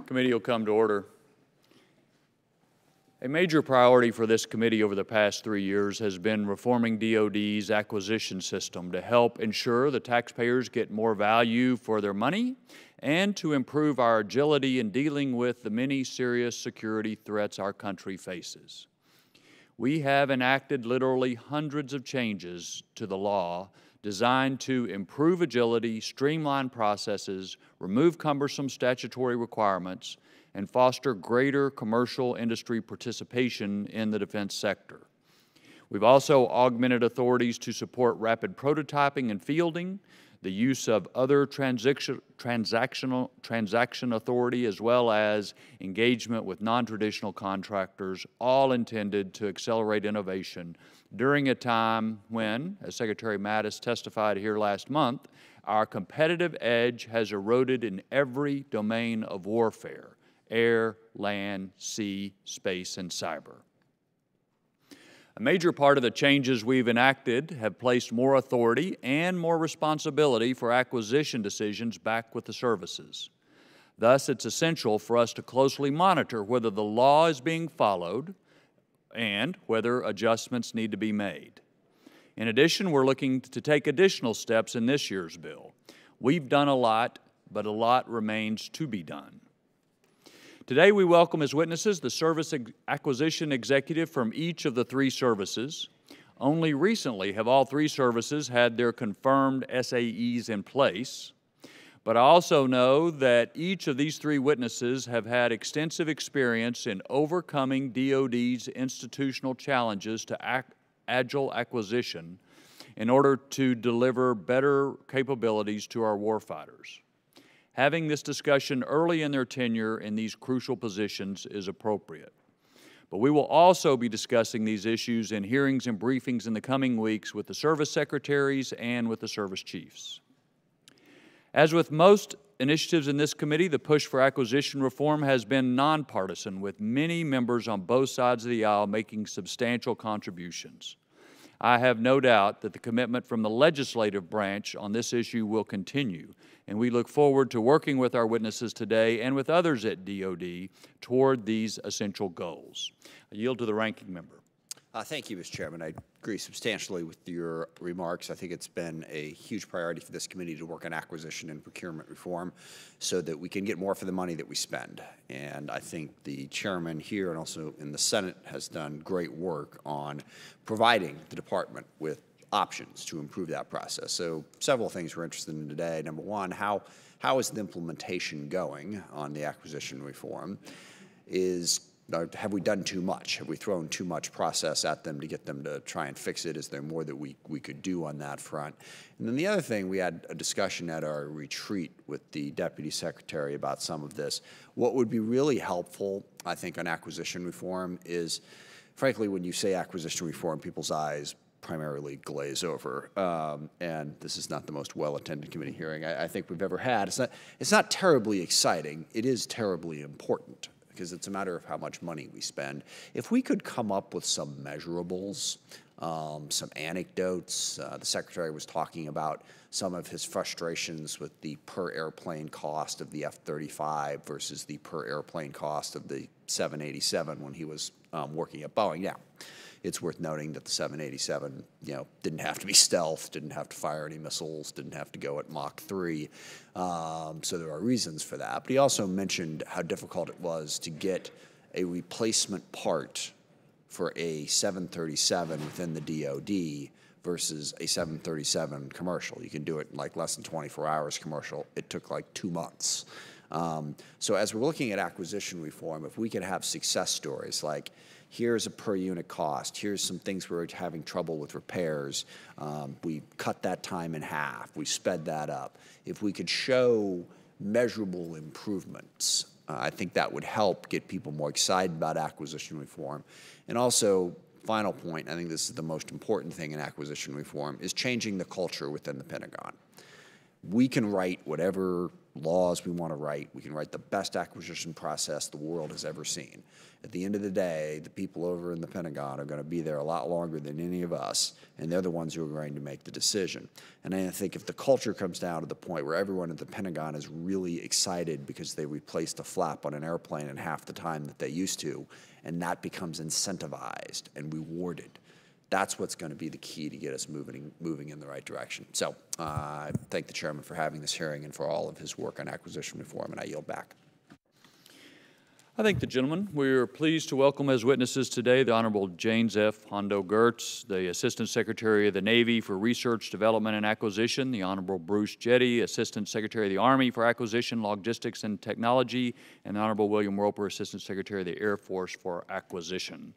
Committee will come to order. A major priority for this committee over the past 3 years has been reforming DoD's acquisition system to help ensure the taxpayers get more value for their money and to improve our agility in dealing with the many serious security threats our country faces. We have enacted literally hundreds of changes to the law designed to improve agility, streamline processes, remove cumbersome statutory requirements, and foster greater commercial industry participation in the defense sector. We've also augmented authorities to support rapid prototyping and fielding, the use of other transaction authority, as well as engagement with non-traditional contractors, all intended to accelerate innovation during a time when, as Secretary Mattis testified here last month, our competitive edge has eroded in every domain of warfare: air, land, sea, space, and cyber. A major part of the changes we've enacted have placed more authority and more responsibility for acquisition decisions back with the services. Thus, it's essential for us to closely monitor whether the law is being followed and whether adjustments need to be made. In addition, we're looking to take additional steps in this year's bill. We've done a lot, but a lot remains to be done. Today, we welcome as witnesses the service acquisition executive from each of the three services. Only recently have all three services had their confirmed SAEs in place. But I also know that each of these three witnesses have had extensive experience in overcoming DoD's institutional challenges to agile acquisition in order to deliver better capabilities to our warfighters. Having this discussion early in their tenure in these crucial positions is appropriate. But we will also be discussing these issues in hearings and briefings in the coming weeks with the service secretaries and with the service chiefs. As with most initiatives in this committee, the push for acquisition reform has been nonpartisan, with many members on both sides of the aisle making substantial contributions. I have no doubt that the commitment from the legislative branch on this issue will continue, and we look forward to working with our witnesses today and with others at DoD toward these essential goals. I yield to the ranking member. Thank you, Mr. Chairman. I agree substantially with your remarks. I think it's been a huge priority for this committee to work on acquisition and procurement reform so that we can get more for the money that we spend. And I think the chairman here and also in the Senate has done great work on providing the department with options to improve that process. So several things we're interested in today. Number one, how is the implementation going on the acquisition reform? Have we done too much? Have we thrown too much process at them to get them to try and fix it? Is there more that we could do on that front? And then the other thing, we had a discussion at our retreat with the Deputy Secretary about some of this. What would be really helpful, I think, on acquisition reform is, frankly, when you say acquisition reform, people's eyes primarily glaze over. And this is not the most well-attended committee hearing I think we've ever had. It's not terribly exciting. It is terribly important, because it's a matter of how much money we spend. If we could come up with some measurables, some anecdotes. The Secretary was talking about some of his frustrations with the per airplane cost of the F-35 versus the per airplane cost of the 787 when he was working at Boeing. Now, it's worth noting that the 787, didn't have to be stealth, didn't have to fire any missiles, didn't have to go at Mach 3. So there are reasons for that. But he also mentioned how difficult it was to get a replacement part for a 737 within the DoD versus a 737 commercial. You can do it in like less than 24 hours commercial. It took like 2 months. So as we're looking at acquisition reform, if we could have success stories like, here's a per unit cost, here's some things we're having trouble with repairs, we cut that time in half, we sped that up. If we could show measurable improvements, I think that would help get people more excited about acquisition reform. And also, final point, I think this is the most important thing in acquisition reform, is changing the culture within the Pentagon. We can write whatever laws we want to write. We can write the best acquisition process the world has ever seen. At the end of the day, the people over in the Pentagon are going to be there a lot longer than any of us, and they're the ones who are going to make the decision. And I think if the culture comes down to the point where everyone at the Pentagon is really excited because they replaced a flap on an airplane in half the time that they used to, and that becomes incentivized and rewarded, that's what's going to be the key to get us moving in the right direction. So I thank the chairman for having this hearing and for all of his work on acquisition reform, and I yield back. I thank the gentleman. We are pleased to welcome as witnesses today the Honorable James F. Hondo Geurts, the Assistant Secretary of the Navy for Research, Development, and Acquisition, the Honorable Bruce Jette, Assistant Secretary of the Army for Acquisition, Logistics, and Technology, and the Honorable William Roper, Assistant Secretary of the Air Force for Acquisition.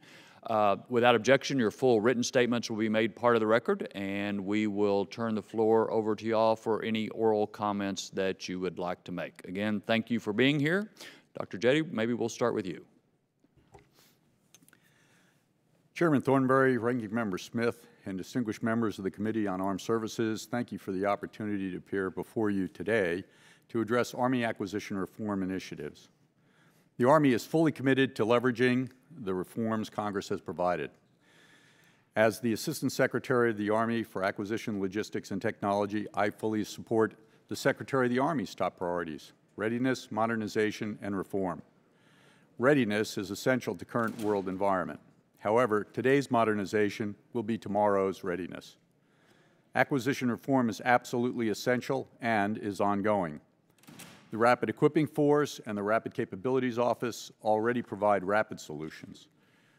Without objection, your full written statements will be made part of the record, and we will turn the floor over to you all for any oral comments that you would like to make. Again, thank you for being here. Dr. Jette, maybe we'll start with you. Chairman Thornberry, Ranking Member Smith, and distinguished members of the Committee on Armed Services, thank you for the opportunity to appear before you today to address Army acquisition reform initiatives. The Army is fully committed to leveraging the reforms Congress has provided. As the Assistant Secretary of the Army for Acquisition, Logistics, and Technology, I fully support the Secretary of the Army's top priorities: readiness, modernization, and reform. Readiness is essential to current world environment. However, today's modernization will be tomorrow's readiness. Acquisition reform is absolutely essential and is ongoing. The Rapid Equipping Force and the Rapid Capabilities Office already provide rapid solutions.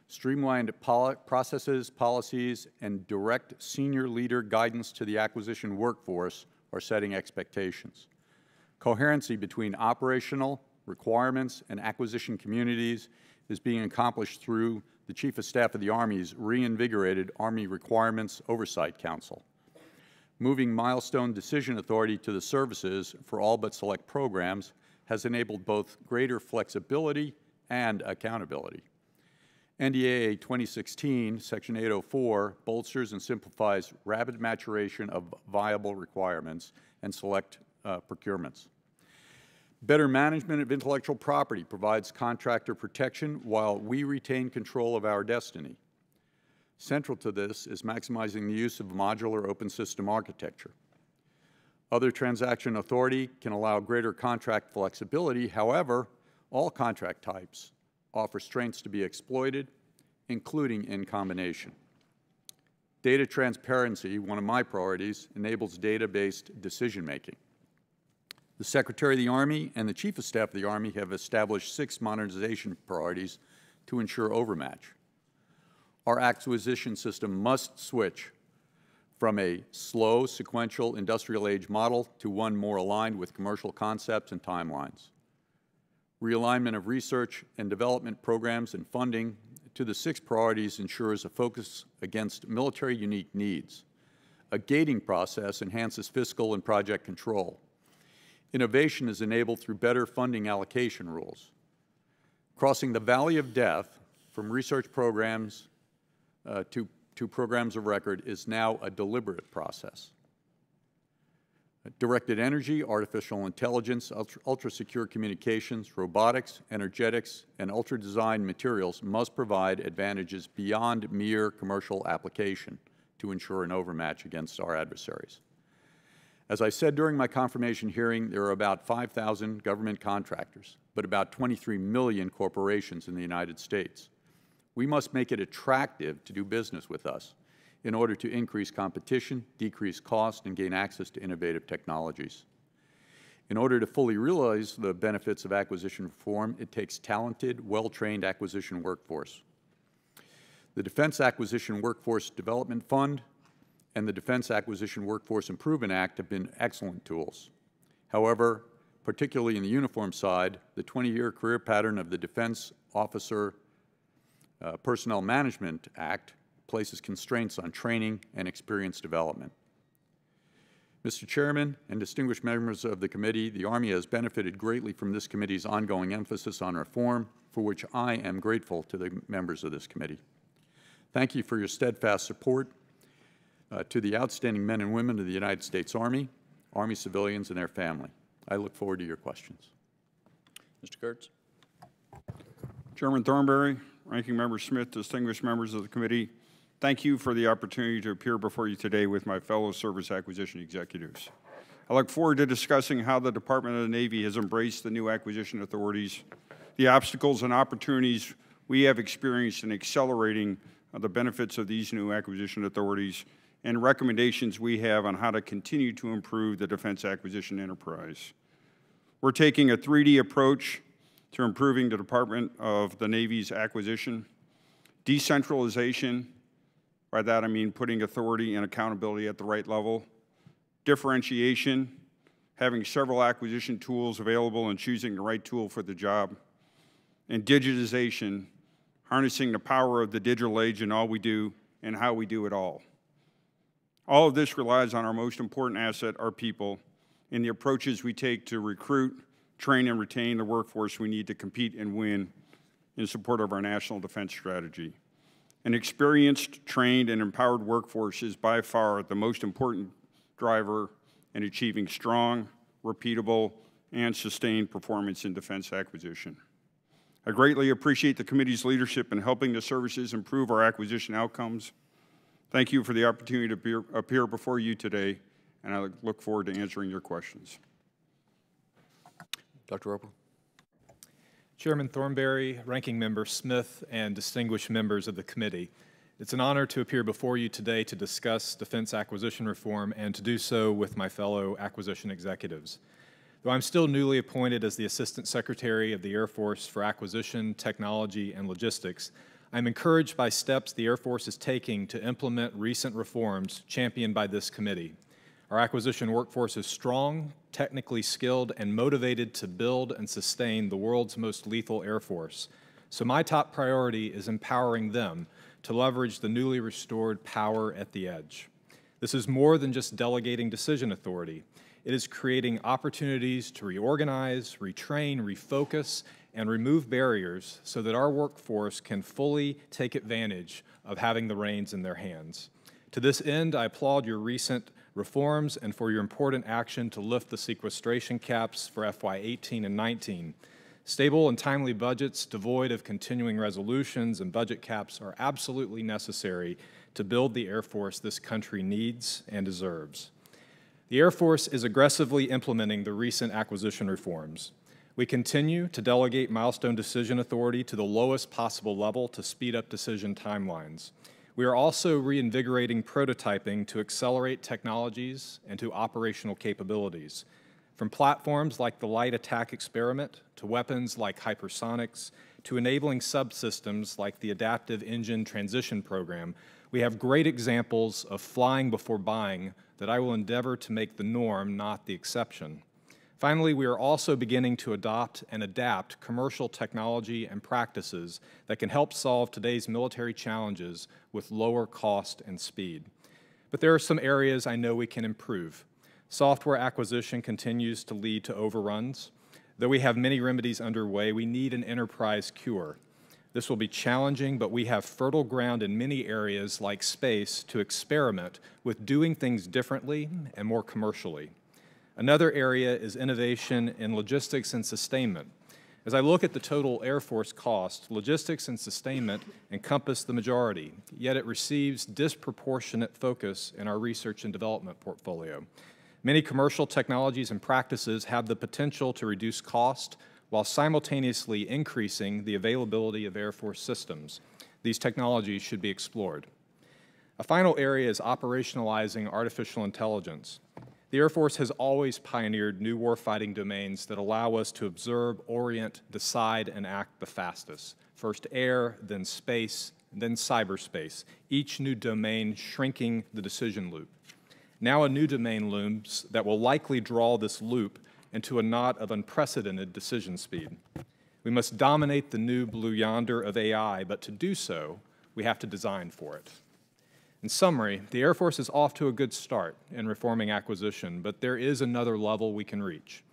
Streamlined processes, policies, and direct senior leader guidance to the acquisition workforce are setting expectations. Coherency between operational requirements and acquisition communities is being accomplished through the Chief of Staff of the Army's reinvigorated Army Requirements Oversight Council. Moving milestone decision authority to the services for all but select programs has enabled both greater flexibility and accountability. NDAA 2016, Section 804, bolsters and simplifies rapid maturation of viable requirements and select procurements. Better management of intellectual property provides contractor protection while we retain control of our destiny. Central to this is maximizing the use of modular open system architecture. Other transaction authority can allow greater contract flexibility. However, all contract types offer strengths to be exploited, including in combination. Data transparency, one of my priorities, enables data-based decision-making. The Secretary of the Army and the Chief of Staff of the Army have established 6 modernization priorities to ensure overmatch. Our acquisition system must switch from a slow, sequential, industrial-age model to one more aligned with commercial concepts and timelines. Realignment of research and development programs and funding to the 6 priorities ensures a focus against military unique needs. A gating process enhances fiscal and project control. Innovation is enabled through better funding allocation rules. Crossing the valley of death from research programs to programs of record is now a deliberate process. Directed energy, artificial intelligence, ultra-secure communications, robotics, energetics, and ultra-designed materials must provide advantages beyond mere commercial application to ensure an overmatch against our adversaries. As I said during my confirmation hearing, there are about 5,000 government contractors, but about 23 million corporations in the United States. We must make it attractive to do business with us in order to increase competition, decrease cost, and gain access to innovative technologies. In order to fully realize the benefits of acquisition reform, it takes talented, well-trained acquisition workforce. The Defense Acquisition Workforce Development Fund and the Defense Acquisition Workforce Improvement Act have been excellent tools. However, particularly in the uniform side, the 20-year career pattern of the Defense Officer Personnel Management Act places constraints on training and experience development. Mr. Chairman and distinguished members of the committee, the Army has benefited greatly from this committee's ongoing emphasis on reform, for which I am grateful to the members of this committee. Thank you for your steadfast support to the outstanding men and women of the United States Army, Army civilians, and their family. I look forward to your questions. Mr. Geurts. Chairman Thornberry, Ranking Member Smith, distinguished members of the committee, thank you for the opportunity to appear before you today with my fellow service acquisition executives. I look forward to discussing how the Department of the Navy has embraced the new acquisition authorities, the obstacles and opportunities we have experienced in accelerating the benefits of these new acquisition authorities, and recommendations we have on how to continue to improve the defense acquisition enterprise. We're taking a 3D approach to improving the Department of the Navy's acquisition, decentralization, by that I mean putting authority and accountability at the right level, differentiation, having several acquisition tools available and choosing the right tool for the job, and digitization, harnessing the power of the digital age in all we do and how we do it all. All of this relies on our most important asset, our people, and the approaches we take to recruit, train, and retain the workforce we need to compete and win in support of our national defense strategy. An experienced, trained, and empowered workforce is by far the most important driver in achieving strong, repeatable, and sustained performance in defense acquisition. I greatly appreciate the committee's leadership in helping the services improve our acquisition outcomes. Thank you for the opportunity to appear before you today, and I look forward to answering your questions. Dr. Roper. Chairman Thornberry, Ranking Member Smith, and distinguished members of the committee, it's an honor to appear before you today to discuss defense acquisition reform and to do so with my fellow acquisition executives. Though I'm still newly appointed as the Assistant Secretary of the Air Force for Acquisition, Technology, and Logistics, I'm encouraged by steps the Air Force is taking to implement recent reforms championed by this committee. Our acquisition workforce is strong, technically skilled, and motivated to build and sustain the world's most lethal Air Force. So my top priority is empowering them to leverage the newly restored power at the edge. This is more than just delegating decision authority. It is creating opportunities to reorganize, retrain, refocus, and remove barriers so that our workforce can fully take advantage of having the reins in their hands. To this end, I applaud your recent reforms and for your important action to lift the sequestration caps for FY18 and 19. Stable and timely budgets devoid of continuing resolutions and budget caps are absolutely necessary to build the Air Force this country needs and deserves. The Air Force is aggressively implementing the recent acquisition reforms. We continue to delegate milestone decision authority to the lowest possible level to speed up decision timelines. We are also reinvigorating prototyping to accelerate technologies and to operational capabilities. From platforms like the Light Attack Experiment, to weapons like hypersonics, to enabling subsystems like the Adaptive Engine Transition Program, we have great examples of flying before buying that I will endeavor to make the norm, not the exception. Finally, we are also beginning to adopt and adapt commercial technology and practices that can help solve today's military challenges with lower cost and speed. But there are some areas I know we can improve. Software acquisition continues to lead to overruns. Though we have many remedies underway, we need an enterprise cure. This will be challenging, but we have fertile ground in many areas like space to experiment with doing things differently and more commercially. Another area is innovation in logistics and sustainment. As I look at the total Air Force cost, logistics and sustainment encompass the majority, yet it receives disproportionate focus in our research and development portfolio. Many commercial technologies and practices have the potential to reduce cost while simultaneously increasing the availability of Air Force systems. These technologies should be explored. A final area is operationalizing artificial intelligence. The Air Force has always pioneered new warfighting domains that allow us to observe, orient, decide, and act the fastest. First air, then space, then cyberspace, each new domain shrinking the decision loop. Now a new domain looms that will likely draw this loop into a knot of unprecedented decision speed. We must dominate the new blue yonder of AI, but to do so, we have to design for it. In summary, the Air Force is off to a good start in reforming acquisition, but there is another level we can reach.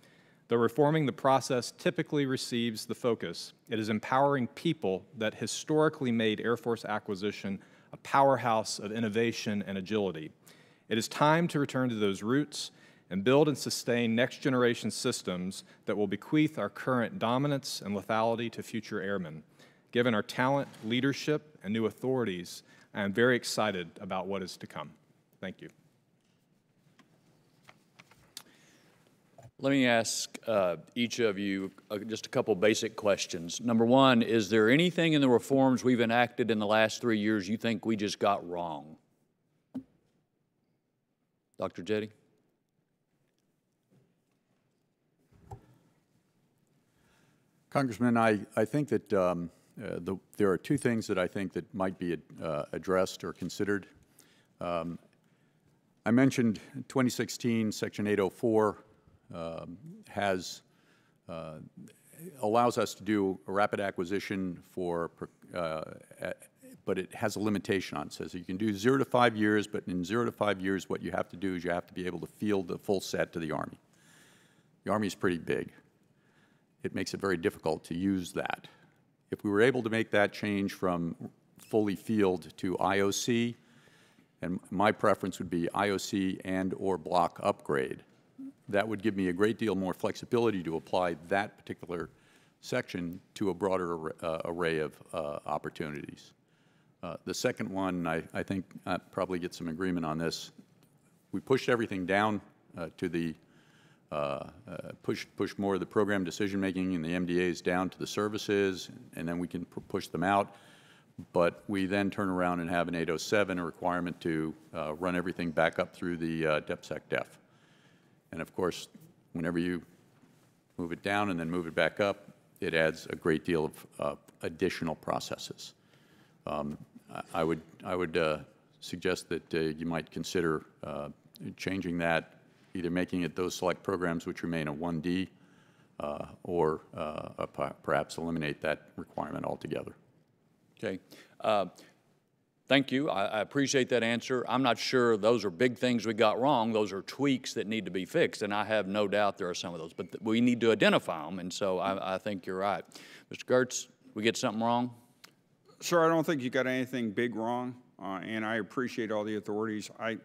Though reforming the process typically receives the focus, it is empowering people that historically made Air Force acquisition a powerhouse of innovation and agility. It is time to return to those roots and build and sustain next-generation systems that will bequeath our current dominance and lethality to future airmen. Given our talent, leadership, and new authorities, I am very excited about what is to come. Thank you. Let me ask each of you just a couple basic questions. Number one, is there anything in the reforms we've enacted in the last 3 years you think we just got wrong? Dr. Jette? Congressman, I think that there are two things that I think that might be addressed or considered. I mentioned 2016, Section 804 allows us to do a rapid acquisition for, but it has a limitation on it. It says you can do 0 to 5 years, but in 0 to 5 years, what you have to do is you have to be able to field the full set to the Army. The Army is pretty big. It makes it very difficult to use that. If we were able to make that change from fully field to IOC, and my preference would be IOC and or block upgrade, that would give me a great deal more flexibility to apply that particular section to a broader array of opportunities. The second one, I think I probably get some agreement on this. We pushed everything down to the push more of the program decision-making and the MDAs down to the services, and then we can push them out. But we then turn around and have an 807, a requirement to run everything back up through the DepSecDef. And of course, whenever you move it down and then move it back up, it adds a great deal of additional processes. I would suggest that you might consider changing that, either making it those select programs which remain a 1D, or perhaps eliminate that requirement altogether. Okay. Thank you. I appreciate that answer. I'm not sure those are big things we got wrong. Those are tweaks that need to be fixed, and I have no doubt there are some of those. But we need to identify them, and so I think you're right. Mr. Geurts, we get something wrong? Sir, I don't think you got anything big wrong, and I appreciate all the authorities. I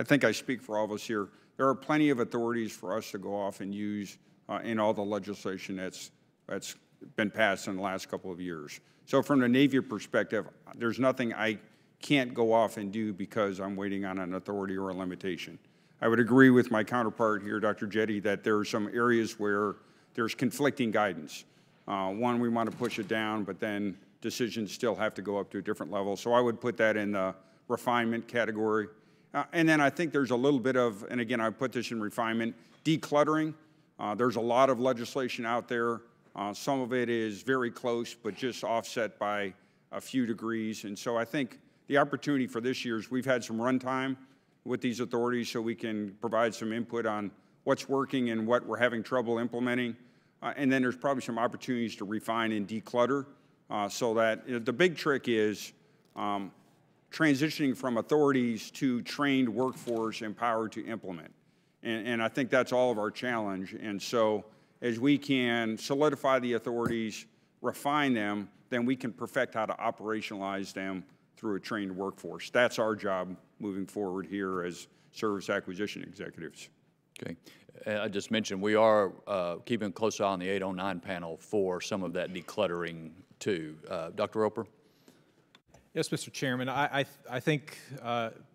think I speak for all of us here. There are plenty of authorities for us to go off and use in all the legislation that's been passed in the last couple of years. So from the Navy perspective, there's nothing I can't go off and do because I'm waiting on an authority or a limitation. I would agree with my counterpart here, Dr. Jette, that there are some areas where there's conflicting guidance. One, we want to push it down, but then decisions still have to go up to a different level. So I would put that in the refinement category. And then I think there's a little bit of, and again, I put this in refinement, decluttering. There's a lot of legislation out there. Some of it is very close, but just offset by a few degrees. And so I think the opportunity for this year is we've had some runtime with these authorities so we can provide some input on what's working and what we're having trouble implementing. And then there's probably some opportunities to refine and declutter so that the big trick is transitioning from authorities to trained workforce empowered to implement. And I think that's all of our challenge. And so as we can solidify the authorities, refine them, then we can perfect how to operationalize them through a trained workforce. That's our job moving forward here as service acquisition executives. Okay. I just mentioned we are keeping a close eye on the 809 panel for some of that decluttering too. Dr. Roper? Yes, Mr. Chairman. I think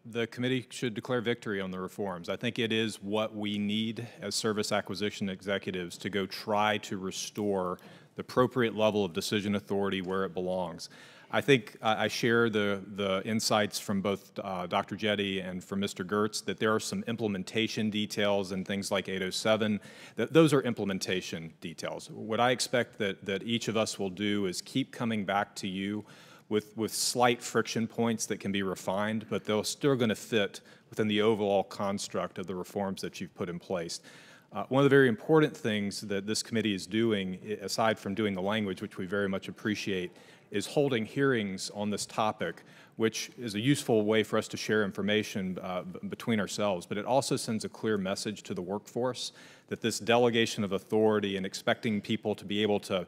the committee should declare victory on the reforms. I think it is what we need as service acquisition executives to go try to restore the appropriate level of decision authority where it belongs. I think I share the insights from both Dr. Jette and from Mr. Geurts that there are some implementation details and things like 807. Those are implementation details. What I expect that each of us will do is keep coming back to you with slight friction points that can be refined, but they're still going to fit within the overall construct of the reforms that you've put in place. One of the very important things that this committee is doing, aside from doing the language, which we very much appreciate, is holding hearings on this topic, which is a useful way for us to share information between ourselves, but it also sends a clear message to the workforce that this delegation of authority and expecting people to be able to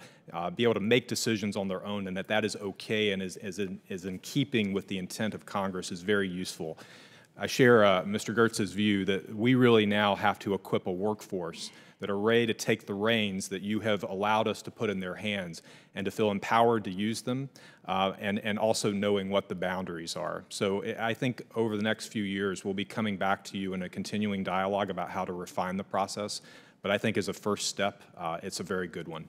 make decisions on their own, and that is okay and is in keeping with the intent of Congress, is very useful. I share Mr. Geurts' view that we really now have to equip a workforce that are ready to take the reins that you have allowed us to put in their hands and to feel empowered to use them, and also knowing what the boundaries are. So I think over the next few years, we'll be coming back to you in a continuing dialogue about how to refine the process. But I think as a first step, it's a very good one.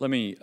Let me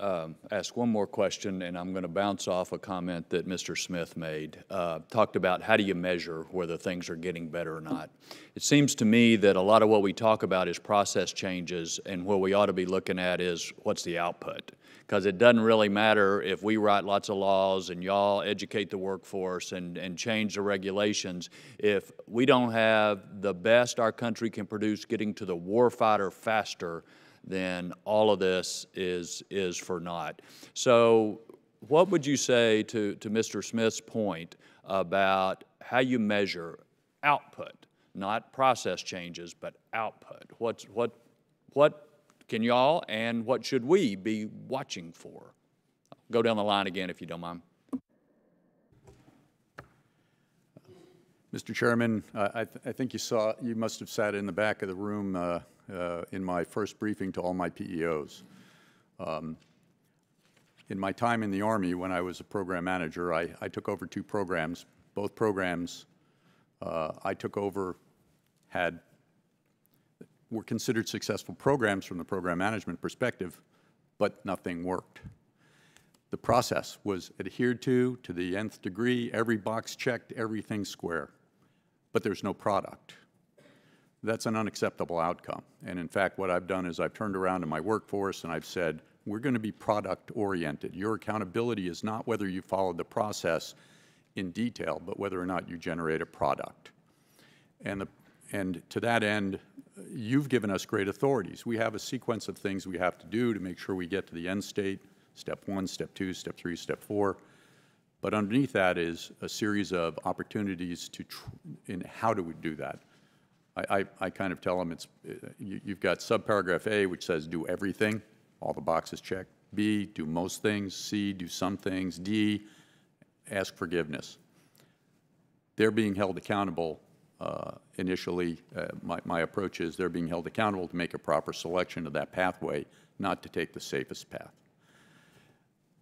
ask one more question, and I'm going to bounce off a comment that Mr. Smith made. Talked about how do you measure whether things are getting better or not. It seems to me that a lot of what we talk about is process changes, and what we ought to be looking at is what's the output. Because it doesn't really matter if we write lots of laws and y'all educate the workforce and change the regulations. If we don't have the best our country can produce getting to the warfighter faster, then all of this is for naught. So what would you say to Mr. Smith's point about how you measure output, not process changes, but output? What can y'all and what should we be watching for? Go down the line again if you don't mind. Mr. Chairman, I think you must have sat in the back of the room in my first briefing to all my PEOs. In my time in the Army, when I was a program manager, I took over 2 programs. Both programs I took over were considered successful programs from the program management perspective, but nothing worked. The process was adhered to the nth degree, every box checked, everything square, but there's no product. That's an unacceptable outcome. And in fact, what I've done is I've turned around to my workforce and I've said, we're going to be product-oriented. Your accountability is not whether you followed the process in detail, but whether or not you generate a product. And to that end, you've given us great authorities. We have a sequence of things we have to do to make sure we get to the end state, step 1, step 2, step 3, step 4. But underneath that is a series of opportunities in how do we do that. I kind of tell them you've got subparagraph A, which says do everything, all the boxes checked. B, do most things. C, do some things. D, ask forgiveness. They're being held accountable initially. My approach is they're being held accountable to make a proper selection of that pathway, not to take the safest path.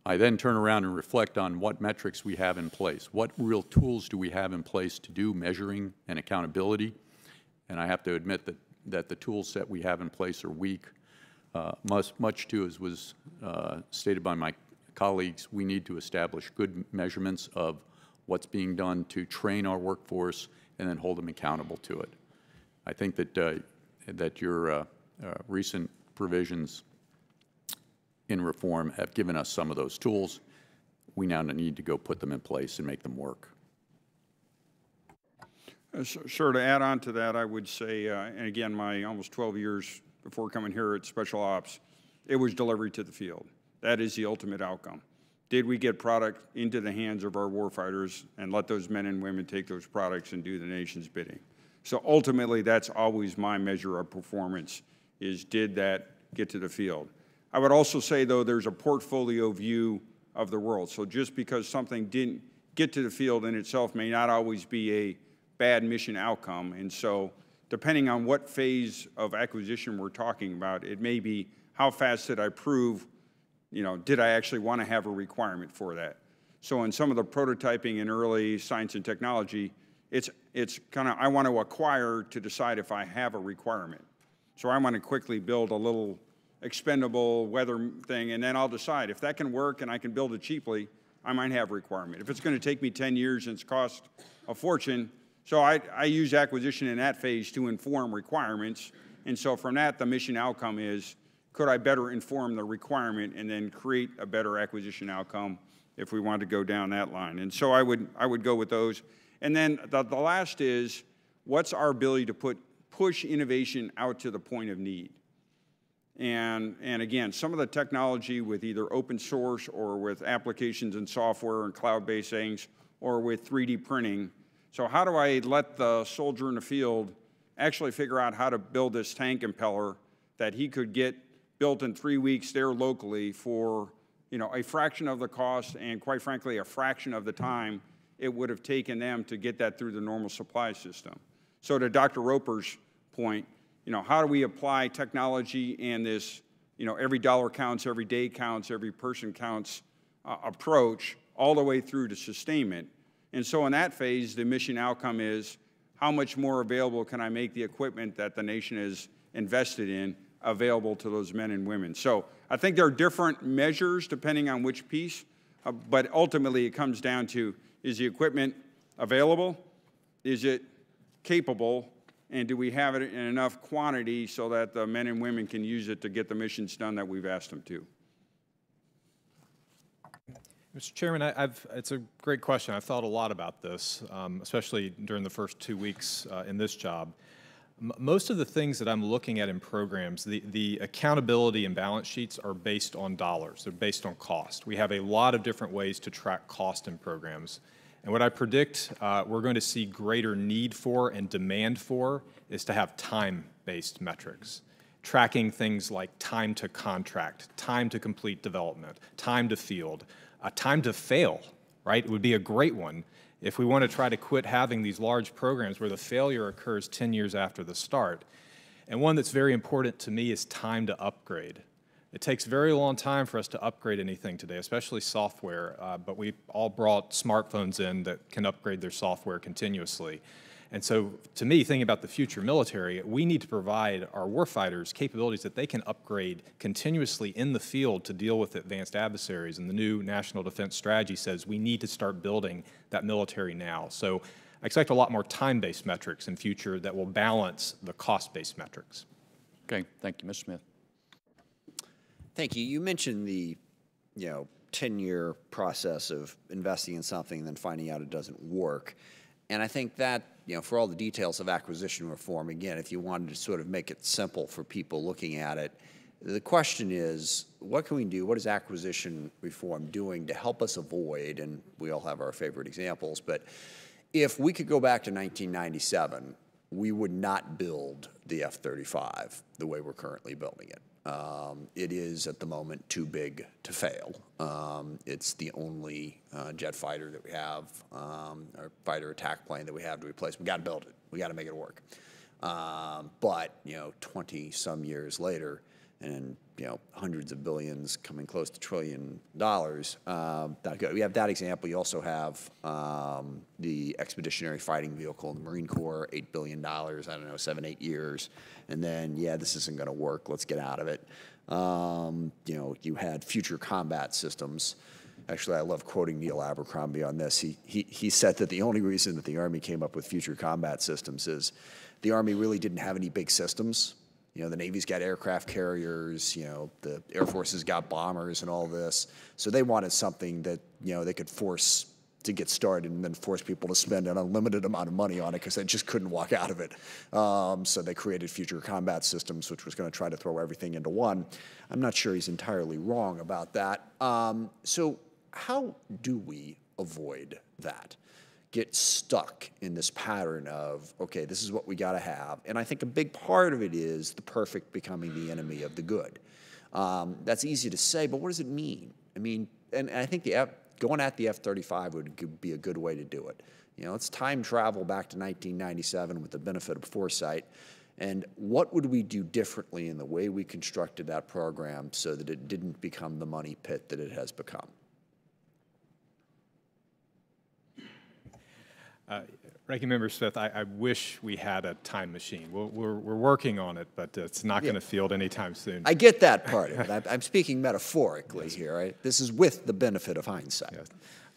I then turn around and reflect on what metrics we have in place. What real tools do we have in place to do measuring and accountability? And I have to admit that the tool set we have in place are weak. Much too, as was stated by my colleagues, we need to establish good measurements of what's being done to train our workforce and then hold them accountable to it. I think that your recent provisions in reform have given us some of those tools. We now need to go put them in place and make them work. Sure, to add on to that, I would say, and again, my almost 12 years before coming here at Special Ops, it was delivery to the field. That is the ultimate outcome. Did we get product into the hands of our warfighters and let those men and women take those products and do the nation's bidding? So ultimately, that's always my measure of performance, is did that get to the field? I would also say, though, there's a portfolio view of the world. So just because something didn't get to the field in itself may not always be a bad mission outcome. And so depending on what phase of acquisition we're talking about, it may be how fast did I prove, did I actually want to have a requirement for that? So in some of the prototyping in early science and technology, it's kind of, I want to acquire to decide if I have a requirement. So I want to quickly build a little expendable weather thing, and then I'll decide if that can work and I can build it cheaply, I might have a requirement. If it's going to take me 10 years and it's cost a fortune, so I use acquisition in that phase to inform requirements. And so from that, the mission outcome is, could I better inform the requirement and then create a better acquisition outcome if we want to go down that line? And so I would go with those. And then the last is, what's our ability to push innovation out to the point of need? And again, some of the technology with either open source or with applications and software and cloud-based things or with 3D printing. So how do I let the soldier in the field actually figure out how to build this tank impeller that he could get built in 3 weeks there locally for a fraction of the cost and, quite frankly, a fraction of the time, it would have taken them to get that through the normal supply system. So to Dr. Roper's point, how do we apply technology and this, every dollar counts, every day counts, every person counts approach all the way through to sustainment? And so in that phase, the mission outcome is how much more available can I make the equipment that the nation has invested in available to those men and women? So I think there are different measures depending on which piece, but ultimately it comes down to, is the equipment available? Is it capable? And do we have it in enough quantity so that the men and women can use it to get the missions done that we've asked them to? Mr. Chairman, it's a great question. I've thought a lot about this, especially during the first 2 weeks in this job. Most of the things that I'm looking at in programs, the accountability and balance sheets are based on dollars. They're based on cost. We have a lot of different ways to track cost in programs. And what I predict we're going to see greater need for and demand for is to have time-based metrics. Tracking things like time to contract, time to complete development, time to field, time to fail, right? It would be a great one if we want to try to quit having these large programs where the failure occurs 10 years after the start. And one that's very important to me is time to upgrade. It takes a very long time for us to upgrade anything today, especially software, but we all brought smartphones in that can upgrade their software continuously. And so, to me, thinking about the future military, we need to provide our warfighters capabilities that they can upgrade continuously in the field to deal with advanced adversaries. And the new National Defense Strategy says we need to start building that military now. So I expect a lot more time-based metrics in future that will balance the cost-based metrics. Okay, thank you, Ms. Smith. Thank you. You mentioned the, 10-year process of investing in something and then finding out it doesn't work. And I think that, for all the details of acquisition reform, again, if you wanted to sort of make it simple for people looking at it, the question is, what can we do? What is acquisition reform doing to help us avoid, and we all have our favorite examples, but if we could go back to 1997, we would not build the F-35 the way we're currently building it. It is, at the moment, too big to fail. It's the only jet fighter that we have, or fighter attack plane that we have to replace. We got to build it. We got to make it work. But 20-some years later, and hundreds of billions, coming close to $1 trillion. We have that example. You also have the Expeditionary Fighting Vehicle in the Marine Corps, $8 billion. I don't know, 7, 8 years, and then this isn't going to work. Let's get out of it. You had Future Combat Systems. Actually, I love quoting Neil Abercrombie on this. He said that the only reason that the Army came up with Future Combat Systems is the Army really didn't have any big systems. The Navy's got aircraft carriers, the Air Force has got bombers and all this. So they wanted something that, they could force to get started and then force people to spend an unlimited amount of money on it because they just couldn't walk out of it. So they created Future Combat Systems, which was going to try to throw everything into one. I'm not sure he's entirely wrong about that. So how do we avoid that? Get stuck in this pattern of, okay, this is what we got to have. And I think a big part of it is the perfect becoming the enemy of the good. That's easy to say, but what does it mean? I mean, and I think going at the F-35 would be a good way to do it. Let's time travel back to 1997 with the benefit of foresight. And what would we do differently in the way we constructed that program so that it didn't become the money pit that it has become? Ranking Member Smith, I wish we had a time machine. We're working on it, but it's not going to field anytime soon. I get that part of it. I'm speaking metaphorically here. Right? This is with the benefit of hindsight. Yes.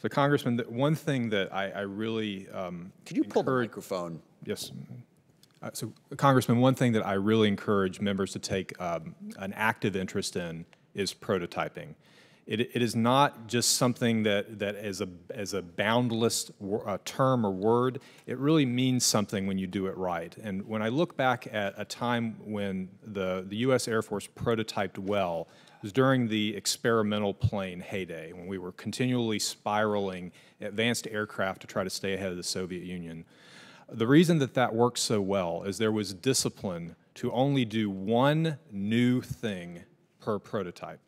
So, Congressman, one thing that I really could you pull the microphone? Yes. So, Congressman, one thing that I really encourage members to take an active interest in is prototyping. It is not just something that is a boundless term or word. It really means something when you do it right. And when I look back at a time when the U.S. Air Force prototyped well, it was during the experimental plane heyday, when we were continually spiraling advanced aircraft to try to stay ahead of the Soviet Union. The reason that worked so well is there was discipline to only do one new thing per prototype.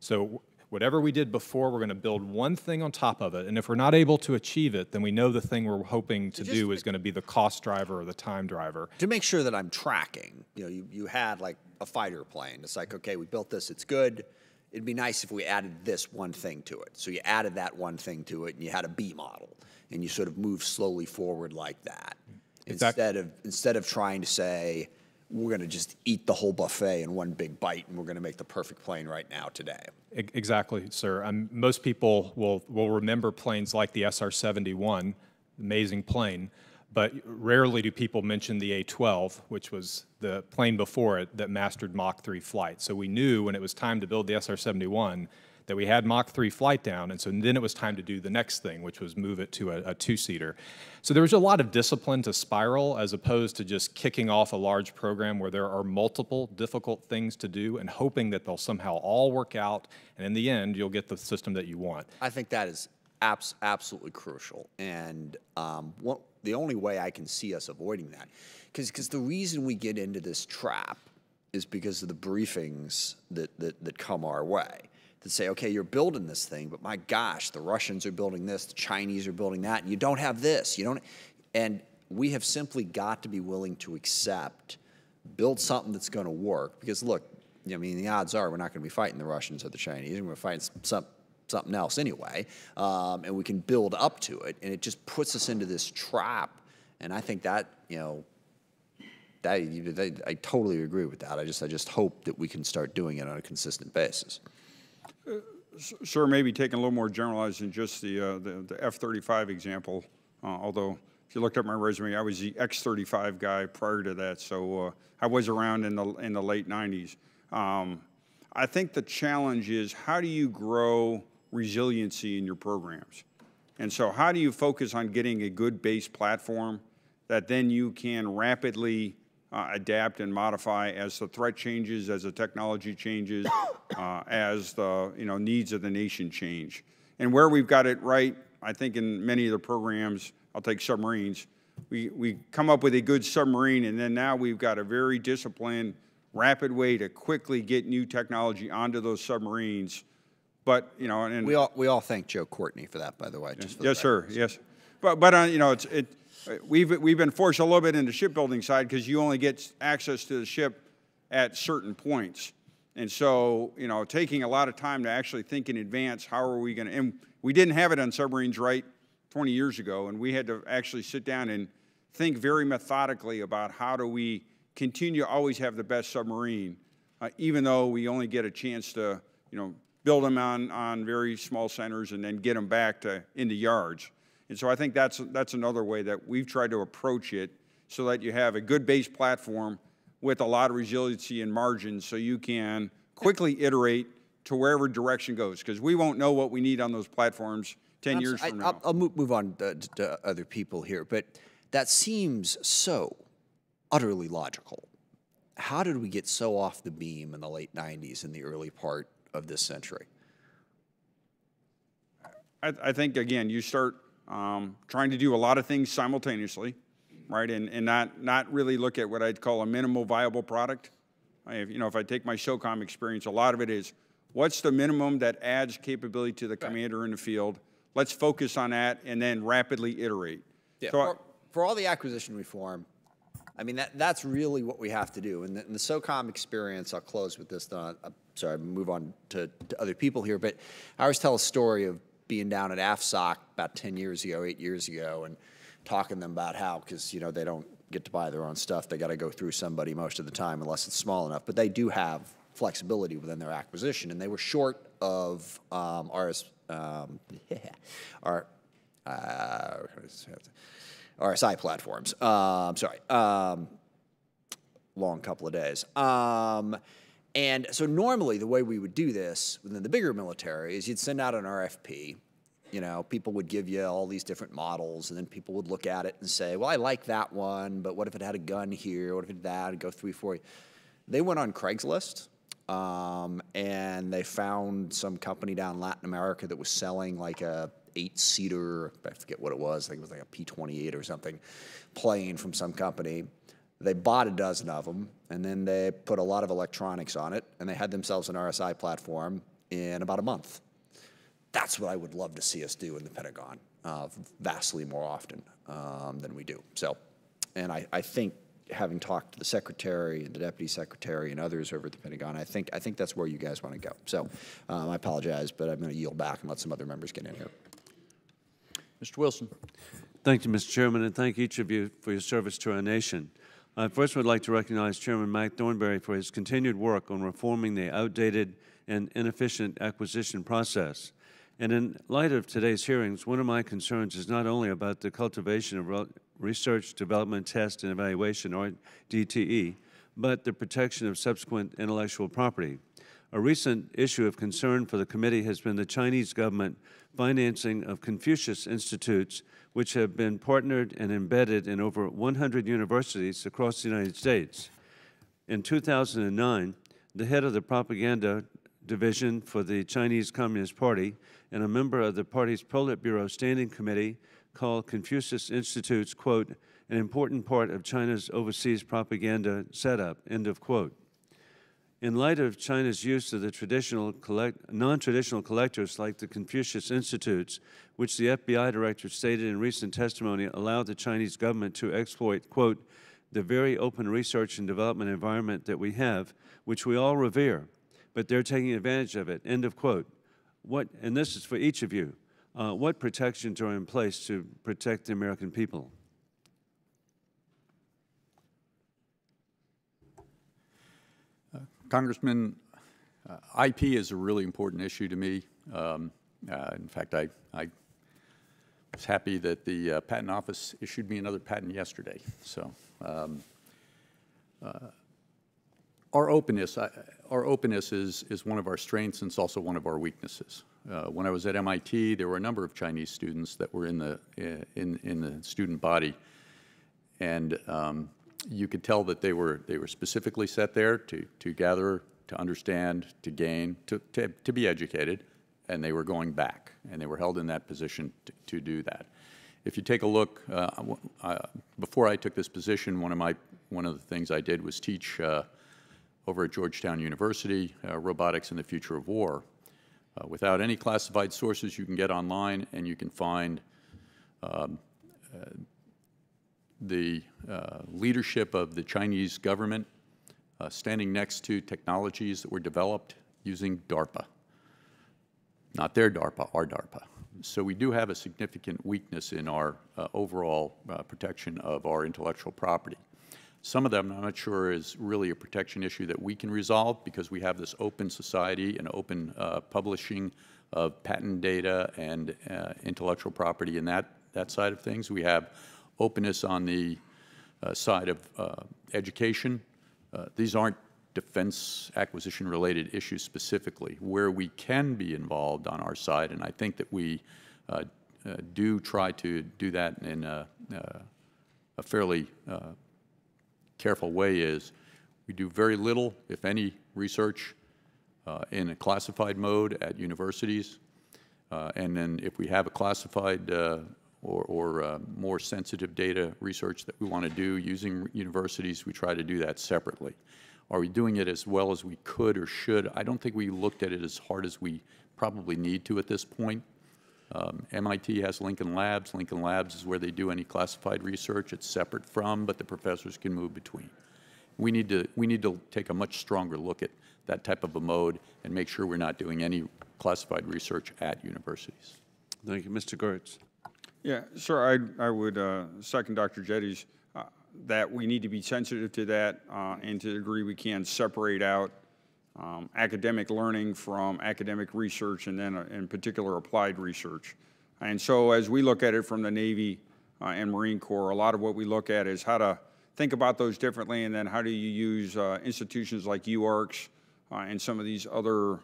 So whatever we did before, we're going to build one thing on top of it. And if we're not able to achieve it, then we know the thing we're hoping to do is going to be the cost driver or the time driver. To make sure that I'm tracking, you had like a fighter plane. It's like, okay, we built this, it's good. It'd be nice if we added this one thing to it. So you added that one thing to it, and you had a B model, and you sort of moved slowly forward like that. Instead of trying to say, we're going to just eat the whole buffet in one big bite, and we're going to make the perfect plane right now today. Exactly, sir. Most people will remember planes like the SR-71, amazing plane, but rarely do people mention the A-12, which was the plane before it that mastered Mach 3 flight. So we knew when it was time to build the SR-71 that we had Mach 3 flight down, and so then it was time to do the next thing, which was move it to a two-seater. So there was a lot of discipline to spiral as opposed to just kicking off a large program where there are multiple difficult things to do and hoping that they'll somehow all work out, and in the end, you'll get the system that you want. I think that is absolutely crucial, and the only way I can see us avoiding that, because the reason we get into this trap is because of the briefings that come our way. To say, okay, you're building this thing, but my gosh, the Russians are building this, the Chinese are building that, and you don't have this, and we have simply got to be willing to accept, build something that's going to work, because look, I mean, the odds are we're not going to be fighting the Russians or the Chinese, and we're fighting something else anyway, and we can build up to it, and it just puts us into this trap, and I think that, I totally agree with that. I just hope that we can start doing it on a consistent basis. Sir, maybe taking a little more generalized than just the F-35 example, although if you looked at my resume, I was the X-35 guy prior to that, so I was around in the late 90s. I think the challenge is how do you grow resiliency in your programs? And so how do you focus on getting a good base platform that then you can rapidly adapt and modify as the threat changes, as the technology changes, as the needs of the nation change. And where we've got it right, I think in many of the programs, I'll take submarines, we come up with a good submarine, and then now we've got a very disciplined, rapid way to quickly get new technology onto those submarines. But and we all thank Joe Courtney for that, by the way. Just for yes, sir. Yes, but we've been forced a little bit in the shipbuilding side because you only get access to the ship at certain points. And so, taking a lot of time to actually think in advance, how are we going to, and we didn't have it on submarines right 20 years ago, and we had to actually sit down and think very methodically about how do we continue to always have the best submarine, even though we only get a chance to, build them on very small centers and then get them back into yards. And so I think that's another way that we've tried to approach it so that you have a good base platform with a lot of resiliency and margins so you can quickly iterate to wherever direction goes, because we won't know what we need on those platforms 10 years from now. I'll move on to other people here, but that seems so utterly logical. How did we get so off the beam in the late 90s and the early part of this century? I think, again, you start trying to do a lot of things simultaneously, right, and not really look at what I'd call a minimal viable product. If I take my SOCOM experience, a lot of it is, what's the minimum that adds capability to the commander in the field? Let's focus on that and then rapidly iterate. Yeah. So for all the acquisition reform, I mean, that's really what we have to do. And the SOCOM experience, I'll close with this. Sorry, I'll move on to other people here, but I always tell a story of being down at AFSOC about 8 years ago, and talking to them about how, because, they don't get to buy their own stuff. They got to go through somebody most of the time unless it's small enough. But they do have flexibility within their acquisition, and they were short of RSI platforms. Long couple of days. And so normally the way we would do this within the bigger military is you'd send out an RFP. People would give you all these different models, and then people would look at it and say, well, I like that one, but what if it had a gun here? What if it did that? And go 3, 4. They went on Craigslist, and they found some company down in Latin America that was selling like a 8-seater, I forget what it was, I think it was like a P-28 or something, plane from some company. They bought a dozen of them, and then they put a lot of electronics on it, and they had themselves an RSI platform, in about a month. That's what I would love to see us do in the Pentagon, vastly more often than we do. So, and I think, having talked to the Secretary and the Deputy Secretary and others over at the Pentagon, I think that's where you guys want to go. So I apologize, but I'm going to yield back and let some other members get in here. Mr. Wilson. Thank you, Mr. Chairman, and thank each of you for your service to our nation. I first would like to recognize Chairman Mike Thornberry for his continued work on reforming the outdated and inefficient acquisition process. And in light of today's hearings, one of my concerns is not only about the cultivation of research, development, test, and evaluation, or DTE, but the protection of subsequent intellectual property. A recent issue of concern for the committee has been the Chinese government financing of Confucius Institutes, which have been partnered and embedded in over 100 universities across the United States. In 2009, the head of the propaganda division for the Chinese Communist Party and a member of the party's Politburo Standing Committee called Confucius Institutes, quote, an important part of China's overseas propaganda setup, end of quote. In light of China's use of the non-traditional collectors like the Confucius Institutes, which the FBI director stated in recent testimony allowed the Chinese government to exploit, quote, the very open research and development environment that we have, which we all revere, but they're taking advantage of it, end of quote. And this is for each of you, what protections are in place to protect the American people? Congressman, IP is a really important issue to me. In fact, I was happy that the Patent Office issued me another patent yesterday. So our openness is one of our strengths, and it's also one of our weaknesses. When I was at MIT, there were a number of Chinese students that were in the student body, and you could tell that they were specifically set there to gather, to understand, to gain, to be educated, and they were going back, and they were held in that position to do that. If you take a look, before I took this position, one of the things I did was teach over at Georgetown University, robotics and the future of war. Without any classified sources, you can get online and you can find the leadership of the Chinese government standing next to technologies that were developed using DARPA. Not their DARPA, our DARPA. So we do have a significant weakness in our overall protection of our intellectual property. Some of them, I'm not sure, is really a protection issue that we can resolve because we have this open society and open publishing of patent data and intellectual property in that side of things. We have openness on the side of education. These aren't defense acquisition-related issues specifically. Where we can be involved on our side, and I think that we do try to do that in a fairly careful way, is we do very little, if any, research in a classified mode at universities. And then if we have a classified or more sensitive data research that we want to do using universities, we try to do that separately. Are we doing it as well as we could or should? I don't think we looked at it as hard as we probably need to at this point. MIT has Lincoln Labs. Lincoln Labs is where they do any classified research. It's separate from, but the professors can move between. We need to take a much stronger look at that type of a mode and make sure we're not doing any classified research at universities. Thank you. Mr. Geurts. Yeah, sir, I would second Dr. Jette's that we need to be sensitive to that and to the degree we can separate out academic learning from academic research and then in particular applied research. And so as we look at it from the Navy and Marine Corps, a lot of what we look at is how to think about those differently, and then how do you use institutions like UARCs and some of these other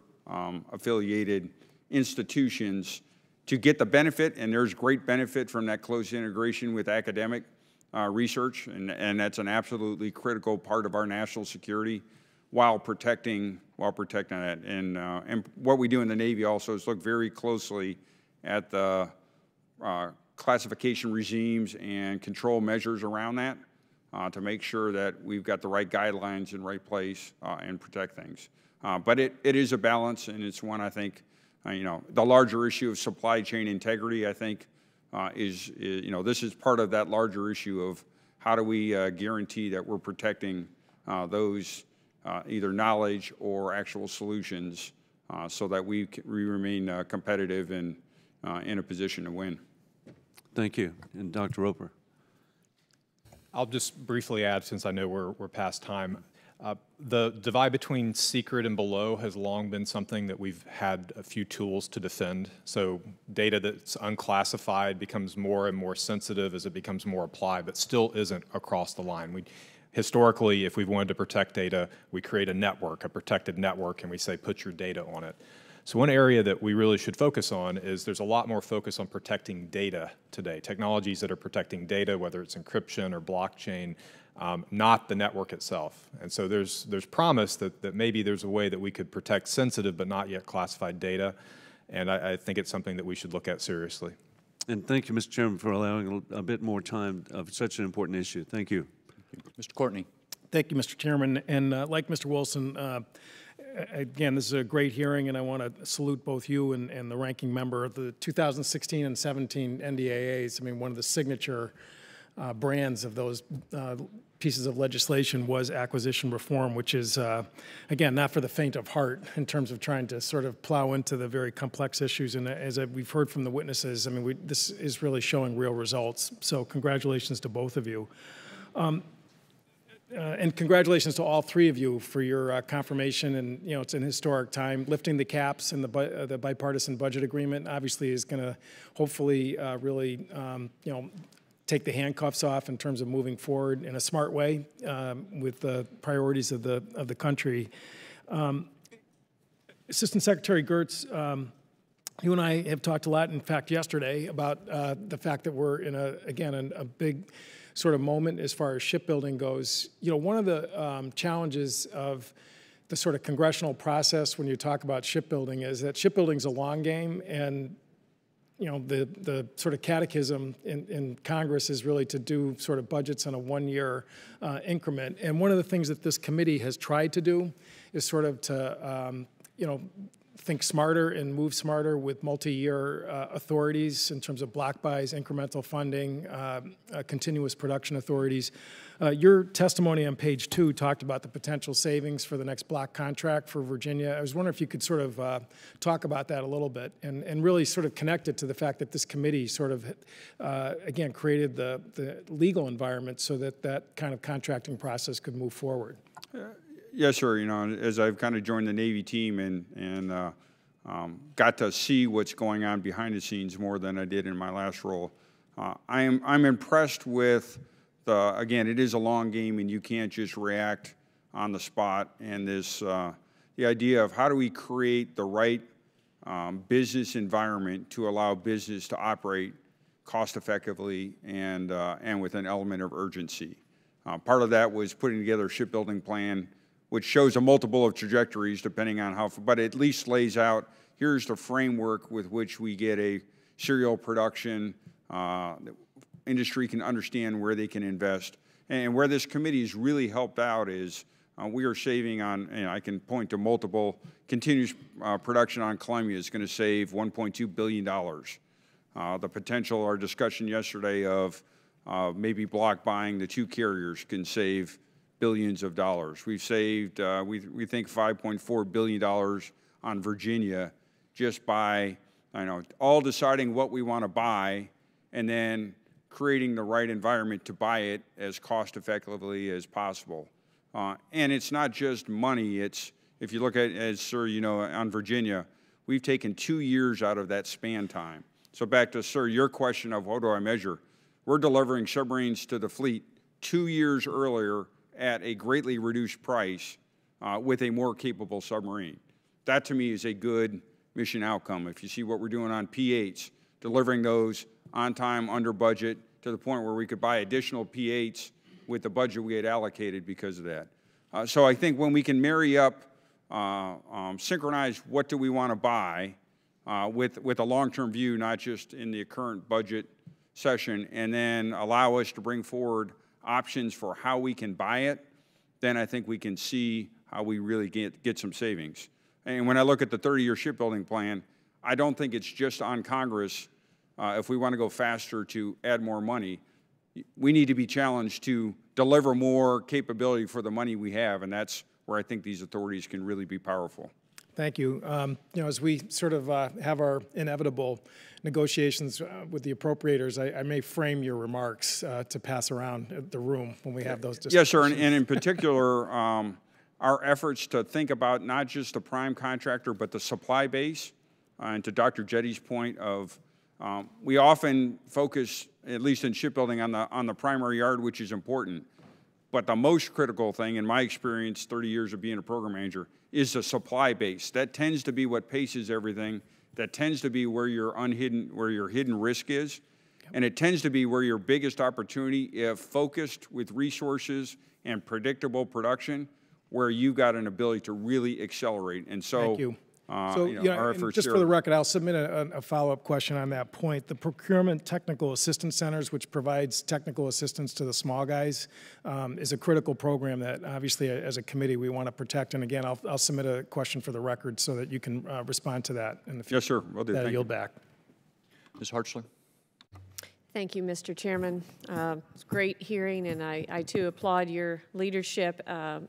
affiliated institutions to get the benefit, and there's great benefit from that close integration with academic research, and that's an absolutely critical part of our national security while protecting that. And what we do in the Navy also is look very closely at the classification regimes and control measures around that to make sure that we've got the right guidelines in right place and protect things. But it is a balance, and it's one I think, you know, the larger issue of supply chain integrity, I think, is, you know, this is part of that larger issue of how do we guarantee that we're protecting those either knowledge or actual solutions so that we remain competitive and in a position to win. Thank you. And Dr. Roper. I'll just briefly add, since I know we're past time. The divide between secret and below has long been something that we've had a few tools to defend. So data that's unclassified becomes more and more sensitive as it becomes more applied, but still isn't across the line. Historically, if we wanted to protect data, we create a network, a protected network, and we say, put your data on it. So one area that we really should focus on is there's a lot more focus on protecting data today. Technologies that are protecting data, whether it's encryption or blockchain, not the network itself. And so there's promise that maybe there's a way that we could protect sensitive but not yet classified data. And I think it's something that we should look at seriously. And thank you, Mr. Chairman, for allowing a bit more time of such an important issue. Thank you. Mr. Courtney. Thank you, Mr. Chairman. And like Mr. Wilson, again, this is a great hearing, and I want to salute both you and the ranking member. The 2016 and 17 NDAAs, I mean, one of the signature brands of those pieces of legislation was acquisition reform, which is, again, not for the faint of heart in terms of trying to sort of plow into the very complex issues. And as we've heard from the witnesses, I mean, this is really showing real results. So congratulations to both of you. And congratulations to all three of you for your confirmation. And, you know, it's an historic time. Lifting the caps in the bipartisan budget agreement obviously is going to hopefully really, you know, take the handcuffs off in terms of moving forward in a smart way with the priorities of the country. Assistant Secretary Geurts, you and I have talked a lot, in fact, yesterday, about the fact that we're in a big sort of moment as far as shipbuilding goes. You know, one of the challenges of the sort of congressional process when you talk about shipbuilding is that shipbuilding's a long game, and you know, the sort of catechism in Congress is really to do sort of budgets on a one-year increment. And one of the things that this committee has tried to do is sort of to, you know, think smarter and move smarter with multi-year authorities in terms of block buys, incremental funding, continuous production authorities. Your testimony on page 2 talked about the potential savings for the next block contract for Virginia. I was wondering if you could sort of talk about that a little bit and really sort of connect it to the fact that this committee sort of, again, created the legal environment so that that kind of contracting process could move forward. Yes, sir. You know, as I've kind of joined the Navy team and got to see what's going on behind the scenes more than I did in my last role, I'm impressed with again, it is a long game, and you can't just react on the spot. And this the idea of how do we create the right business environment to allow business to operate cost effectively and with an element of urgency. Part of that was putting together a shipbuilding plan, which shows a multiple of trajectories depending on how, but at least lays out, here's the framework with which we get a serial production, industry can understand where they can invest. And where this committee has really helped out is we are saving on, and I can point to multiple, continuous production on Columbia is going to save $1.2 billion. The potential, our discussion yesterday of maybe block buying the 2 carriers can save billions of dollars. We've saved, we think, $5.4 billion on Virginia just by, all deciding what we want to buy and then creating the right environment to buy it as cost effectively as possible. And it's not just money. It's, if you look at, as sir, on Virginia, we've taken 2 years out of that span time. So back to, sir, your question of what do I measure? We're delivering submarines to the fleet 2 years earlier at a greatly reduced price with a more capable submarine. That, to me, is a good mission outcome. If you see what we're doing on P-8s, delivering those on time, under budget, to the point where we could buy additional P-8s with the budget we had allocated because of that. So I think when we can marry up, synchronize what do we want to buy with a long-term view, not just in the current budget session, and then allow us to bring forward options for how we can buy it, then I think we can see how we really get some savings. And when I look at the 30-year shipbuilding plan, I don't think it's just on Congress, if we want to go faster, to add more money. We need to be challenged to deliver more capability for the money we have, and that's where I think these authorities can really be powerful. Thank you. You know, as we sort of have our inevitable negotiations with the appropriators, I may frame your remarks to pass around the room when we have those discussions. Yes, sir, and in particular, our efforts to think about not just the prime contractor, but the supply base, and to Dr. Jette's point of, we often focus, at least in shipbuilding, on the primary yard, which is important. But the most critical thing, in my experience, 30 years of being a program manager, is the supply base. That tends to be what paces everything. That tends to be where your hidden risk is. And it tends to be where your biggest opportunity, if focused with resources and predictable production, where you've got an ability to really accelerate. And so, thank you. our efforts just there. for the record, I'll submit a follow-up question on that point. The Procurement Technical Assistance Centers, which provides technical assistance to the small guys, is a critical program that obviously as a committee we want to protect. And again, I'll submit a question for the record so that you can respond to that in the future. Yes, sir. Will do. That I Thank yield you. back. Ms. Hartzler? Thank you, Mr. Chairman. It's a great hearing, and I too applaud your leadership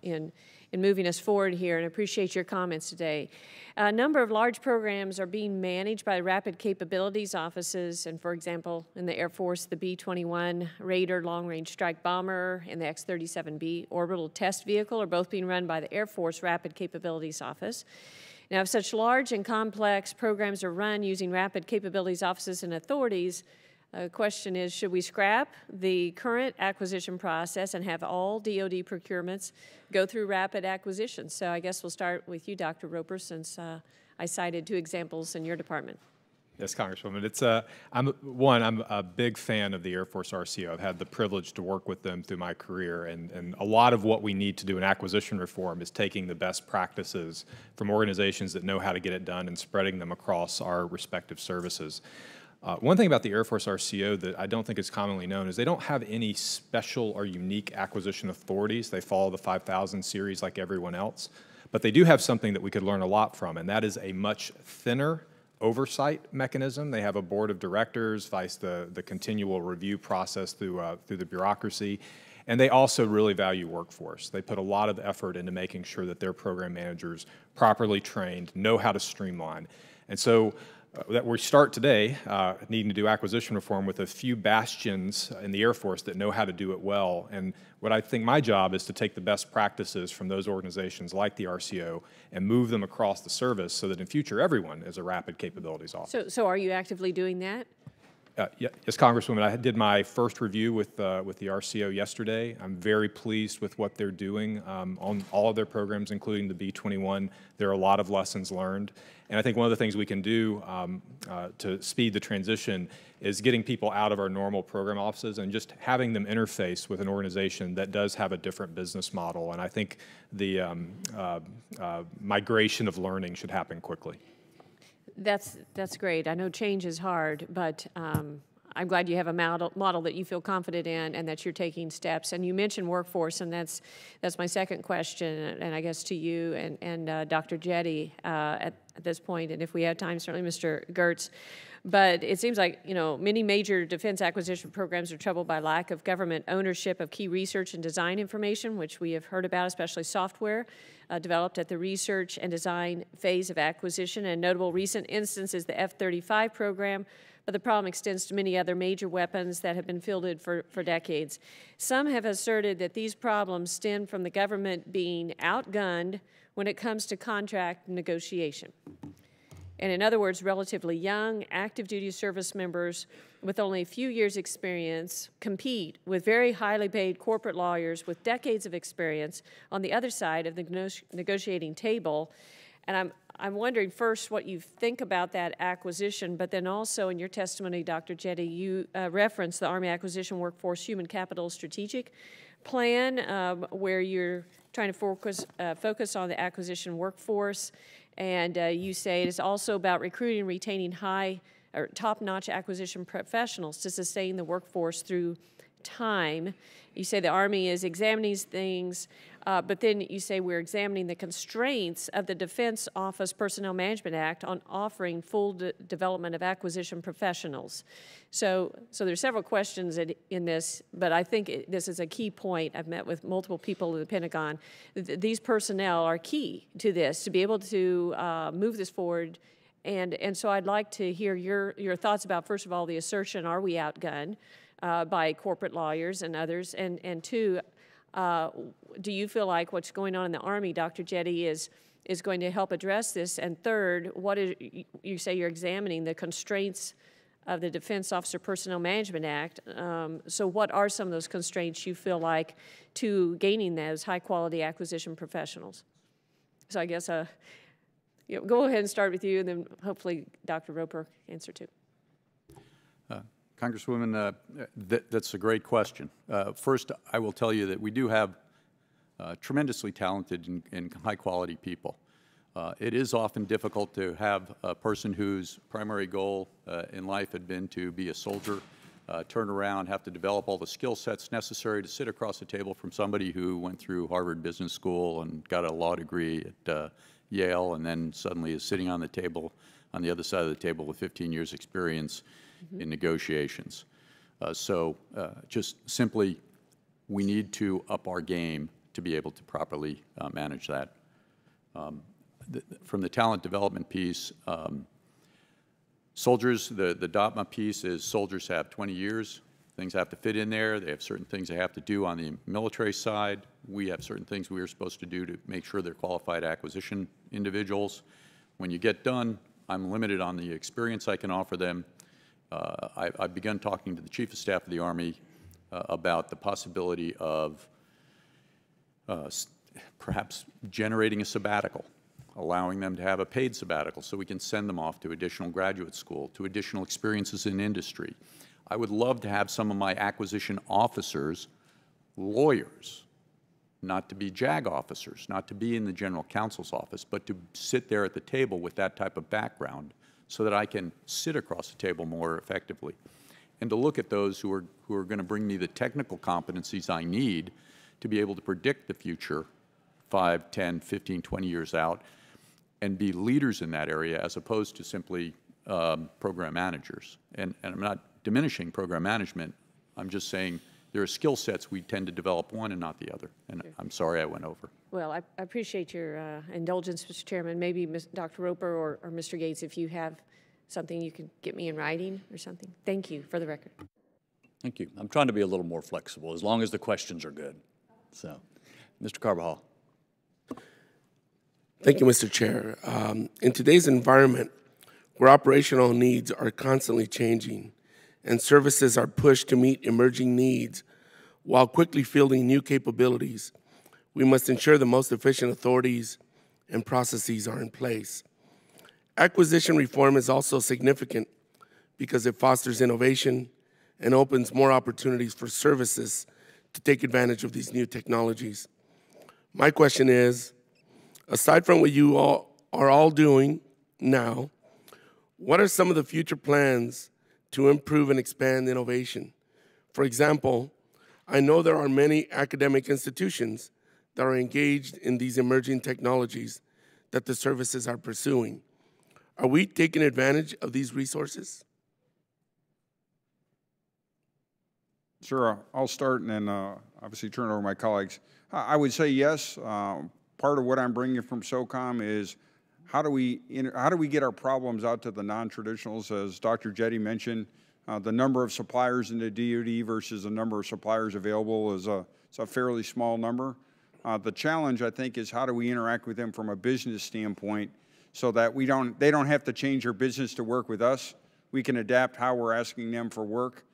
in moving us forward here, and appreciate your comments today. A number of large programs are being managed by Rapid Capabilities Offices, and for example, in the Air Force, the B-21 Raider Long-Range Strike Bomber and the X-37B Orbital Test Vehicle are both being run by the Air Force Rapid Capabilities Office. Now, if such large and complex programs are run using Rapid Capabilities Offices and authorities, the question is, should we scrap the current acquisition process and have all DoD procurements go through rapid acquisition? So I guess we'll start with you, Dr. Roper, since I cited two examples in your department. Yes, Congresswoman. I'm a big fan of the Air Force RCO. I've had the privilege to work with them through my career, and a lot of what we need to do in acquisition reform is taking the best practices from organizations that know how to get it done and spreading them across our respective services. One thing about the Air Force RCO that I don't think is commonly known is they don't have any special or unique acquisition authorities. They follow the 5000 series like everyone else. But they do have something that we could learn a lot from, and that is a much thinner oversight mechanism. They have a board of directors, vice the continual review process through the bureaucracy. And they also really value workforce. They put a lot of effort into making sure that their program managers, properly trained, know how to streamline. And so that we start today needing to do acquisition reform with a few bastions in the Air Force that know how to do it well. And what I think my job is to take the best practices from those organizations like the RCO and move them across the service so that in future everyone is a rapid capabilities officer. So are you actively doing that? Yes, Congresswoman, I did my first review with the RCO yesterday. I'm very pleased with what they're doing on all of their programs, including the B-21. There are a lot of lessons learned. And I think one of the things we can do to speed the transition is getting people out of our normal program offices and just having them interface with an organization that does have a different business model. And I think the migration of learning should happen quickly. That's great. I know change is hard, but I'm glad you have a model that you feel confident in and that you're taking steps. And you mentioned workforce, and that's my second question, and I guess to you and Dr. Jette at this point, and if we have time, certainly Mr. Geurts. But it seems like, you know, many major defense acquisition programs are troubled by lack of government ownership of key research and design information, which we have heard about, especially software developed at the research and design phase of acquisition. And notable recent instance is the F-35 program, but the problem extends to many other major weapons that have been fielded for decades. Some have asserted that these problems stem from the government being outgunned when it comes to contract negotiation. And in other words, relatively young, active duty service members with only a few years' experience compete with very highly paid corporate lawyers with decades of experience on the other side of the negotiating table. And I'm wondering first what you think about that acquisition, but then also in your testimony, Dr. Jette, you referenced the Army Acquisition Workforce Human Capital Strategic Plan, where you're trying to focus on the acquisition workforce. And you say it is also about recruiting and retaining top-notch acquisition professionals to sustain the workforce through time. You say the Army is examining these things. But then you say we're examining the constraints of the Defense Office Personnel Management Act on offering full development of acquisition professionals. So there's several questions in this, but I think this is a key point. I've met with multiple people in the Pentagon. These personnel are key to this, to be able to move this forward. And so I'd like to hear your thoughts about, first of all, the assertion, are we outgunned by corporate lawyers and others? And two, do you feel like what's going on in the Army, Dr. Jette, is going to help address this? And third, you say you're examining the constraints of the Defense Officer Personnel Management Act. So what are some of those constraints you feel like to gaining those high-quality acquisition professionals? So I guess go ahead and start with you, and then hopefully Dr. Roper answer too. Congresswoman, that's a great question. First, I will tell you that we do have tremendously talented and high-quality people. It is often difficult to have a person whose primary goal in life had been to be a soldier, turn around, have to develop all the skill sets necessary to sit across the table from somebody who went through Harvard Business School and got a law degree at Yale, and then suddenly is sitting on the table, on the other side of the table with 15 years experience in negotiations. Just simply, we need to up our game to be able to properly manage that. From the talent development piece, soldiers, the DOTMA piece is soldiers have 20 years. Things have to fit in there. They have certain things they have to do on the military side. We have certain things we are supposed to do to make sure they're qualified acquisition individuals. When you get done, I'm limited on the experience I can offer them. I've begun talking to the Chief of Staff of the Army about the possibility of perhaps generating a sabbatical, allowing them to have a paid sabbatical so we can send them off to additional graduate school, to additional experiences in industry. I would love to have some of my acquisition officers lawyers, not to be JAG officers, not to be in the General Counsel's office, but to sit there at the table with that type of background so that I can sit across the table more effectively, and to look at those who are going to bring me the technical competencies I need to be able to predict the future 5, 10, 15, 20 years out and be leaders in that area as opposed to simply program managers. And I'm not diminishing program management. I'm just saying there are skill sets we tend to develop one and not the other. And sure. I'm sorry I went over. Well, I appreciate your indulgence, Mr. Chairman. Maybe Dr. Roper or Mr. Gates, if you have something you can get me in writing or something. Thank you for the record. Thank you. I'm trying to be a little more flexible as long as the questions are good. So, Mr. Carbajal. Thank you, Mr. Chair. In today's environment, where operational needs are constantly changing and services are pushed to meet emerging needs while quickly fielding new capabilities, we must ensure the most efficient authorities and processes are in place. Acquisition reform is also significant because it fosters innovation and opens more opportunities for services to take advantage of these new technologies. My question is, aside from what you all are all doing now, what are some of the future plans to improve and expand innovation? For example, I know there are many academic institutions that are engaged in these emerging technologies that the services are pursuing. Are we taking advantage of these resources? Sure, I'll start and then obviously turn it over to my colleagues. I would say yes. Part of what I'm bringing from SOCOM is how do we get our problems out to the non-traditionals? As Dr. Jette mentioned, the number of suppliers in the DoD versus the number of suppliers available is a fairly small number. The challenge, I think, is how do we interact with them from a business standpoint so that they don't have to change their business to work with us. We can adapt how we're asking them for work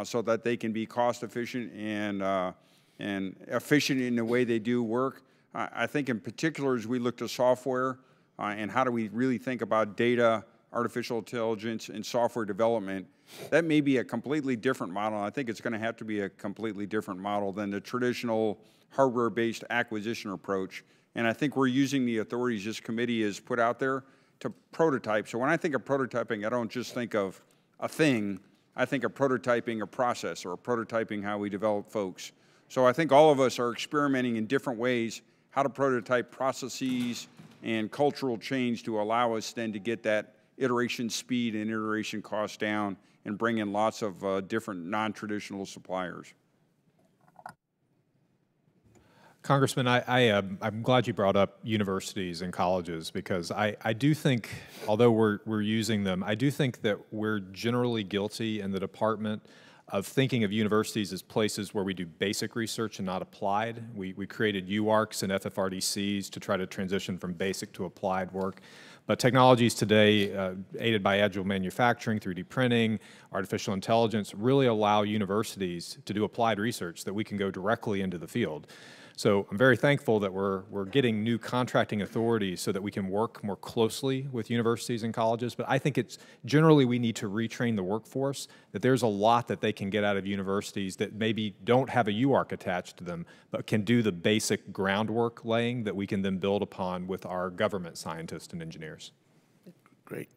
so that they can be cost efficient and efficient in the way they do work. I think in particular as we look to software and how do we really think about data, artificial intelligence, and software development, that may be a completely different model. I think it's going to have to be a completely different model than the traditional hardware-based acquisition approach. And I think we're using the authorities this committee has put out there to prototype. So when I think of prototyping, I don't just think of a thing. I think of prototyping a process or prototyping how we develop folks. So I think all of us are experimenting in different ways how to prototype processes and cultural change to allow us then to get that iteration speed and iteration cost down and bring in lots of different non-traditional suppliers. Congressman, I'm glad you brought up universities and colleges, because I do think, although we're using them, I do think that we're generally guilty in the department of thinking of universities as places where we do basic research and not applied. We created UARCs and FFRDCs to try to transition from basic to applied work. But technologies today, aided by agile manufacturing, 3D printing, artificial intelligence, really allow universities to do applied research that we can go directly into the field. So I'm very thankful that we're getting new contracting authorities so that we can work more closely with universities and colleges. But I think it's generally we need to retrain the workforce, that there's a lot that they can get out of universities that maybe don't have a UARC attached to them, but can do the basic groundwork laying that we can then build upon with our government scientists and engineers. Great.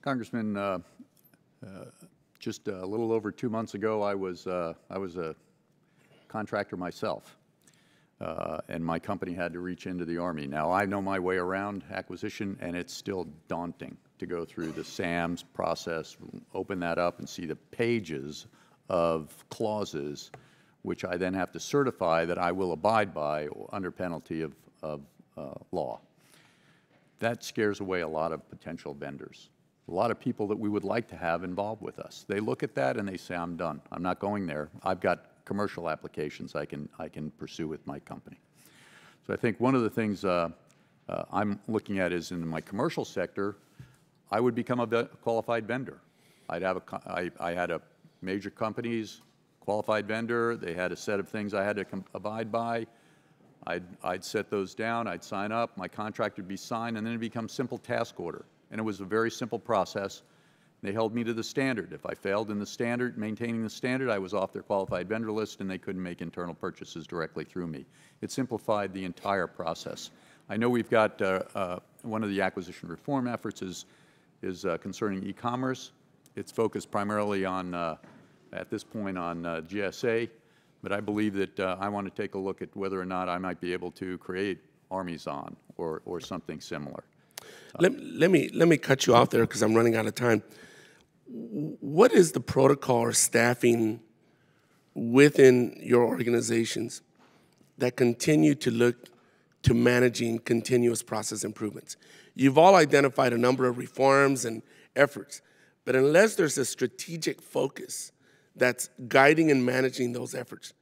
Congressman, just a little over 2 months ago, I was a contractor myself, and my company had to reach into the Army. Now, I know my way around acquisition, and it's still daunting to go through the SAMS process, open that up, and see the pages of clauses, which I then have to certify that I will abide by under penalty of law. That scares away a lot of potential vendors, a lot of people that we would like to have involved with us. They look at that and they say, I'm done. I'm not going there. I've got commercial applications I can pursue with my company. So I think one of the things I'm looking at is in my commercial sector, I would become a qualified vendor. I had a major companies, qualified vendor. They had a set of things I had to abide by. I'd set those down. I'd sign up. My contract would be signed, and then it becomes simple task order. And it was a very simple process. They held me to the standard. If I failed in the standard, maintaining the standard, I was off their qualified vendor list, and they couldn't make internal purchases directly through me. It simplified the entire process. I know we've got one of the acquisition reform efforts is concerning e-commerce. It's focused primarily on, at this point, on GSA, but I believe that I want to take a look at whether or not I might be able to create Armyzon or something similar. Let me cut you off there because I'm running out of time. What is the protocol or staffing within your organizations that continue to look to managing continuous process improvements? You've all identified a number of reforms and efforts, but unless there's a strategic focus that's guiding and managing those efforts,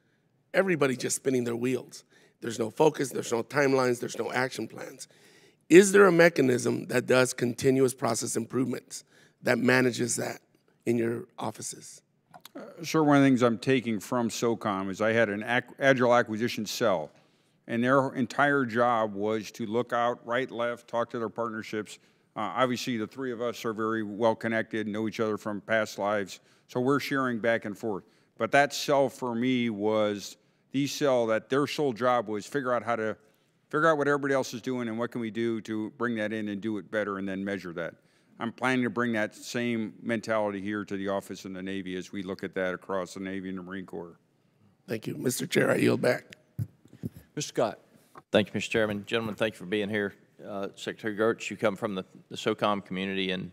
everybody's just spinning their wheels. There's no focus, there's no timelines, there's no action plans. Is there a mechanism that does continuous process improvements that manages that in your offices? Sure, one of the things I'm taking from SOCOM is I had an agile acquisition cell, and their entire job was to look out right, left, talk to their partnerships. Obviously, the three of us are very well connected, know each other from past lives, so we're sharing back and forth. But that cell for me was the cell that their sole job was figure out what everybody else is doing and what can we do to bring that in and do it better and then measure that. I'm planning to bring that same mentality here to the office in the Navy as we look at that across the Navy and the Marine Corps. Thank you. Mr. Chair, I yield back. Mr. Scott. Thank you, Mr. Chairman. Gentlemen, thank you for being here. Secretary Geurts, you come from the SOCOM community, and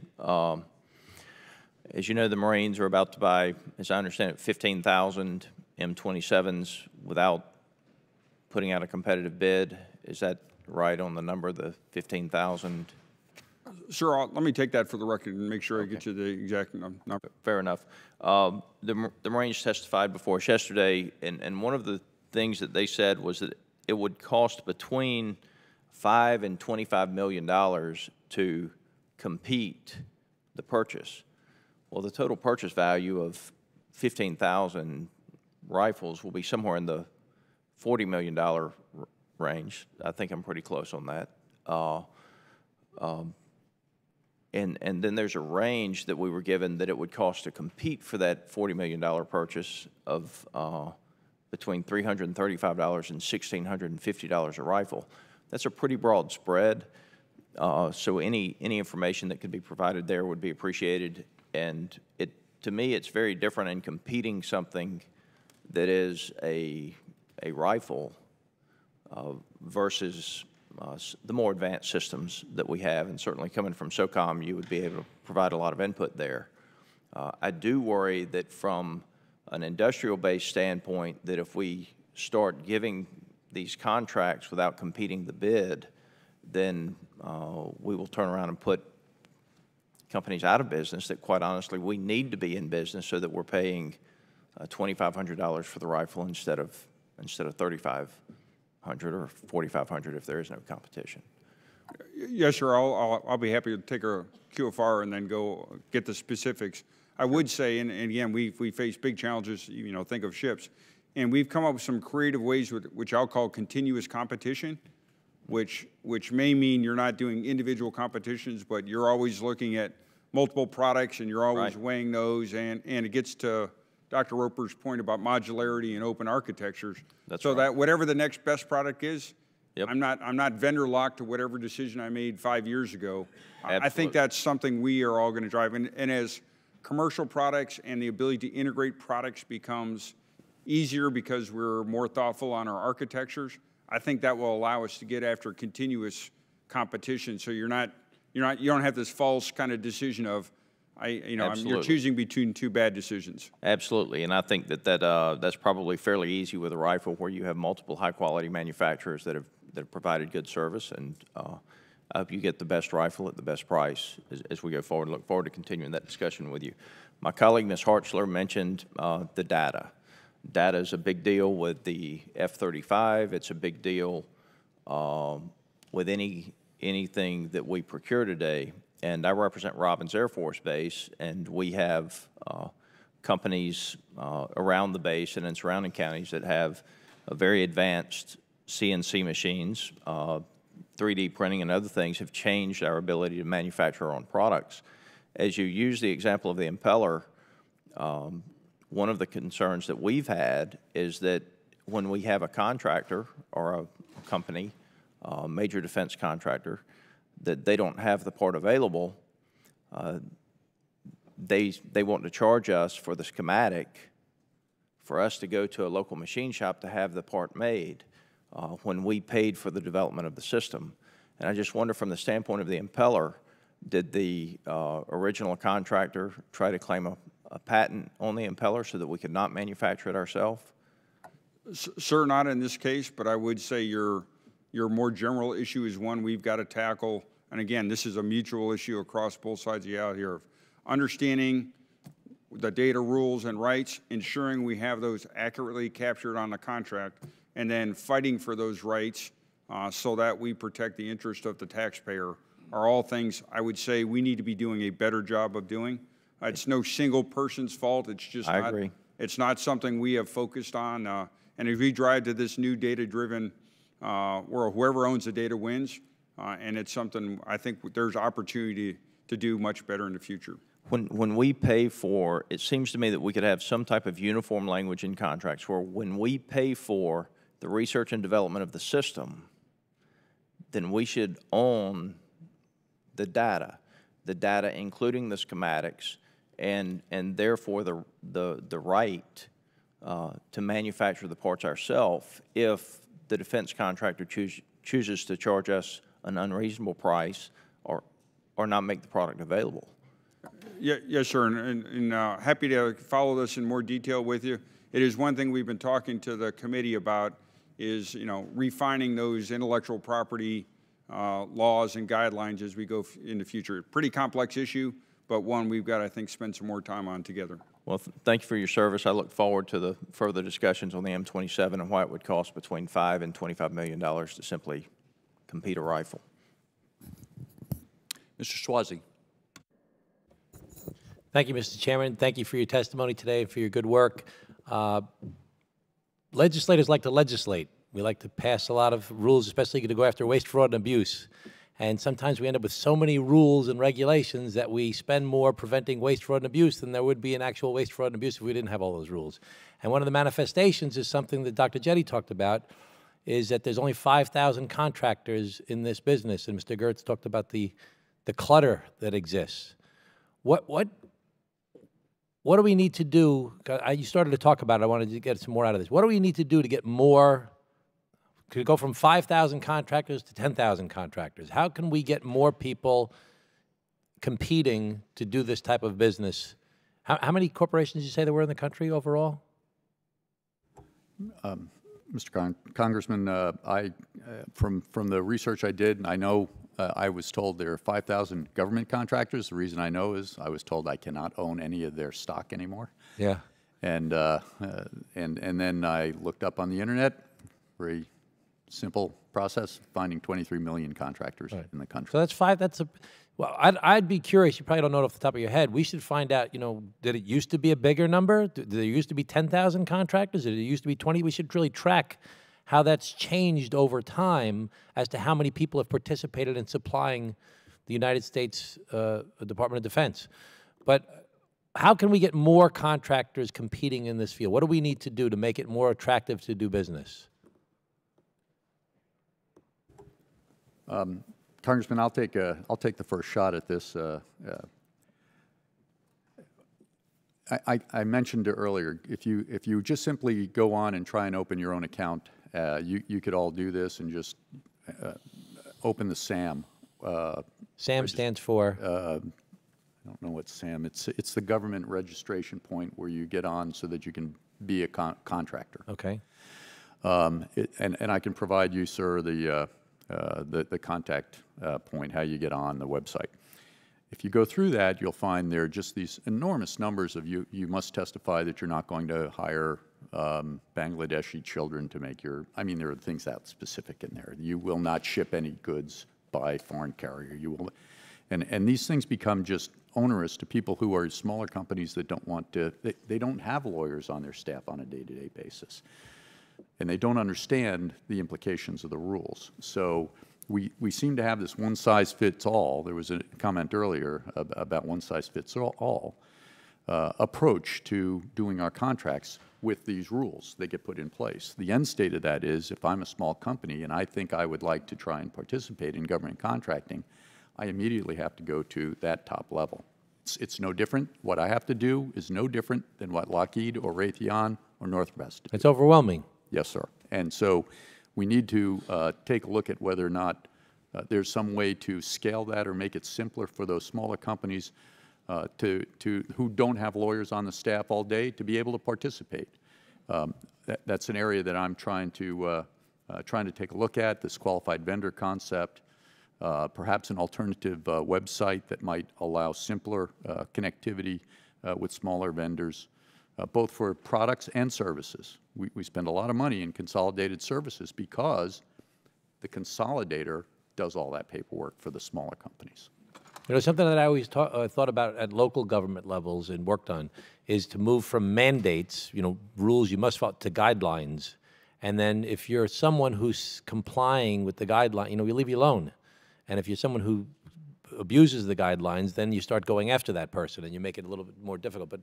as you know, the Marines are about to buy, as I understand it, 15,000 M27s without putting out a competitive bid. Is that right on the number, the 15,000? Sure, let me take that for the record and make sure I get you the exact number. Fair enough. The Marines testified before us yesterday, and one of the things that they said was that it would cost between $5 and $25 million to compete the purchase. Well, the total purchase value of 15,000 rifles will be somewhere in the $40 million range. I think I'm pretty close on that. And then there's a range that we were given that it would cost to compete for that $40 million purchase of between $335 and $1,650 a rifle. That's a pretty broad spread. So any information that could be provided there would be appreciated. And to me, it's very different in competing something that is a rifle versus the more advanced systems that we have, and certainly coming from SOCOM, you would be able to provide a lot of input there. I do worry that from an industrial-based standpoint, that if we start giving these contracts without competing the bid, then we will turn around and put companies out of business that, quite honestly, we need to be in business so that we're paying $2,500 for the rifle instead of $3,500 or $4,500 if there is no competition. Yes, sir. I'll be happy to take a QFR and then go get the specifics. I would say, and again, we face big challenges. You know, think of ships, and we've come up with some creative ways which I'll call continuous competition, which may mean you're not doing individual competitions, but you're always looking at multiple products and you're always weighing those, and it gets to Dr. Roper's point about modularity and open architectures. That's so right. that whatever the next best product is, Yep. I'm not vendor locked to whatever decision I made 5 years ago. I think Absolutely. that's something we are all going to drive. And as commercial products and the ability to integrate products becomes easier because we're more thoughtful on our architectures, I think that will allow us to get after continuous competition. So you don't have this false kind of decision of, you're choosing between two bad decisions. Absolutely, and I think that's probably fairly easy with a rifle where you have multiple high-quality manufacturers that have provided good service, and I hope you get the best rifle at the best price as we go forward. Look forward to continuing that discussion with you. My colleague, Ms. Hartzler, mentioned the data. Data is a big deal with the F-35. It's a big deal with anything that we procure today. And I represent Robins Air Force Base, and we have companies around the base and in surrounding counties that have very advanced CNC machines. 3D printing and other things have changed our ability to manufacture our own products. As you use the example of the impeller, one of the concerns that we've had is that when we have a contractor or a company, major defense contractor, that they don't have the part available, they want to charge us for the schematic for us to go to a local machine shop to have the part made when we paid for the development of the system. And I just wonder, from the standpoint of the impeller, did the original contractor try to claim a patent on the impeller so that we could not manufacture it ourselves? Sir, not in this case, but I would say your more general issue is one we've got to tackle. And again, this is a mutual issue across both sides of the aisle here, of understanding the data rules and rights, ensuring we have those accurately captured on the contract, and then fighting for those rights so that we protect the interest of the taxpayer, are all things I would say we need to be doing a better job of doing. It's no single person's fault. It's just I agree. It's not something we have focused on. And if we drive to this new data-driven where whoever owns the data wins, and it's something I think there's opportunity to do much better in the future. When we pay for, it seems to me that we could have some type of uniform language in contracts where when we pay for the research and development of the system, then we should own the data including the schematics, and therefore the right to manufacture the parts ourselves if the defense contractor chooses to charge us an unreasonable price or not make the product available. Yes, sir, and happy to follow this in more detail with you. It is one thing we've been talking to the committee about is, refining those intellectual property laws and guidelines as we go in the future. Pretty complex issue, but one we've got, I think, spend some more time on together. Well, thank you for your service. I look forward to the further discussions on the M27 and why it would cost between $5 and $25 million to simply compete a rifle. Mr. Swazi. Thank you, Mr. Chairman. Thank you for your testimony today and for your good work. Legislators like to legislate. We like to pass a lot of rules, especially to go after waste, fraud, and abuse. And sometimes we end up with so many rules and regulations that we spend more preventing waste, fraud, and abuse than there would be an actual waste, fraud, and abuse if we didn't have all those rules. And one of the manifestations is something that Dr. Jette talked about, is that there's only 5,000 contractors in this business. And Mr. Geurts talked about the clutter that exists. What what do we need to do? You started to talk about it. I wanted to get some more out of this. What do we need to do to get more? Could it go from 5,000 contractors to 10,000 contractors? How can we get more people competing to do this type of business? How many corporations did you say there were in the country overall? Mr. Congressman, from the research I did, I know I was told there are 5,000 government contractors. The reason I know is I was told I cannot own any of their stock anymore. Yeah. And then I looked up on the internet, very simple process, finding 23 million contractors in the country. So that's five. Well, I'd be curious. You probably don't know it off the top of your head. We should find out, did it used to be a bigger number? Did there used to be 10,000 contractors? Did it used to be 20? We should really track how that's changed over time as to how many people have participated in supplying the United States Department of Defense. But how can we get more contractors competing in this field? What do we need to do to make it more attractive to do business? Congressman, I'll take the first shot at this. I mentioned earlier, if you just simply go on and try and open your own account, you could all do this and just open the SAM. SAM stands for? I don't know what SAM. It's the government registration point where you get on so that you can be a contractor. Okay. And I can provide you, sir, the contact point, how you get on the website. If you go through that, you'll find there are just these enormous numbers of you must testify that you're not going to hire Bangladeshi children to make your, I mean, there are things that specific in there. You will not ship any goods by foreign carrier. You will, and these things become just onerous to people who are smaller companies that don't want to, they don't have lawyers on their staff on a day-to-day basis. And they don't understand the implications of the rules. So we seem to have this one-size-fits-all. There was a comment earlier about one-size-fits-all approach to doing our contracts with these rules that get put in place. The end state of that is, if I'm a small company and I think I would like to try and participate in government contracting, I immediately have to go to that top level. It's no different. What I have to do is no different than what Lockheed or Raytheon or Northwest do. It's overwhelming. Yes, sir. And so we need to take a look at whether or not there's some way to scale that or make it simpler for those smaller companies who don't have lawyers on the staff all day to be able to participate. That's an area that I'm trying to take a look at, this qualified vendor concept, perhaps an alternative website that might allow simpler connectivity with smaller vendors. Both for products and services. We spend a lot of money in consolidated services because the consolidator does all that paperwork for the smaller companies. Something that I always thought about at local government levels and worked on is to move from mandates, rules you must follow, to guidelines. And then if you're someone who's complying with the guideline, we leave you alone. And if you're someone who abuses the guidelines, then you start going after that person and you make it a little bit more difficult. But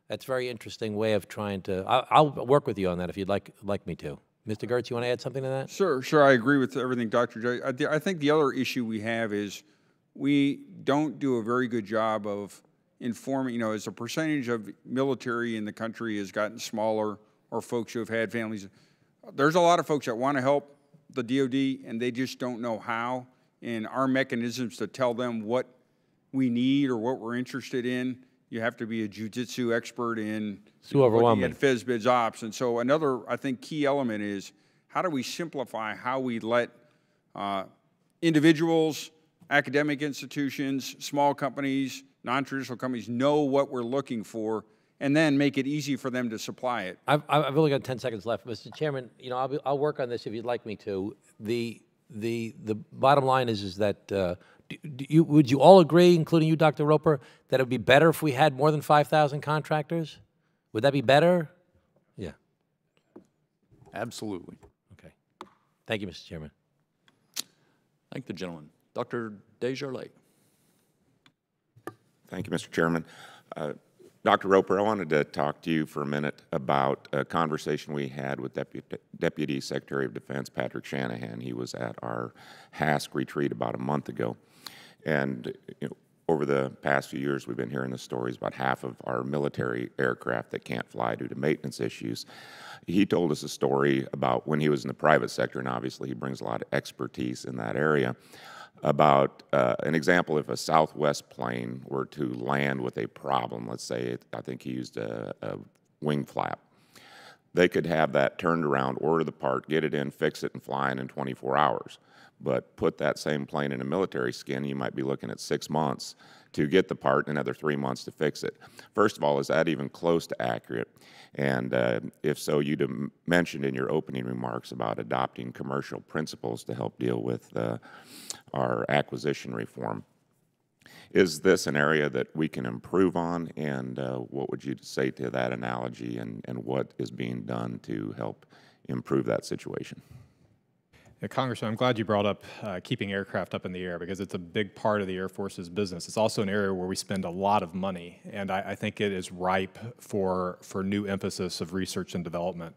that's a very interesting way of trying to, I'll work with you on that if you'd like me to. Mr. Geurts, you want to add something to that? Sure, I agree with everything Dr. J. I think the other issue we have is we don't do a very good job of informing, as a percentage of military in the country has gotten smaller, or folks who have had families. There's a lot of folks that want to help the DOD and they just don't know how. And our mechanisms to tell them what we need or what we're interested in, you have to be a jiu-jitsu expert in looking at FISBIDs ops. And so another, I think, key element is how do we simplify how we let individuals, academic institutions, small companies, non-traditional companies know what we're looking for and then make it easy for them to supply it. I've only got 10 seconds left. Mr. Chairman, I'll work on this if you'd like me to. The bottom line is that would you all agree, including you, Dr. Roper, that it would be better if we had more than 5,000 contractors? Would that be better? Yeah. Absolutely. Okay. Thank you, Mr. Chairman. Thank the gentleman. Dr. Desjardins. Thank you, Mr. Chairman. Dr. Roper, I wanted to talk to you for a minute about a conversation we had with Deputy Secretary of Defense Patrick Shanahan. He was at our HASC retreat about a month ago. And over the past few years, we've been hearing the stories about half of our military aircraft that can't fly due to maintenance issues. He told us a story about when he was in the private sector, and obviously he brings a lot of expertise in that area, about an example if a Southwest plane were to land with a problem, let's say, I think he used a wing flap. They could have that turned around, order the part, get it in, fix it, and fly in 24 hours. But put that same plane in a military skin, you might be looking at 6 months to get the part and another 3 months to fix it. First of all, is that even close to accurate? And if so, you'd mentioned in your opening remarks about adopting commercial principles to help deal with our acquisition reform. Is this an area that we can improve on, and what would you say to that analogy, and what is being done to help improve that situation? Yeah, Congressman, I'm glad you brought up keeping aircraft up in the air, because it's a big part of the Air Force's business. It's also an area where we spend a lot of money, and I think it is ripe for new emphasis of research and development.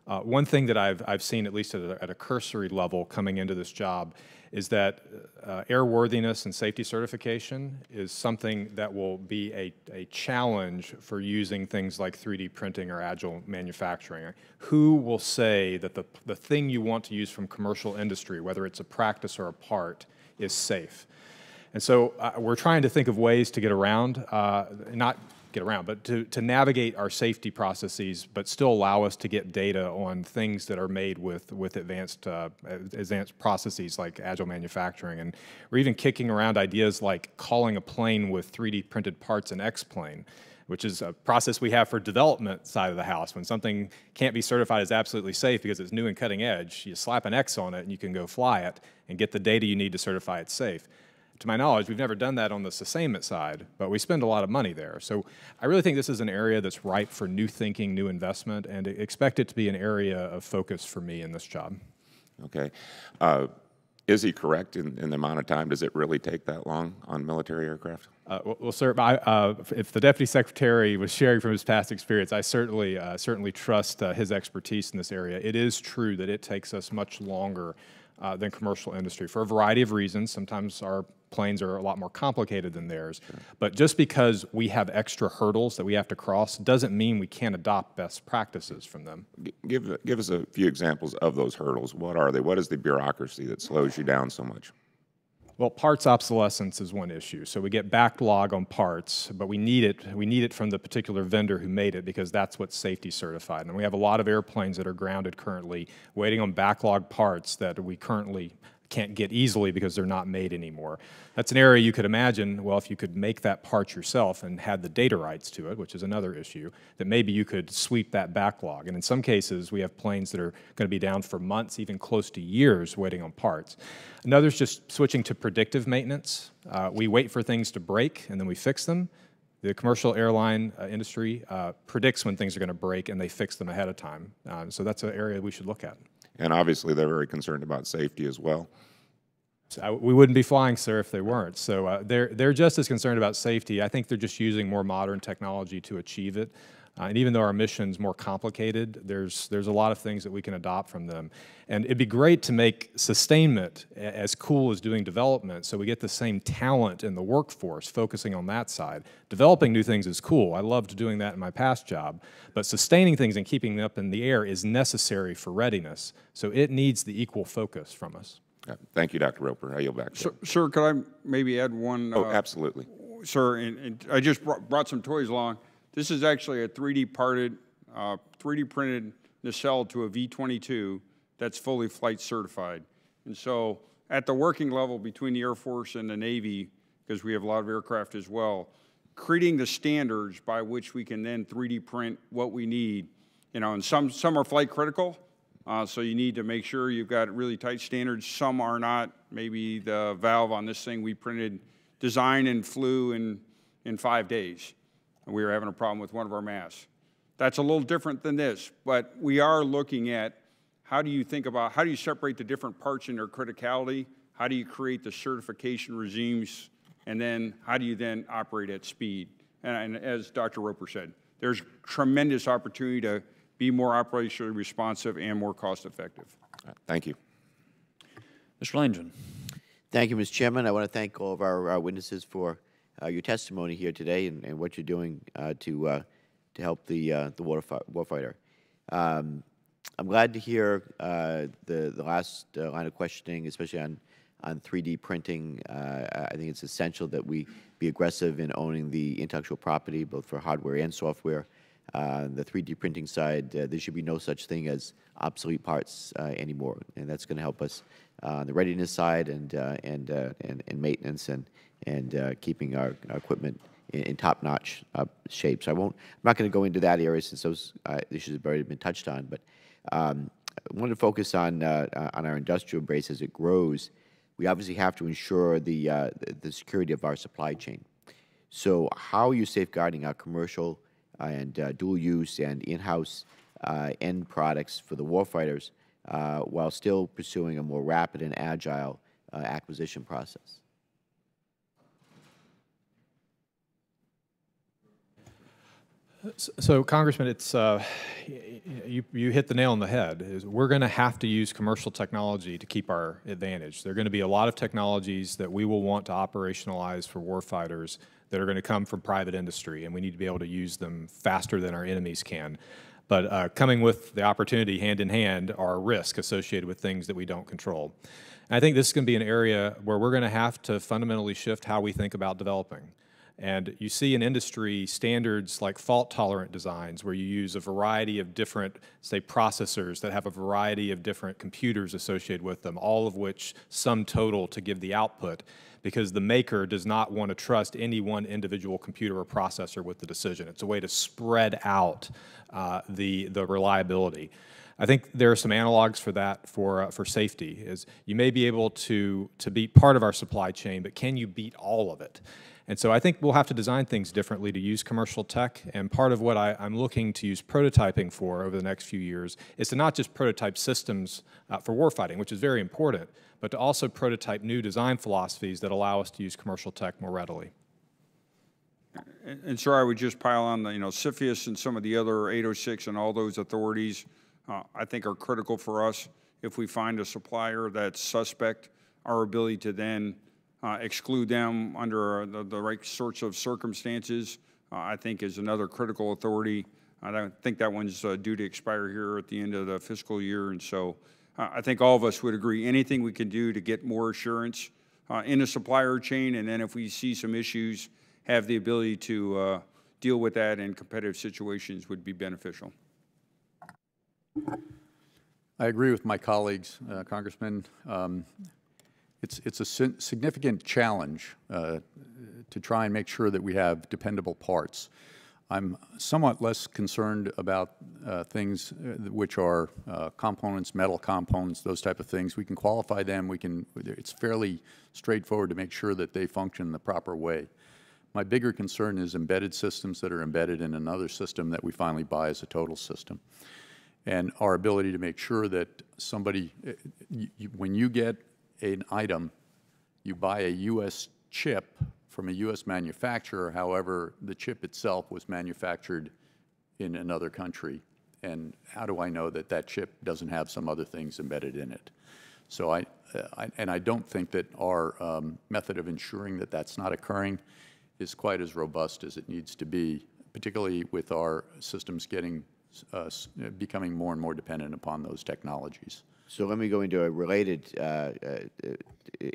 One thing that I've seen, at least at a cursory level coming into this job, is that airworthiness and safety certification is something that will be a challenge for using things like 3D printing or agile manufacturing. Who will say that the thing you want to use from commercial industry, whether it's a practice or a part, is safe? And so we're trying to think of ways to get around, not get around, but to navigate our safety processes, but still allow us to get data on things that are made with advanced processes like agile manufacturing. And we're even kicking around ideas like calling a plane with 3D printed parts an X-plane, which is a process we have for development side of the house. When something can't be certified as absolutely safe because it's new and cutting edge, you slap an X on it and you can go fly it and get the data you need to certify it safe. To my knowledge, we've never done that on the sustainment side, but we spend a lot of money there. So I really think this is an area that's ripe for new thinking, new investment, and expect it to be an area of focus for me in this job. Okay. Is he correct in the amount of time? Does it really take that long on military aircraft? Well, sir, if the Deputy Secretary was sharing from his past experience, I certainly trust his expertise in this area. It is true that it takes us much longer than commercial industry for a variety of reasons. Sometimes our planes are a lot more complicated than theirs. Sure. But just because we have extra hurdles that we have to cross doesn't mean we can't adopt best practices from them. Give us a few examples of those hurdles. What are they? What is the bureaucracy that slows you down so much? Well, parts obsolescence is one issue. So we get backlog on parts, but we need it from the particular vendor who made it, because that's what's safety certified. And we have a lot of airplanes that are grounded currently waiting on backlog parts that we currently can't get easily because they're not made anymore. That's an area you could imagine, well, if you could make that part yourself and had the data rights to it, which is another issue, that maybe you could sweep that backlog. And in some cases, we have planes that are going to be down for months, even close to years, waiting on parts. Another's just switching to predictive maintenance. We wait for things to break and then we fix them. The commercial airline industry predicts when things are going to break and they fix them ahead of time. So that's an area we should look at. And obviously, they're very concerned about safety as well. So we wouldn't be flying, sir, if they weren't. So they're just as concerned about safety. I think they're just using more modern technology to achieve it. And even though our mission's more complicated, there's a lot of things that we can adopt from them. And it'd be great to make sustainment as cool as doing development, so we get the same talent in the workforce focusing on that side. Developing new things is cool. I loved doing that in my past job. But sustaining things and keeping them up in the air is necessary for readiness. So it needs the equal focus from us. Thank you, Dr. Roper. I yield back. Sir, could I maybe add one? Oh, absolutely. Sir, and I just brought some toys along. This is actually a 3D printed nacelle to a V-22 that's fully flight certified. And so at the working level between the Air Force and the Navy, because we have a lot of aircraft as well, creating the standards by which we can then 3D print what we need, you know, and some are flight critical, so you need to make sure you've got really tight standards. Some are not. Maybe the valve on this thing we printed, designed and flew in 5 days. We were having a problem with one of our masts. That's a little different than this, but we are looking at how do you separate the different parts in their criticality, how do you create the certification regimes, and then how do you then operate at speed? And as Dr. Roper said, there's tremendous opportunity to be more operationally responsive and more cost effective. Thank you. Mr. Langdon. Thank you, Mr. Chairman. I want to thank all of our witnesses for your testimony here today and what you're doing to help the warfighter. I'm glad to hear the last line of questioning, especially on 3D printing. I think it's essential that we be aggressive in owning the intellectual property, both for hardware and software. The 3D printing side, there should be no such thing as obsolete parts anymore, and that's going to help us on the readiness side and maintenance and keeping our equipment in top-notch shape. So I'm not going to go into that area since those issues have already been touched on, but I wanted to focus on our industrial base as it grows. We obviously have to ensure the security of our supply chain. So how are you safeguarding our commercial and dual use and in-house end products for the warfighters while still pursuing a more rapid and agile acquisition process? So, Congressman, it's you hit the nail on the head. We're going to have to use commercial technology to keep our advantage. There are going to be a lot of technologies that we will want to operationalize for warfighters that are going to come from private industry, and we need to be able to use them faster than our enemies can. But coming with the opportunity hand in hand are risks associated with things that we don't control. And I think this is going to be an area where we're going to have to fundamentally shift how we think about developing. And you see in industry standards like fault-tolerant designs where you use a variety of different, say, processors that have a variety of different computers associated with them, all of which sum total to give the output, because the maker does not want to trust any one individual computer or processor with the decision. It's a way to spread out the reliability. I think there are some analogs for that for safety. Is you may be able to beat part of our supply chain, but can you beat all of it? And so I think we'll have to design things differently to use commercial tech, and part of what I'm looking to use prototyping for over the next few years is to not just prototype systems for warfighting, which is very important, but to also prototype new design philosophies that allow us to use commercial tech more readily. And sir, I would just pile on the, CFIUS and some of the other 806 and all those authorities, I think are critical for us. If we find a supplier that's suspect, our ability to then exclude them under the right sorts of circumstances, I think is another critical authority. I don't think that one's due to expire here at the end of the fiscal year, and so I think all of us would agree anything we can do to get more assurance in a supplier chain, and then if we see some issues, have the ability to deal with that in competitive situations would be beneficial. I agree with my colleagues, Congressman. It's a significant challenge to try and make sure that we have dependable parts. I'm somewhat less concerned about things which are components, metal components, those type of things. We can qualify them. It's fairly straightforward to make sure that they function the proper way. My bigger concern is embedded systems that are embedded in another system that we finally buy as a total system. And our ability to make sure that somebody, when you get an item, you buy a U.S. chip from a U.S. manufacturer, however, the chip itself was manufactured in another country. And how do I know that that chip doesn't have some other things embedded in it? So I don't think that our method of ensuring that that's not occurring is quite as robust as it needs to be, particularly with our systems becoming more and more dependent upon those technologies. So let me go into a related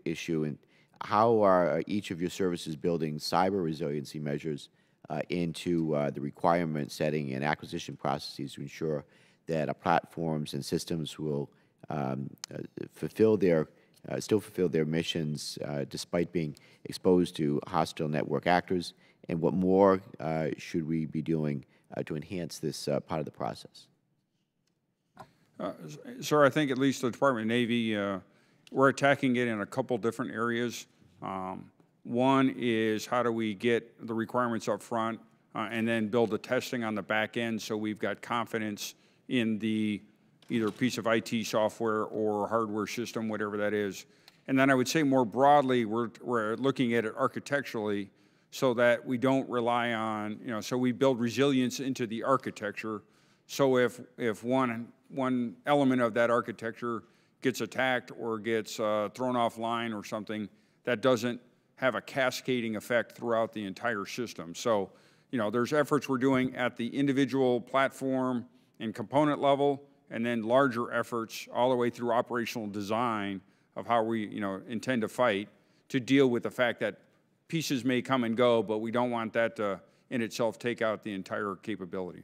issue. And how are each of your services building cyber resiliency measures into the requirement setting and acquisition processes to ensure that our platforms and systems will still fulfill their missions despite being exposed to hostile network actors? And what more should we be doing to enhance this part of the process? Sir, I think at least the Department of Navy, we're attacking it in a couple different areas. One is how do we get the requirements up front and then build the testing on the back end so we've got confidence in the either piece of IT software or hardware system, whatever that is. And then I would say more broadly, we're looking at it architecturally so that we don't rely on, so we build resilience into the architecture. So if one element of that architecture gets attacked or gets thrown offline or something, that doesn't have a cascading effect throughout the entire system. So, you know, there's efforts we're doing at the individual platform and component level, and then larger efforts all the way through operational design of how we, you know, intend to fight to deal with the fact that pieces may come and go, but we don't want that to, in itself, take out the entire capability.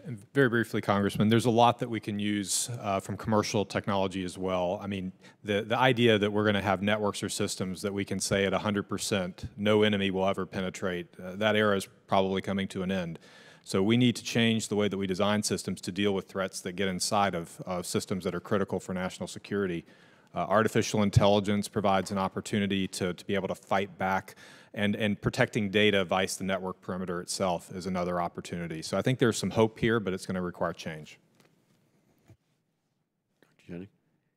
And very briefly, Congressman, there's a lot that we can use from commercial technology as well. I mean, the idea that we're going to have networks or systems that we can say at 100% no enemy will ever penetrate, that era is probably coming to an end. So we need to change the way that we design systems to deal with threats that get inside of systems that are critical for national security. Artificial intelligence provides an opportunity to be able to fight back, and protecting data vice the network perimeter itself is another opportunity. So I think there's some hope here, but it's going to require change.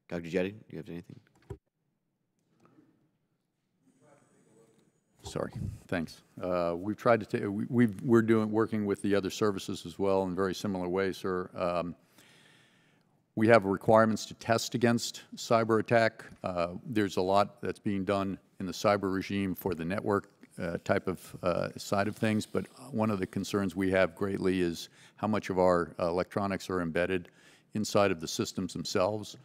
Dr. Jette, do you have anything? Sorry, thanks. We've tried to we're working with the other services as well in very similar ways, sir. We have requirements to test against cyber attack. There's a lot that's being done in the cyber regime for the network type of side of things, but one of the concerns we have greatly is how much of our electronics are embedded inside of the systems themselves.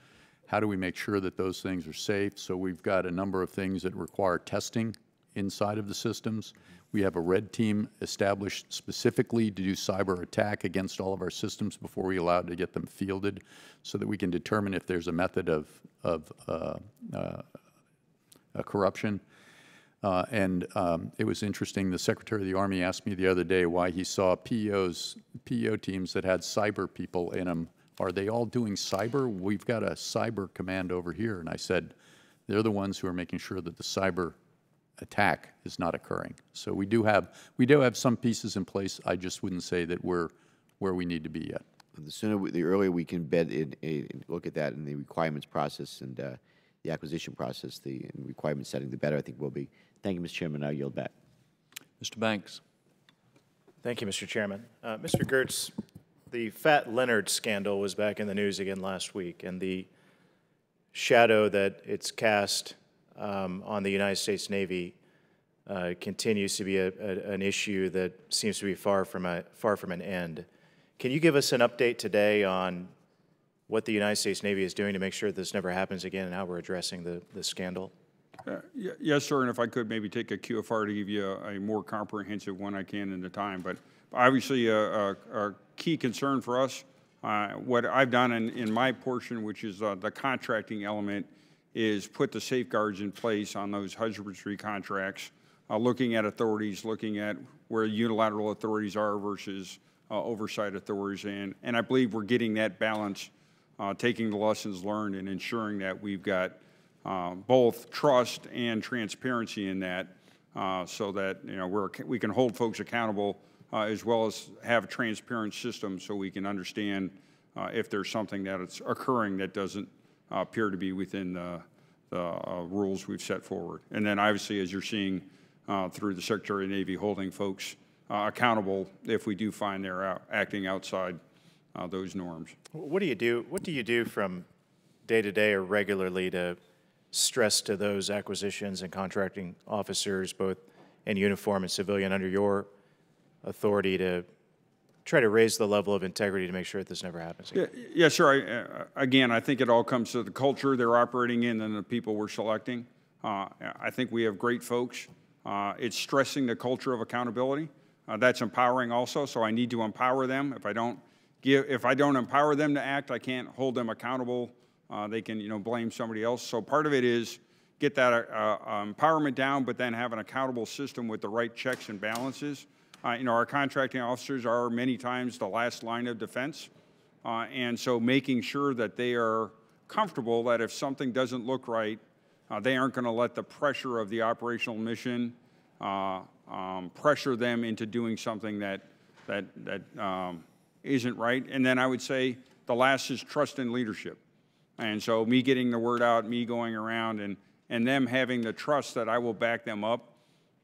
How do we make sure that those things are safe? So we've got a number of things that require testing inside of the systems. We have a red team established specifically to do cyber attack against all of our systems before we allow it to get them fielded, so that we can determine if there's a method of corruption. It was interesting, the Secretary of the Army asked me the other day why he saw PEO teams that had cyber people in them. Are they all doing cyber? We've got a cyber command over here. And I said, they're the ones who are making sure that the cyber attack is not occurring. So we do have some pieces in place. I just wouldn't say that we're where we need to be yet. The earlier we can look at that in the requirements process and the acquisition process, the requirement setting, the better I think we'll be. Thank you, Mr. Chairman. I yield back. Mr. Banks. Thank you, Mr. Chairman. Mr. Geurts, the Fat Leonard scandal was back in the news again last week, and the shadow that it's cast on the United States Navy continues to be an issue that seems to be far from an end. Can you give us an update today on what the United States Navy is doing to make sure this never happens again and how we're addressing the scandal? Yes, sir, and if I could maybe take a QFR to give you a more comprehensive one I can in the time. But obviously a key concern for us, what I've done in my portion, which is the contracting element, is put the safeguards in place on those husbandry contracts, looking at authorities, looking at where unilateral authorities are versus oversight authorities. And I believe we're getting that balance, taking the lessons learned and ensuring that we've got both trust and transparency in that, so that we can hold folks accountable as well as have a transparent system so we can understand if there's something that's occurring that doesn't appear to be within the rules we've set forward. And then obviously, as you're seeing through the Secretary of the Navy, holding folks accountable if we do find they're acting outside those norms. What do you do? What do you do from day to day or regularly to stress to those acquisitions and contracting officers, both in uniform and civilian, under your authority to try to raise the level of integrity to make sure that this never happens again? Yes, sir. Again, I think it all comes to the culture they're operating in and the people we're selecting. I think we have great folks. It's stressing the culture of accountability. That's empowering also, so I need to empower them. If I don't empower them to act, I can't hold them accountable. They can, blame somebody else. So part of it is get that empowerment down, but then have an accountable system with the right checks and balances. Our contracting officers are many times the last line of defense, and so making sure that they are comfortable that if something doesn't look right, they aren't going to let the pressure of the operational mission pressure them into doing something that isn't right. And then I would say the last is trust in leadership. And so me getting the word out, me going around, and them having the trust that I will back them up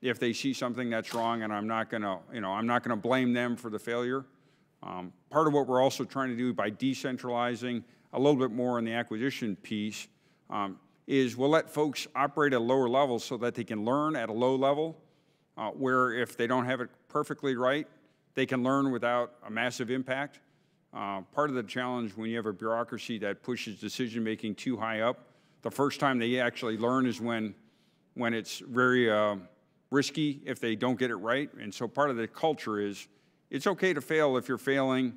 if they see something that's wrong, and I'm not going to blame them for the failure. Part of what we're also trying to do by decentralizing a little bit more in the acquisition piece is we'll let folks operate at a lower level so that they can learn at a low level, where if they don't have it perfectly right, they can learn without a massive impact. Part of the challenge when you have a bureaucracy that pushes decision-making too high up, the first time they actually learn is when it's very risky if they don't get it right. And so part of the culture is it's okay to fail if you're failing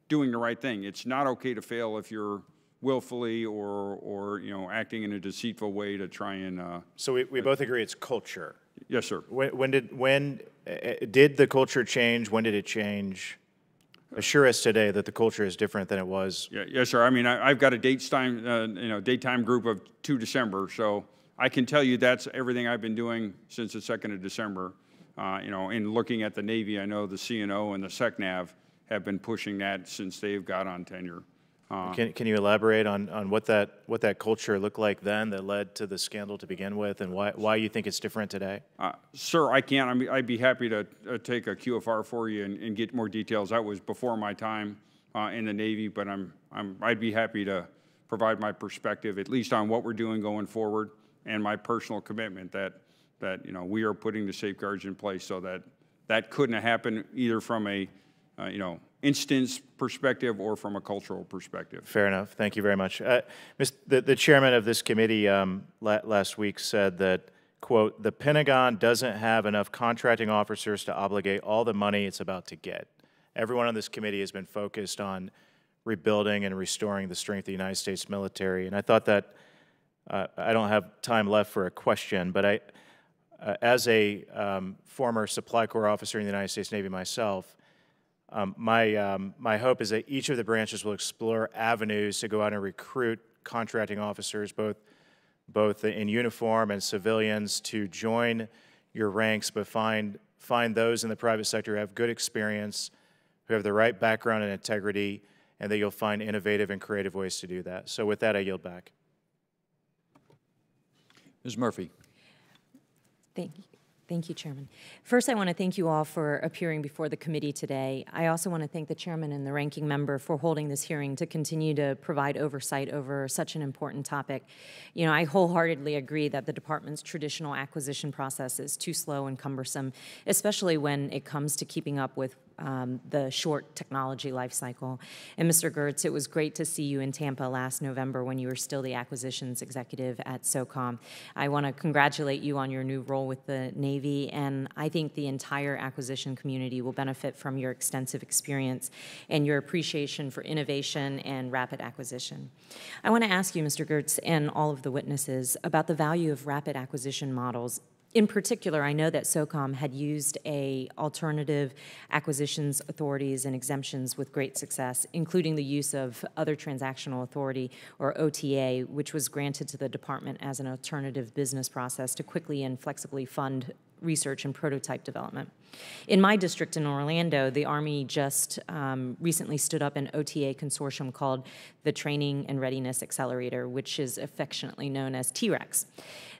doing the right thing. It's not okay to fail if you're willfully or you know, acting in a deceitful way to try and. So we both agree it's culture. Yes, sir. When did the culture change? When did it change? Assure us today that the culture is different than it was. Yeah, yes, sir. I mean, I've got a daytime group of 2 December, so I can tell you that's everything I've been doing since the 2nd of December. You know, in looking at the Navy, I know the CNO and the SecNav have been pushing that since they've got on tenure. Can you elaborate on what that culture looked like then that led to the scandal to begin with, and why you think it's different today? Sir, I can't. I mean, I'd be happy to take a QFR for you and get more details. That was before my time in the Navy, but I'd be happy to provide my perspective, at least on what we're doing going forward, and my personal commitment that you know, we are putting the safeguards in place so that that couldn't have happened either from a you know, instance perspective or from a cultural perspective. Fair enough. Thank you very much. The chairman of this committee last week said that, quote, the Pentagon doesn't have enough contracting officers to obligate all the money it's about to get. Everyone on this committee has been focused on rebuilding and restoring the strength of the United States military. And I thought that, I don't have time left for a question, but as a former Supply Corps officer in the United States Navy myself, my hope is that each of the branches will explore avenues to go out and recruit contracting officers, both in uniform and civilians, to join your ranks, but find those in the private sector who have good experience, who have the right background and integrity, and that you'll find innovative and creative ways to do that. So with that, I yield back. Ms. Murphy. Thank you. Thank you, Chairman. First, I want to thank you all for appearing before the committee today. I also want to thank the Chairman and the Ranking Member for holding this hearing to continue to provide oversight over such an important topic. You know, I wholeheartedly agree that the Department's traditional acquisition process is too slow and cumbersome, especially when it comes to keeping up with the short technology life cycle. And Mr. Geurts, it was great to see you in Tampa last November when you were still the acquisitions executive at SOCOM. I want to congratulate you on your new role with the Navy, and I think the entire acquisition community will benefit from your extensive experience and your appreciation for innovation and rapid acquisition. I want to ask you, Mr. Geurts, and all of the witnesses about the value of rapid acquisition models. In particular, I know that SOCOM had used alternative acquisitions authorities and exemptions with great success, including the use of other transactional authority, or OTA, which was granted to the department as an alternative business process to quickly and flexibly fund research and prototype development. In my district in Orlando, the Army just recently stood up an OTA consortium called the Training and Readiness Accelerator, which is affectionately known as TREX.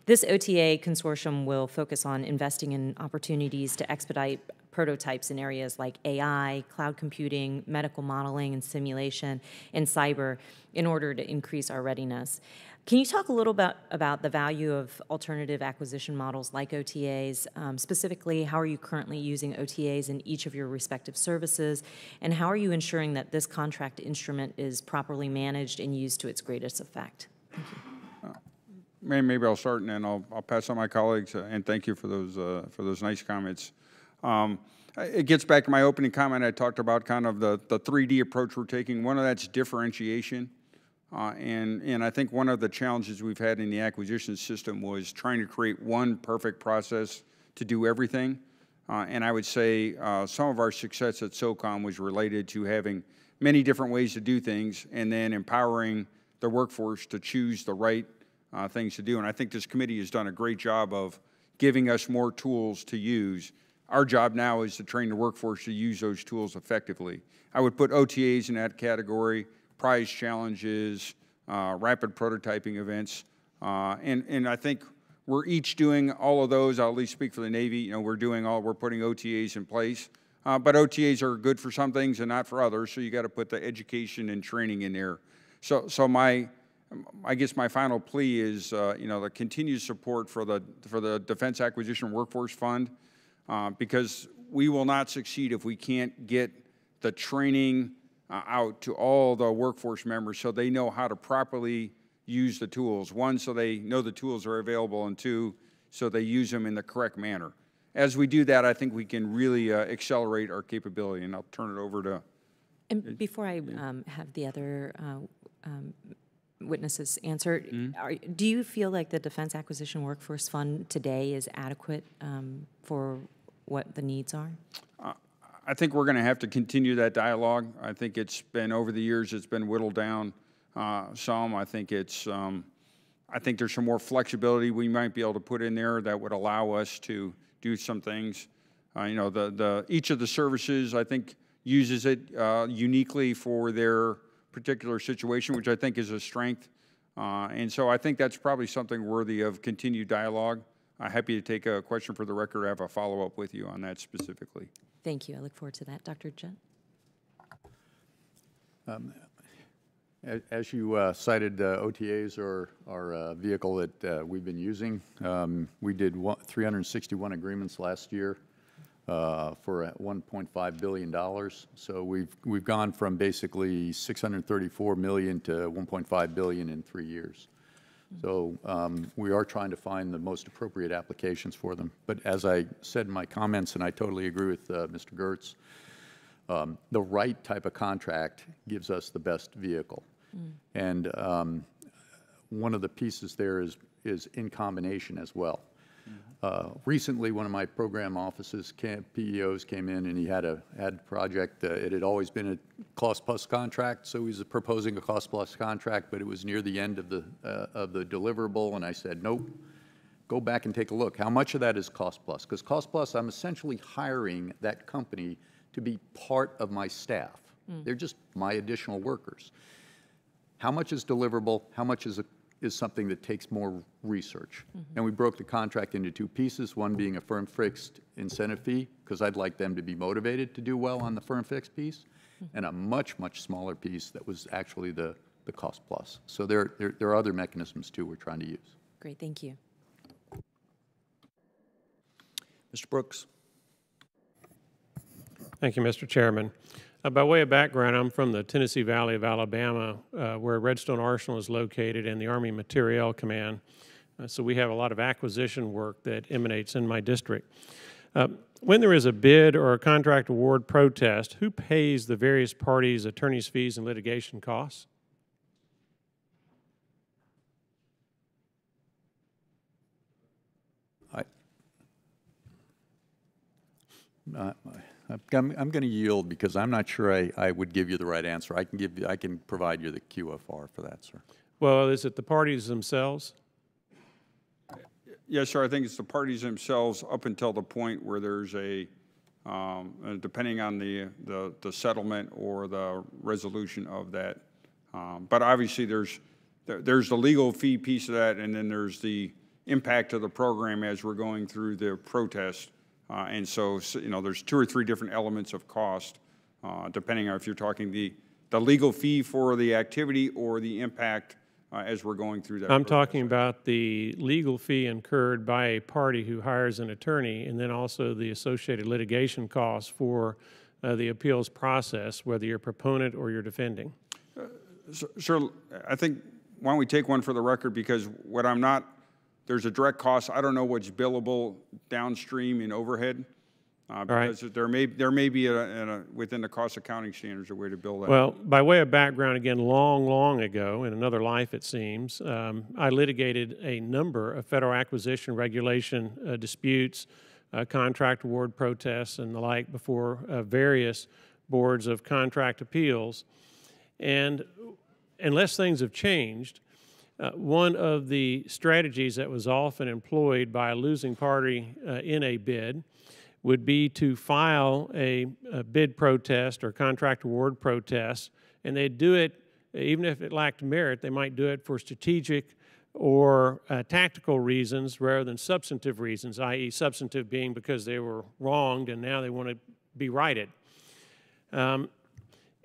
This OTA consortium will focus on investing in opportunities to expedite prototypes in areas like AI, cloud computing, medical modeling and simulation, and cyber in order to increase our readiness. Can you talk a little bit about the value of alternative acquisition models like OTAs? Specifically, how are you currently using OTAs in each of your respective services? And how are you ensuring that this contract instrument is properly managed and used to its greatest effect? Thank you. Maybe I'll start and then I'll pass on my colleagues, and thank you for those nice comments. It gets back to my opening comment. I talked about kind of the 3D approach we're taking. One of that's differentiation. And I think one of the challenges we've had in the acquisition system was trying to create one perfect process to do everything. And I would say some of our success at SOCOM was related to having many different ways to do things and then empowering the workforce to choose the right things to do. And I think this committee has done a great job of giving us more tools to use. Our job now is to train the workforce to use those tools effectively. I would put OTAs in that category, prize challenges, rapid prototyping events, and I think we're each doing all of those. I'll at least speak for the Navy. You know, we're putting OTAs in place, but OTAs are good for some things and not for others. So you got to put the education and training in there. So my I guess my final plea is, the continued support for the Defense Acquisition Workforce Fund, because we will not succeed if we can't get the training out to all the workforce members so they know how to properly use the tools. One, so they know the tools are available, and two, so they use them in the correct manner. As we do that, I think we can really accelerate our capability, and I'll turn it over to... And before I have the other witnesses answer, do you feel like the Defense Acquisition Workforce Fund today is adequate for what the needs are? I think we're going to have to continue that dialogue. I think it's been, over the years, it's been whittled down some. I think it's, I think there's some more flexibility we might be able to put in there that would allow us to do some things. Each of the services, I think, uses it uniquely for their particular situation, which I think is a strength. And so I think that's probably something worthy of continued dialogue. I'm happy to take a question for the record. I have a follow-up with you on that specifically. Thank you. I look forward to that. Dr. Jette? As you cited, OTAs are a vehicle that we've been using. We did 361 agreements last year for $1.5 billion. So we've gone from basically $634 million to $1.5 billion in 3 years. So we are trying to find the most appropriate applications for them. But as I said in my comments, and I totally agree with Mr. Geurts, the right type of contract gives us the best vehicle. And one of the pieces there is in combination as well. Recently, one of my program offices, PEOs, came in and he had a project. It had always been a cost-plus contract, so he was proposing a cost-plus contract, but it was near the end of the deliverable, and I said, nope, go back and take a look. How much of that is cost-plus? Because cost-plus, I'm essentially hiring that company to be part of my staff. They're just my additional workers. How much is deliverable? How much is something that takes more research? And we broke the contract into 2 pieces, one being a firm-fixed incentive fee, because I'd like them to be motivated to do well on the firm-fixed piece, and a much, much smaller piece that was actually the cost-plus. So there are other mechanisms, too, we're trying to use. Great. Thank you. Mr. Brooks. Thank you, Mr. Chairman. By way of background, I'm from the Tennessee Valley of Alabama, where Redstone Arsenal is located and the Army Materiel Command. So we have a lot of acquisition work that emanates in my district. When there is a bid or a contract award protest, who pays the various parties' attorney's fees and litigation costs? I'm going to yield because I'm not sure I would give you the right answer. I can provide you the QFR for that, sir. Well, is it the parties themselves? Yes, sir. I think it's the parties themselves up until the point where there's depending on the settlement or the resolution of that. But obviously there's the legal fee piece of that, and then there's the impact of the program as we're going through the protest. And so, there's 2 or 3 different elements of cost, depending on if you're talking the legal fee for the activity or the impact as we're going through that. I'm talking about the legal fee incurred by a party who hires an attorney, and then also the associated litigation costs for the appeals process, whether you're a proponent or you're defending. Sir, I think, why don't we take one for the record, because there's a direct cost. I don't know what's billable downstream in overhead, because there may be within the cost accounting standards a way to bill that. Well, by way of background, again, long ago, in another life it seems, I litigated a number of federal acquisition regulation disputes, contract award protests, and the like before various boards of contract appeals. And unless things have changed, one of the strategies that was often employed by a losing party in a bid would be to file a bid protest or contract award protest, and they'd do it, even if it lacked merit, they might do it for strategic or tactical reasons rather than substantive reasons, i.e. substantive being because they were wronged and now they want to be righted. And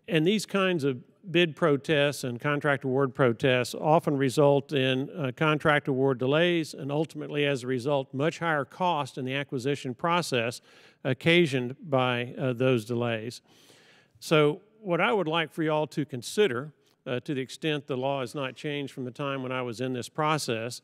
these kinds of bid protests and contract award protests often result in contract award delays and ultimately, as a result, much higher cost in the acquisition process occasioned by those delays. So what I would like for you all to consider, to the extent the law has not changed from the time when I was in this process,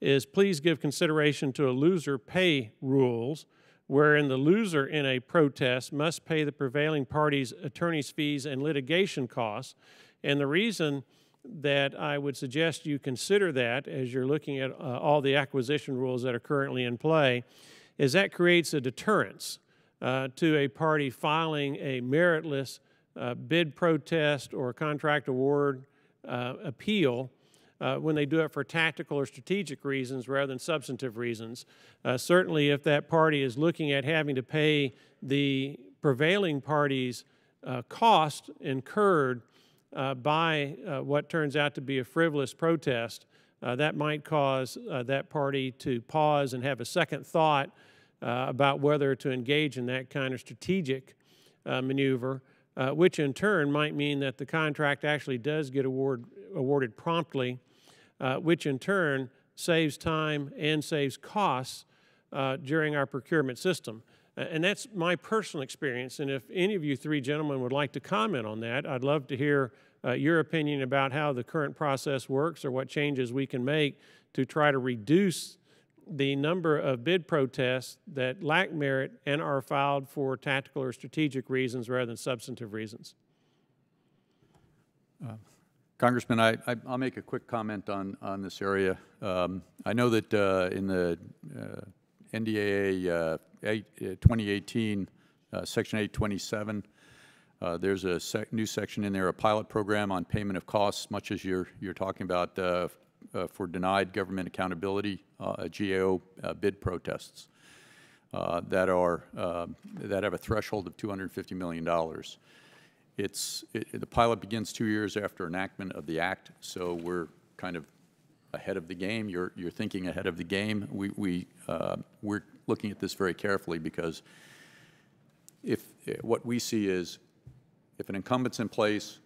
is please give consideration to a loser pay rules, wherein the loser in a protest must pay the prevailing party's attorney's fees and litigation costs. And the reason that I would suggest you consider that as you're looking at all the acquisition rules that are currently in play is that creates a deterrence to a party filing a meritless bid protest or contract award appeal when they do it for tactical or strategic reasons rather than substantive reasons. Certainly if that party is looking at having to pay the prevailing party's cost incurred by what turns out to be a frivolous protest, that might cause that party to pause and have a second thought about whether to engage in that kind of strategic maneuver, which in turn might mean that the contract actually does get awarded promptly, which in turn saves time and saves costs during our procurement system. And that's my personal experience, and if any of you three gentlemen would like to comment on that, I'd love to hear your opinion about how the current process works or what changes we can make to try to reduce the number of bid protests that lack merit and are filed for tactical or strategic reasons rather than substantive reasons. Congressman, I'll make a quick comment on this area. I know that in the NDAA 2018, Section 827, there's a new section in there, a pilot program on payment of costs, much as you're talking about for denied government accountability, GAO bid protests that have a threshold of $250 million. The pilot begins 2 years after enactment of the act, so we're kind of ahead of the game. You're thinking ahead of the game. We're looking at this very carefully because what we see is if an incumbent's in place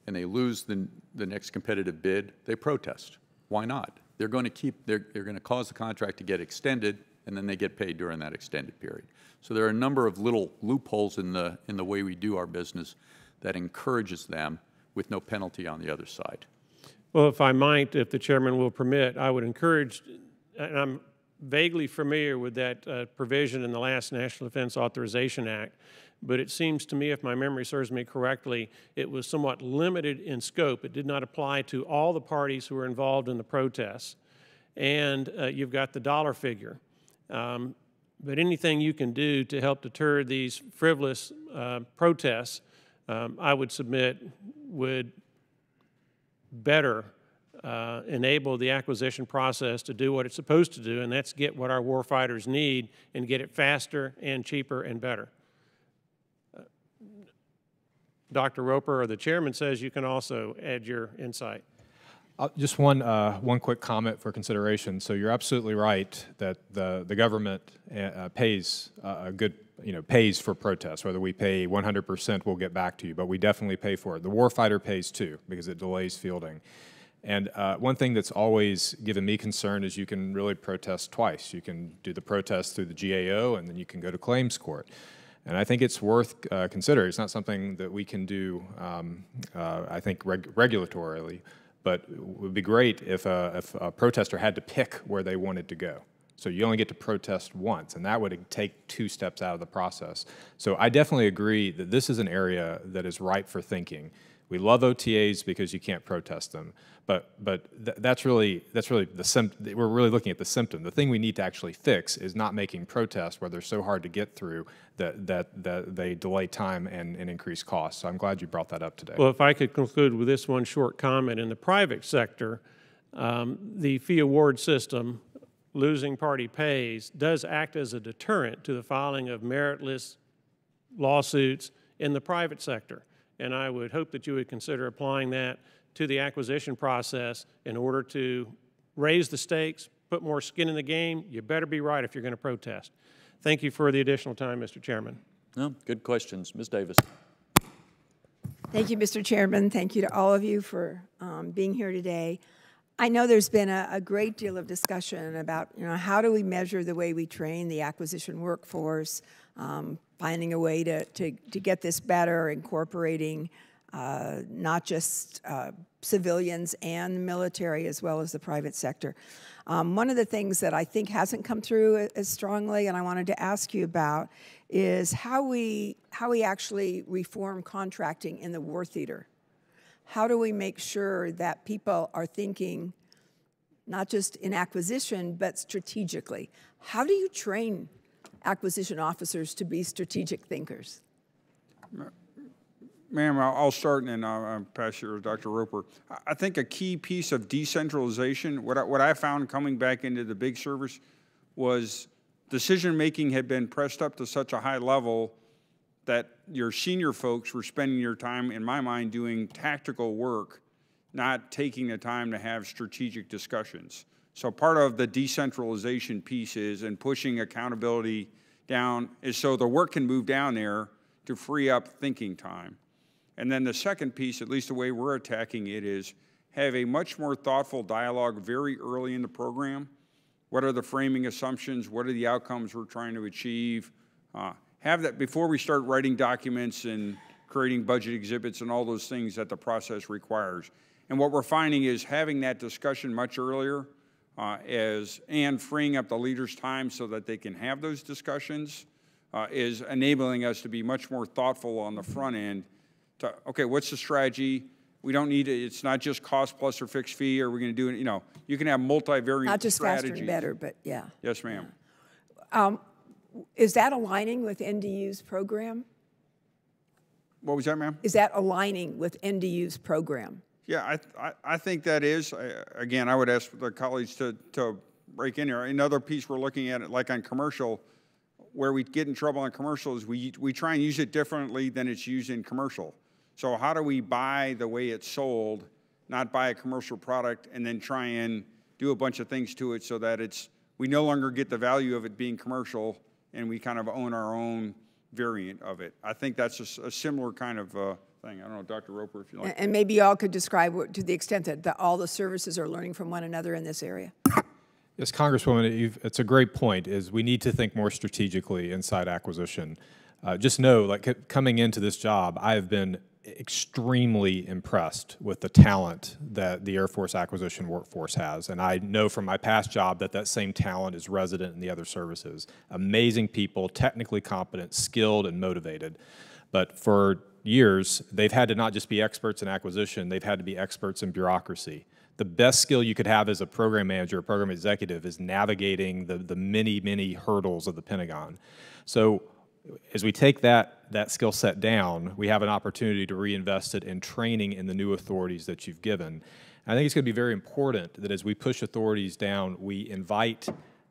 and they lose the next competitive bid, they protest. Why not? They're going to cause the contract to get extended, and then they get paid during that extended period. So there are a number of little loopholes in the way we do our business that encourages them with no penalty on the other side. Well, if I might, if the chairman will permit, I would encourage, and I'm vaguely familiar with that provision in the last National Defense Authorization Act, but it seems to me, if my memory serves me correctly, it was somewhat limited in scope. It did not apply to all the parties who were involved in the protests. And you've got the dollar figure. But anything you can do to help deter these frivolous protests, I would submit would better enable the acquisition process to do what it's supposed to do, and that's get what our warfighters need and get it faster and cheaper and better. Dr. Roper or the chairman says you can also add your insight. Just one quick comment for consideration. So you're absolutely right that the government pays pays for protests. Whether we pay 100%, we'll get back to you, but we definitely pay for it. The warfighter pays too because it delays fielding. And one thing that's always given me concern is you can really protest twice. You can do the protest through the GAO, and then you can go to claims court. And I think it's worth considering. It's not something that we can do, I think, regulatorily, but it would be great if a protester had to pick where they wanted to go. So you only get to protest once, and that would take 2 steps out of the process. So I definitely agree that this is an area that is ripe for thinking. We love OTAs because you can't protest them, but that's really the symptom. We're really looking at the symptom. The thing we need to actually fix is not making protests where they're so hard to get through that they delay time and increase costs. So I'm glad you brought that up today. Well, if I could conclude with this one short comment. In the private sector, the fee award system, losing party pays, does act as a deterrent to the filing of meritless lawsuits in the private sector. And I would hope that you would consider applying that to the acquisition process in order to raise the stakes, put more skin in the game. You better be right if you're going to protest. Thank you for the additional time, Mr. Chairman. No, good questions. Ms. Davis. Thank you, Mr. Chairman. Thank you to all of you for being here today. I know there's been a great deal of discussion about, how do we measure the way we train the acquisition workforce, finding a way to get this better, incorporating not just civilians and military as well as the private sector. One of the things that I think hasn't come through as strongly, and I wanted to ask you about, is how we actually reform contracting in the war theater. How do we make sure that people are thinking not just in acquisition, but strategically? How do you train acquisition officers to be strategic thinkers? Ma'am, I'll start and then I'll pass you to Dr. Roper. I think a key piece of decentralization, what I found coming back into the big service was decision-making had been pressed up to such a high level that your senior folks were spending your time, in my mind, doing tactical work, not taking the time to have strategic discussions. So part of the decentralization piece is, and pushing accountability down, is so the work can move down there to free up thinking time. And then the second piece, at least the way we're attacking it, is have a much more thoughtful dialogue very early in the program. What are the framing assumptions? What are the outcomes we're trying to achieve? Have that before we start writing documents and creating budget exhibits and all those things that the process requires. And what we're finding is having that discussion much earlier and freeing up the leaders' time so that they can have those discussions is enabling us to be much more thoughtful on the front end. Okay, what's the strategy? We don't need it. It's not just cost plus or fixed fee. Or we're going to do it. You can have multivariate not just strategies. Faster and better, but yeah. Yes, ma'am. Yeah. Is that aligning with NDU's program? What was that, ma'am? Is that aligning with NDU's program? Yeah, I think that is. Again, I would ask the colleagues to break in here. Another piece we're looking at, like on commercial, where we get in trouble on commercial is we try and use it differently than it's used in commercial. So how do we buy the way it's sold, not buy a commercial product and then try and do a bunch of things to it so that we no longer get the value of it being commercial and we kind of own our own variant of it. I think that's a similar kind of thing. I don't know, Dr. Roper, if you like. And maybe y'all could describe to the extent that all the services are learning from one another in this area. Yes, Congresswoman, it's a great point, is we need to think more strategically inside acquisition. Just know, like coming into this job, I have been extremely impressed with the talent that the Air Force acquisition workforce has. And I know from my past job that same talent is resident in the other services. Amazing people, technically competent, skilled, and motivated. But for years, they've had to not just be experts in acquisition, they've had to be experts in bureaucracy. The best skill you could have as a program manager or program executive is navigating the many, many hurdles of the Pentagon. So as we take that skill set down, we have an opportunity to reinvest it in training in the new authorities that you've given. I think it's going to be very important that as we push authorities down, we invite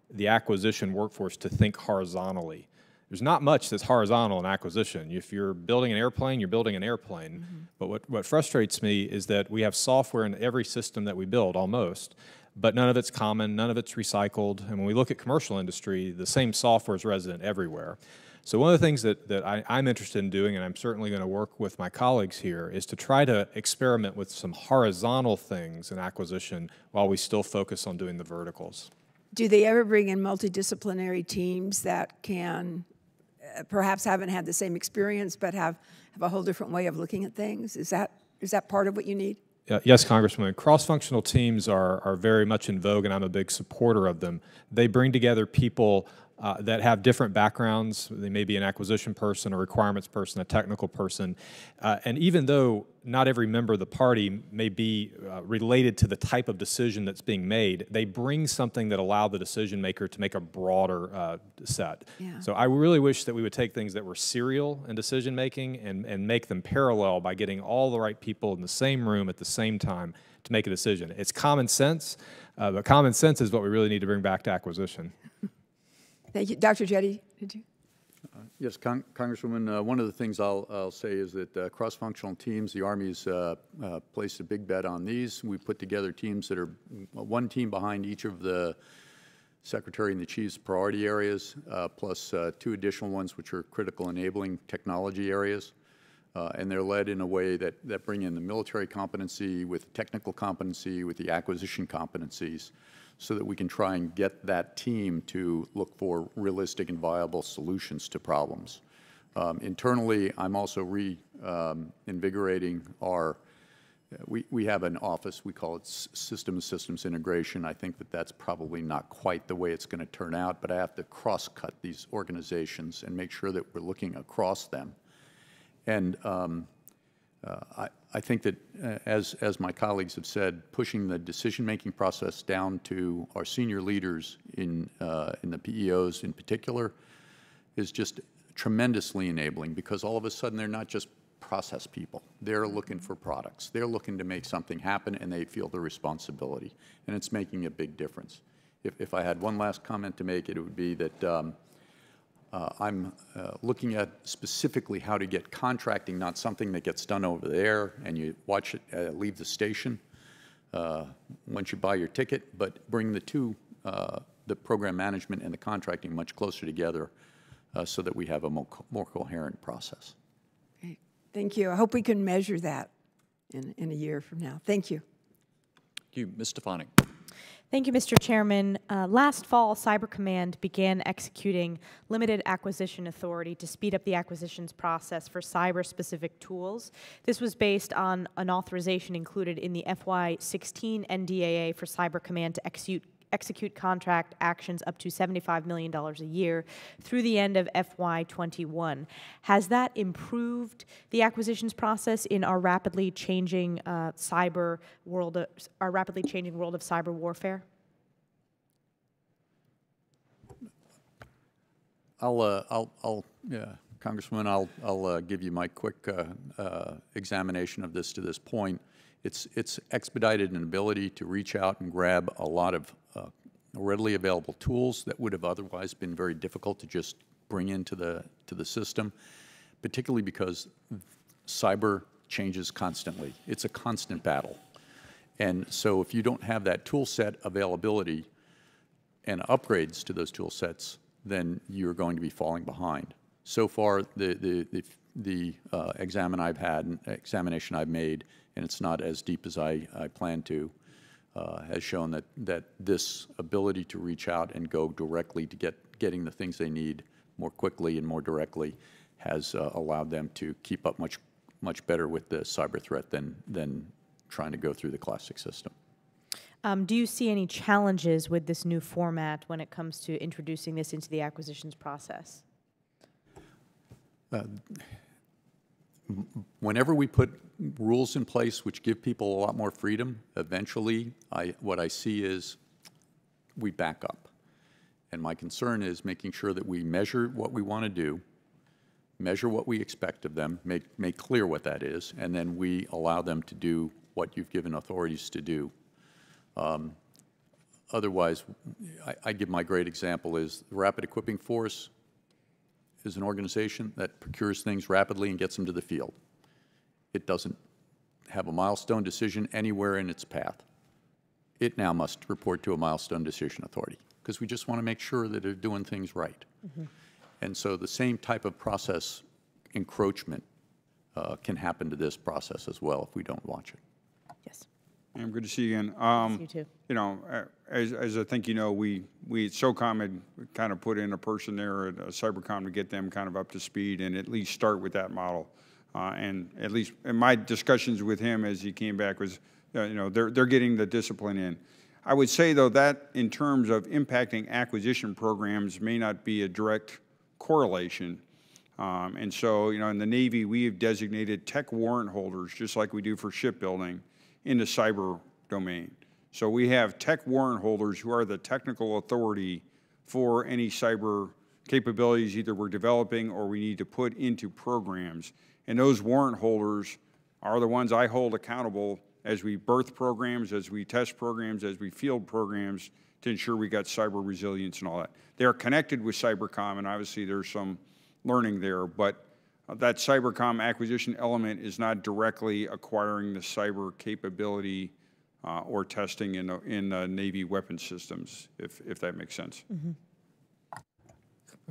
the acquisition workforce to think horizontally. There's not much that's horizontal in acquisition. If you're building an airplane, you're building an airplane. Mm-hmm. But what frustrates me is that we have software in every system that we build, almost, but none of it's common, none of it's recycled. And when we look at commercial industry, the same software is resident everywhere. So one of the things that I'm interested in doing, and I'm certainly going to work with my colleagues here, is to try to experiment with some horizontal things in acquisition while we still focus on doing the verticals. Do they ever bring in multidisciplinary teams that can perhaps haven't had the same experience but have a whole different way of looking at things? Is that part of what you need? Yes, Congresswoman. Cross-functional teams are very much in vogue, and I'm a big supporter of them. They bring together people that have different backgrounds. They may be an acquisition person, a requirements person, a technical person. And even though not every member of the party may be related to the type of decision that's being made, they bring something that allow the decision maker to make a broader set. Yeah. So I really wish that we would take things that were serial in decision making and make them parallel by getting all the right people in the same room at the same time to make a decision. It's common sense, but common sense is what we really need to bring back to acquisition. Thank you. Dr. Jette, did you? Yes, Congresswoman, one of the things I'll say is that cross-functional teams, the Army's placed a big bet on these. We put together teams that are one team behind each of the Secretary and the Chief's priority areas, plus two additional ones which are critical enabling technology areas. and they're led in a way that bring in the military competency with technical competency, with the acquisition competencies, so that we can try and get that team to look for realistic and solutions to problems. Internally, I'm also reinvigorating our, we have an office, we call it systems integration. I think that that's probably not quite the way it's going to turn out, but I have to cross-cut these organizations and make sure that we're looking across them. And I think that, as my colleagues have said, pushing the decision-making process down to our senior leaders in the PEOs in particular is just tremendously enabling, because all of a sudden they're not just process people. They're looking for products. They're looking to make something happen, and they feel the responsibility. And it's making a big difference. If I had one last comment to make, it would be that I'm looking at specifically how to get contracting, not something that gets done over there and you watch it leave the station once you buy your ticket, but bring the program management and the contracting much closer together so that we have a more coherent process. Great. Thank you. I hope we can measure that in a year from now. Thank you. Thank you. Ms. Stefani. Thank you, Mr. Chairman. Last fall, Cyber Command began executing limited acquisition authority to speed up the acquisitions process for cyber-specific tools. This was based on an authorization included in the FY16 NDAA for Cyber Command to execute contract actions up to $75 million a year through the end of FY21. Has that improved the acquisitions process in our rapidly changing world of cyber warfare? Congresswoman, I'll give you my quick examination of this to this point. It's expedited an ability to reach out and grab a lot of readily available tools that would have otherwise been very difficult to just bring into the system, particularly because cyber changes constantly. It's a constant battle. And so if you don't have that tool set availability and upgrades to those tool sets, then you're going to be falling behind. So far, the examination I've made, and it's not as deep as I plan to, has shown that this ability to reach out and go directly to getting the things they need more quickly and more directly has allowed them to keep up much better with the cyber threat than trying to go through the classic system. Do you see any challenges with this new format when it comes to introducing this into the acquisitions process? Whenever we put rules in place which give people a lot more freedom, eventually what I see is we back up. And my concern is making sure that we measure what we want to do, measure what we expect of them, make clear what that is, and then we allow them to do what you've given authorities to do. Otherwise, I give my great example is the Rapid Equipping Force is an organization that procures things rapidly and gets them to the field. It doesn't have a milestone decision anywhere in its path. It now must report to a milestone decision authority because we just want to make sure that they're doing things right. Mm-hmm. And so the same type of process encroachment can happen to this process as well if we don't watch it. Yes. I'm good to see you again. You too. You know, as I think you know, we at SOCOM had kind of put in a person there at Cybercom to get them kind of up to speed and at least start with that model. And at least in my discussions with him as he came back was, you know, they're getting the discipline in. I would say though that in terms of impacting acquisition programs may not be a direct correlation. And so, you know, in the Navy, we have designated tech warrant holders, just like we do for shipbuilding, in the cyber domain. So we have tech warrant holders who are the technical authority for any cyber capabilities either we're developing or we need to put into programs. And those warrant holders are the ones I hold accountable as we birth programs, as we test programs, as we field programs to ensure we got cyber resilience and all that. They're connected with Cybercom, and obviously there's some learning there, but that Cybercom acquisition element is not directly acquiring the cyber capability or testing in Navy weapon systems, if that makes sense. Mm-hmm.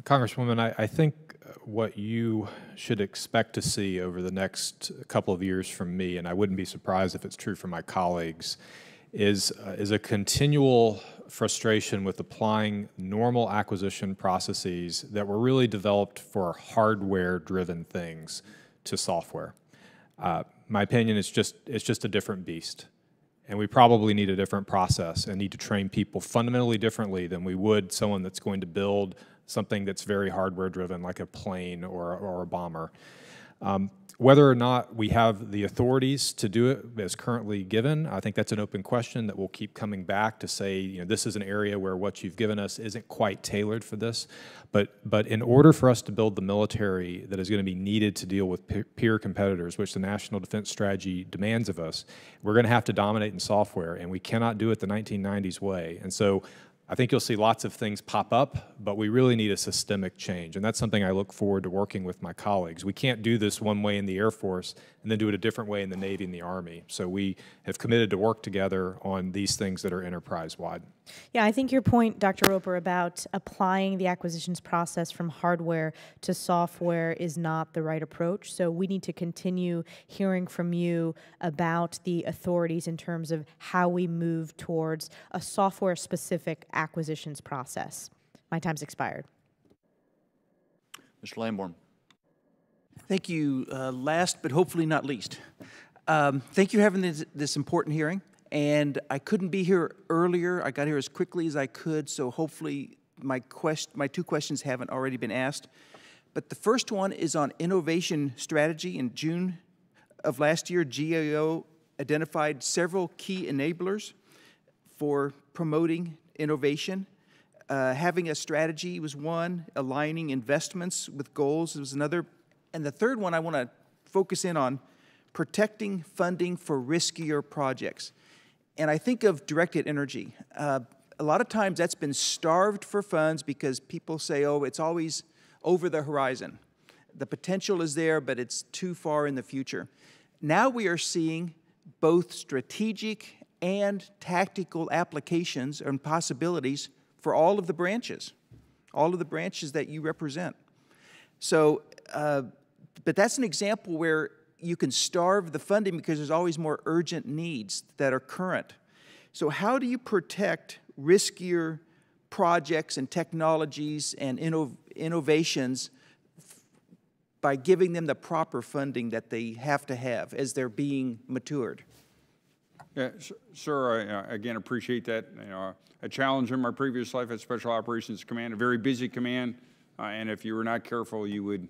Congresswoman, I think what you should expect to see over the next couple of years from me, and I wouldn't be surprised if it's true for my colleagues, is a continual frustration with applying normal acquisition processes that were really developed for hardware-driven things to software. My opinion is it's just a different beast. And we probably need a different process and need to train people fundamentally differently than we would someone that's going to build something that's very hardware-driven, like a plane or a bomber. Whether or not we have the authorities to do it as currently given, I think that's an open question that will keep coming back to say, you know, this is an area where what you've given us isn't quite tailored for this. But in order for us to build the military that is going to be needed to deal with peer competitors, which the National Defense Strategy demands of us, we're going to have to dominate in software, and we cannot do it the 1990s way. And so I think you'll see lots of things pop up, but we really need a systemic change, and that's something I look forward to working with my colleagues. We can't do this one way in the Air Force and then do it a different way in the Navy and the Army. So we have committed to work together on these things that are enterprise-wide. Yeah, I think your point, Dr. Roper, about applying the acquisitions process from hardware to software is not the right approach. So we need to continue hearing from you about the authorities in terms of how we move towards a software-specific acquisitions process. My time's expired. Mr. Lamborn. Thank you. Last but hopefully not least, thank you for having this important hearing. And I couldn't be here earlier. I got here as quickly as I could, so hopefully my two questions haven't already been asked. But the first one is on innovation strategy. In June of last year, GAO identified several key enablers for promoting innovation. Having a strategy was one, aligning investments with goals was another, and the third one I want to focus in on protecting funding for riskier projects. And I think of directed energy. A lot of times that's been starved for funds because people say, oh, it's always over the horizon. The potential is there, but it's too far in the future. Now we are seeing both strategic and tactical applications and possibilities for all of the branches that you represent. So, but that's an example where you can starve the funding because there's always more urgent needs that are current. So how do you protect riskier projects and technologies and innovations by giving them the proper funding that they have to have as they're being matured? Yeah, sir, I again appreciate that. You know, a challenge in my previous life at Special Operations Command, a very busy command, and if you were not careful, you would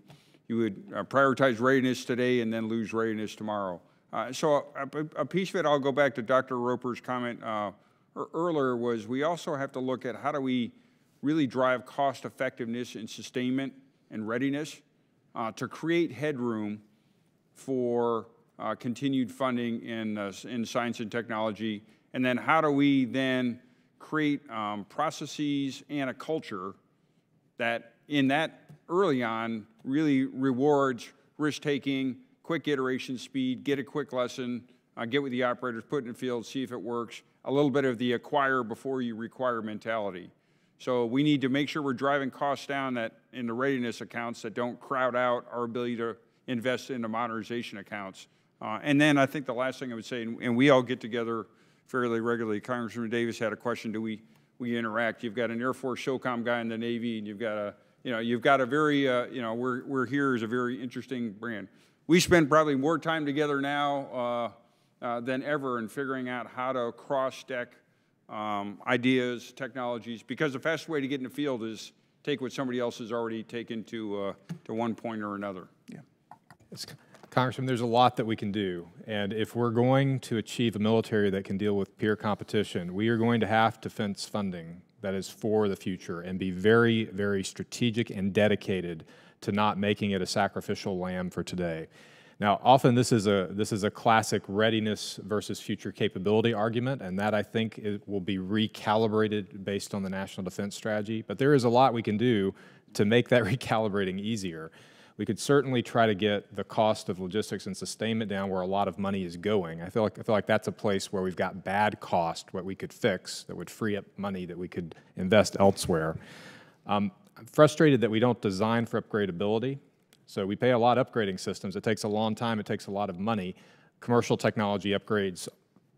prioritize readiness today and then lose readiness tomorrow. So a piece of it, I'll go back to Dr. Roper's comment earlier, was we also have to look at how do we really drive cost effectiveness and sustainment and readiness to create headroom for continued funding in science and technology, and then how do we then create processes and a culture that in that early on really rewards risk-taking, quick iteration speed, get a quick lesson, get with the operators, put it in the field, see if it works, a little bit of the acquire before you require mentality. So we need to make sure we're driving costs down that in the readiness accounts that don't crowd out our ability to invest in the modernization accounts. And then I think the last thing I would say, and we all get together fairly regularly. Congressman Davis had a question, do we interact? You've got an Air Force SOCOM guy in the Navy, and you've got a very, we're here as a very interesting brand. We spend probably more time together now than ever in figuring out how to cross-deck ideas, technologies, because the fastest way to get in the field is take what somebody else has already taken to one point or another. Yeah. Congressman, there's a lot that we can do, and if we're going to achieve a military that can deal with peer competition, we are going to have defense funding that is for the future and be very, very strategic and dedicated to not making it a sacrificial lamb for today. Now, often this is a classic readiness versus future capability argument, and that I think will be recalibrated based on the National Defense Strategy. But there is a lot we can do to make that recalibrating easier. We could certainly try to get the cost of logistics and sustainment down where a lot of money is going. I feel like that's a place where we've got bad cost, what we could fix that would free up money that we could invest elsewhere. I'm frustrated that we don't design for upgradability. So we pay a lot upgrading systems. It takes a long time. It takes a lot of money. Commercial technology upgrades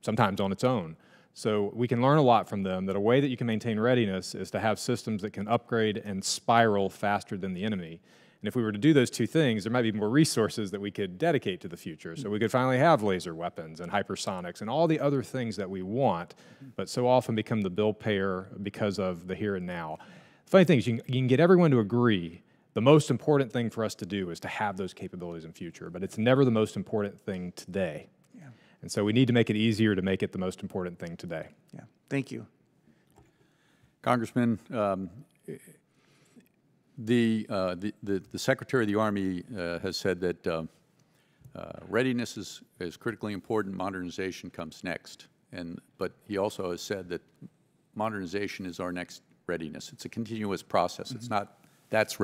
sometimes on its own. So we can learn a lot from them, that a way that you can maintain readiness is to have systems that can upgrade and spiral faster than the enemy. And if we were to do those two things, there might be more resources that we could dedicate to the future. So we could finally have laser weapons and hypersonics and all the other things that we want, but so often become the bill payer because of the here and now. The funny thing is you can get everyone to agree the most important thing for us to do is to have those capabilities in future, but it's never the most important thing today. Yeah. And so we need to make it easier to make it the most important thing today. Yeah, thank you. Congressman, the Secretary of the Army has said that readiness is critically important, modernization comes next. But he also has said that modernization is our next readiness. It's a continuous process. It's not, that's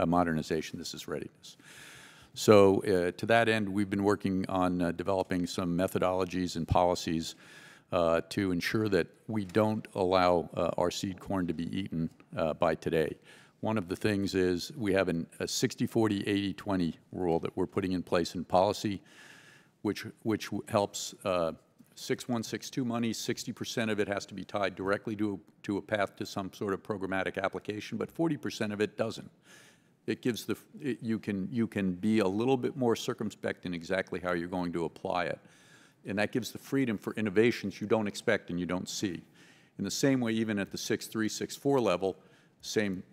modernization, this is readiness. So to that end, we've been working on developing some methodologies and policies to ensure that we don't allow our seed corn to be eaten by today. One of the things is we have a 60-40, 80-20 rule that we're putting in place in policy, which helps 6162 money. 60% of it has to be tied directly to a path to some sort of programmatic application, but 40% of it doesn't. It gives you can be a little bit more circumspect in exactly how you're going to apply it, and that gives the freedom for innovations you don't expect and you don't see. In the same way, even at the 6.3, 6.4 level, same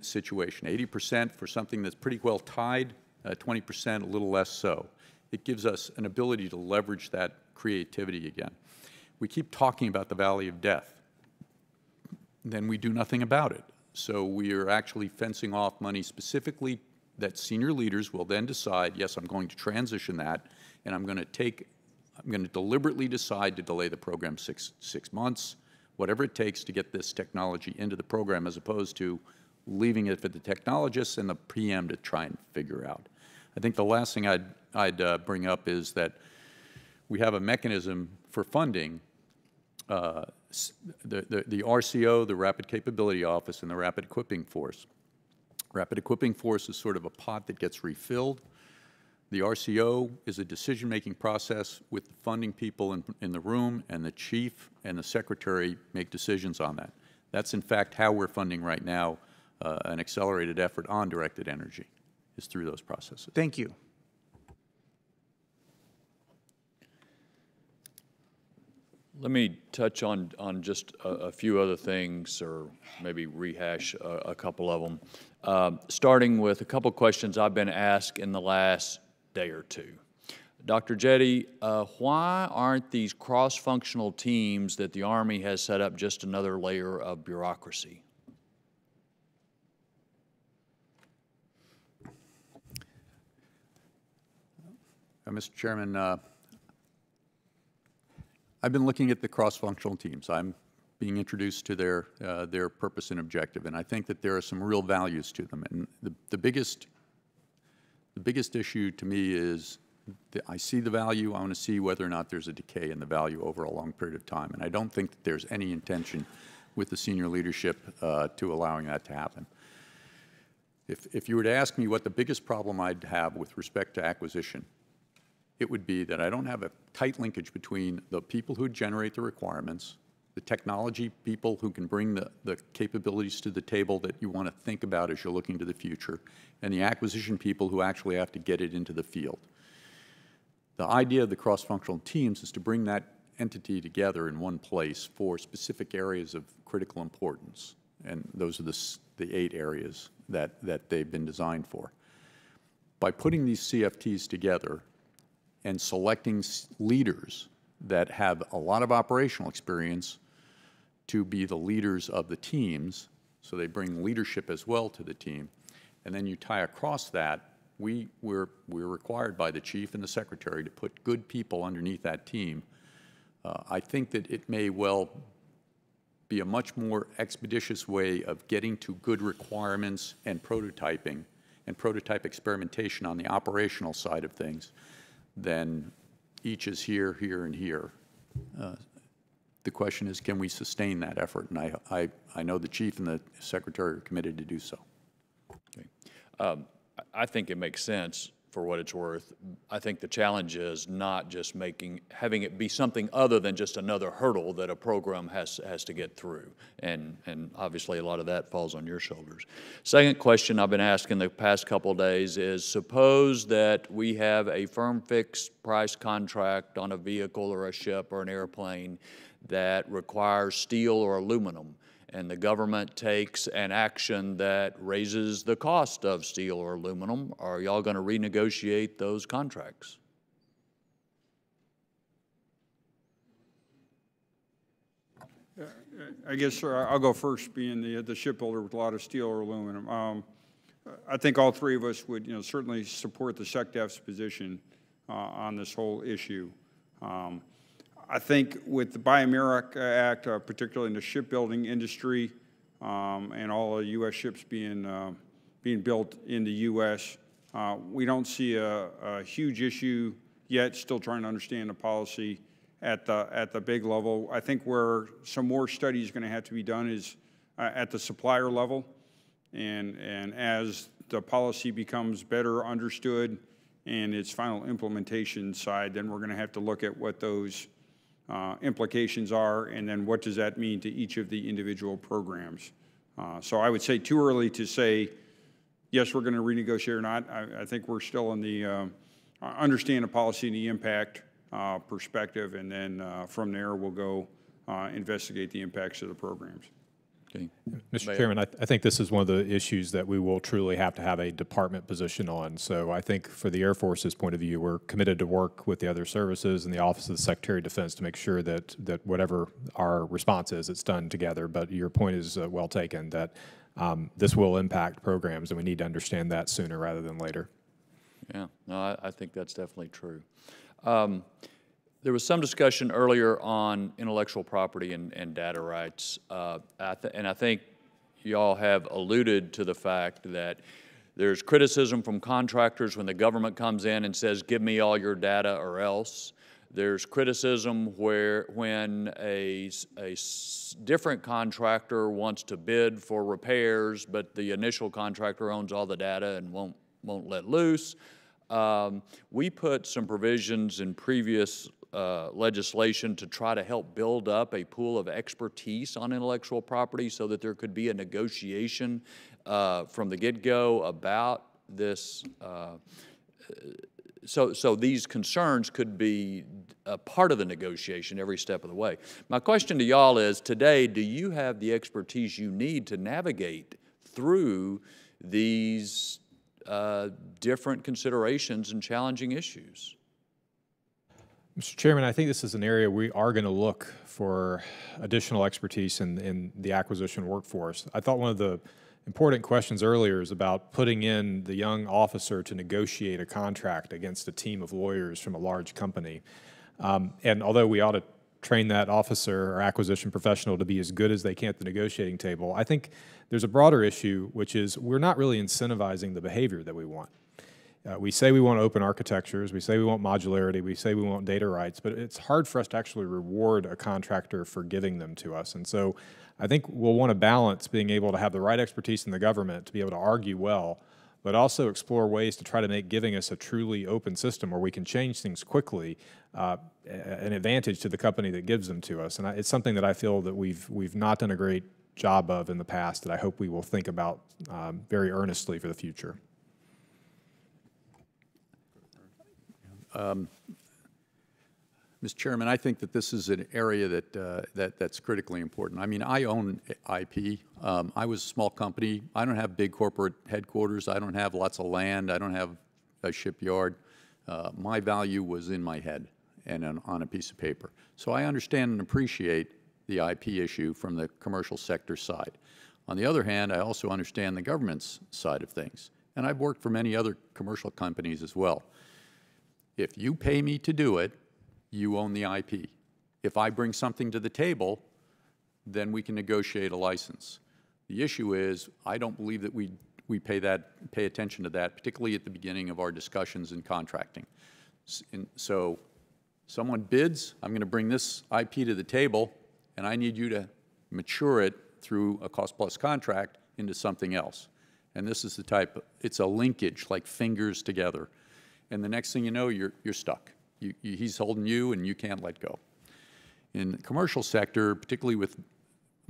situation. 80% for something that's pretty well tied, 20% a little less so. It gives us an ability to leverage that creativity again. We keep talking about the valley of death, then we do nothing about it. So we are actually fencing off money specifically that senior leaders will then decide, yes, I'm going to transition that, and I'm going to deliberately decide to delay the program six months, whatever it takes to get this technology into the program, as opposed to leaving it for the technologists and the PM to try and figure out. I think the last thing I'd bring up is that we have a mechanism for funding. The RCO, the Rapid Capability Office, and the Rapid Equipping Force. Rapid Equipping Force is sort of a pot that gets refilled. The RCO is a decision-making process with the funding people in the room, and the chief and the secretary make decisions on that. That's, in fact, how we're funding right now an accelerated effort on directed energy, is through those processes. Thank you. Let me touch on just a few other things, or maybe rehash a couple of them. Starting with a couple questions I've been asked in the last day or two. Dr. Jette, why aren't these cross-functional teams that the Army has set up just another layer of bureaucracy? Mr. Chairman, I've been looking at the cross-functional teams. I'm being introduced to their purpose and objective, and I think that there are some real values to them. And the biggest issue to me is that I see the value. I want to see whether or not there's a decay in the value over a long period of time, and I don't think that there's any intention with the senior leadership to allowing that to happen. If you were to ask me what the biggest problem I'd have with respect to acquisition, it would be that I don't have a tight linkage between the people who generate the requirements, the technology people who can bring the capabilities to the table that you want to think about as you're looking to the future, and the acquisition people who actually have to get it into the field. The idea of the cross-functional teams is to bring that entity together in one place for specific areas of critical importance, and those are the 8 areas that they've been designed for. By putting these CFTs together and selecting leaders that have a lot of operational experience to be the leaders of the teams, so they bring leadership as well to the team, and then you tie across that, we're required by the chief and the secretary to put good people underneath that team. I think that it may well be a much more expeditious way of getting to good requirements and prototyping and prototype experimentation on the operational side of things than each is here, here, and here. The question is, can we sustain that effort? And I know the chief and the secretary are committed to do so. Okay. I think it makes sense for what it's worth. I think the challenge is not just having it be something other than just another hurdle that a program has to get through. And obviously a lot of that falls on your shoulders. Second question I've been asking the past couple of days is, suppose that we have a firm fixed price contract on a vehicle or a ship or an airplane that requires steel or aluminum, and the government takes an action that raises the cost of steel or aluminum. Are y'all going to renegotiate those contracts? I guess I'll go first, being the shipbuilder with a lot of steel or aluminum. I think all three of us would, certainly support the SecDef's position on this whole issue. I think with the Buy America Act, particularly in the shipbuilding industry, and all the U.S. ships being built in the U.S., we don't see a huge issue yet. Still trying to understand the policy at the big level. I think where some more study is going to have to be done is at the supplier level, and as the policy becomes better understood and its final implementation side, then we're going to have to look at what those implications are, and then what does that mean to each of the individual programs. So I would say too early to say, yes, we're going to renegotiate or not. I think we're still in the understand the policy and the impact perspective, and then from there we'll go investigate the impacts of the programs. Okay. Mr. Chairman, I think this is one of the issues that we will truly have to have a department position on. So I think for the Air Force's point of view, we're committed to work with the other services and the Office of the Secretary of Defense to make sure that whatever our response is, it's done together. But your point is well taken, that this will impact programs, and we need to understand that sooner rather than later. Yeah, no, I think that's definitely true. There was some discussion earlier on intellectual property and data rights, and I think y'all have alluded to the fact that there's criticism from contractors when the government comes in and says, give me all your data or else. There's criticism when a different contractor wants to bid for repairs, but the initial contractor owns all the data and won't let loose. We put some provisions in previous legislation to try to help build up a pool of expertise on intellectual property so that there could be a negotiation from the get-go about this. So these concerns could be a part of the negotiation every step of the way. My question to y'all is, today, do you have the expertise you need to navigate through these different considerations and challenging issues? Mr. Chairman, I think this is an area we are going to look for additional expertise in the acquisition workforce. I thought one of the important questions earlier is about putting in the young officer to negotiate a contract against a team of lawyers from a large company. And although we ought to train that officer or acquisition professional to be as good as they can at the negotiating table, I think there's a broader issue, which is we're not really incentivizing the behavior that we want. We say we want open architectures, we say we want modularity, we say we want data rights, but it's hard for us to actually reward a contractor for giving them to us. And so I think we'll want to balance being able to have the right expertise in the government to be able to argue well, but also explore ways to try to make giving us a truly open system where we can change things quickly an advantage to the company that gives them to us. And it's something that I feel that we've not done a great job of in the past that I hope we will think about very earnestly for the future. Mr. Chairman, I think that this is an area that's critically important. I mean, I own IP. I was a small company. I don't have big corporate headquarters. I don't have lots of land. I don't have a shipyard. My value was in my head and on a piece of paper. So I understand and appreciate the IP issue from the commercial sector side. On the other hand, I also understand the government's side of things. And I've worked for many other commercial companies as well. If you pay me to do it, you own the IP. If I bring something to the table, then we can negotiate a license. The issue is, I don't believe that we pay attention to that, particularly at the beginning of our discussions in contracting. So someone bids, I'm going to bring this IP to the table, and I need you to mature it through a cost-plus contract into something else. And this is the type, it's a linkage, like fingers together. And the next thing you know, you're stuck. He's holding you and you can't let go. In the commercial sector, particularly with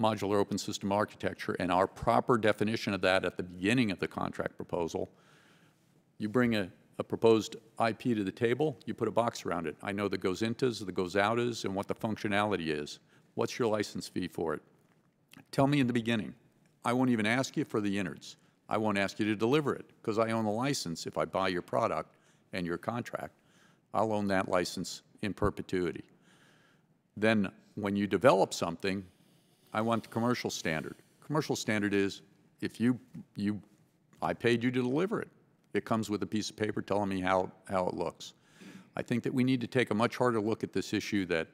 modular open system architecture and our proper definition of that at the beginning of the contract proposal, you bring a proposed IP to the table, you put a box around it. I know the goes intas, the goes outas, and what the functionality is. What's your license fee for it? Tell me in the beginning. I won't even ask you for the innards. I won't ask you to deliver it because I own the license. If I buy your product and your contract, I'll own that license in perpetuity. Then when you develop something, I want the commercial standard. Commercial standard is if I paid you to deliver it. It comes with a piece of paper telling me how it looks. I think that we need to take a much harder look at this issue that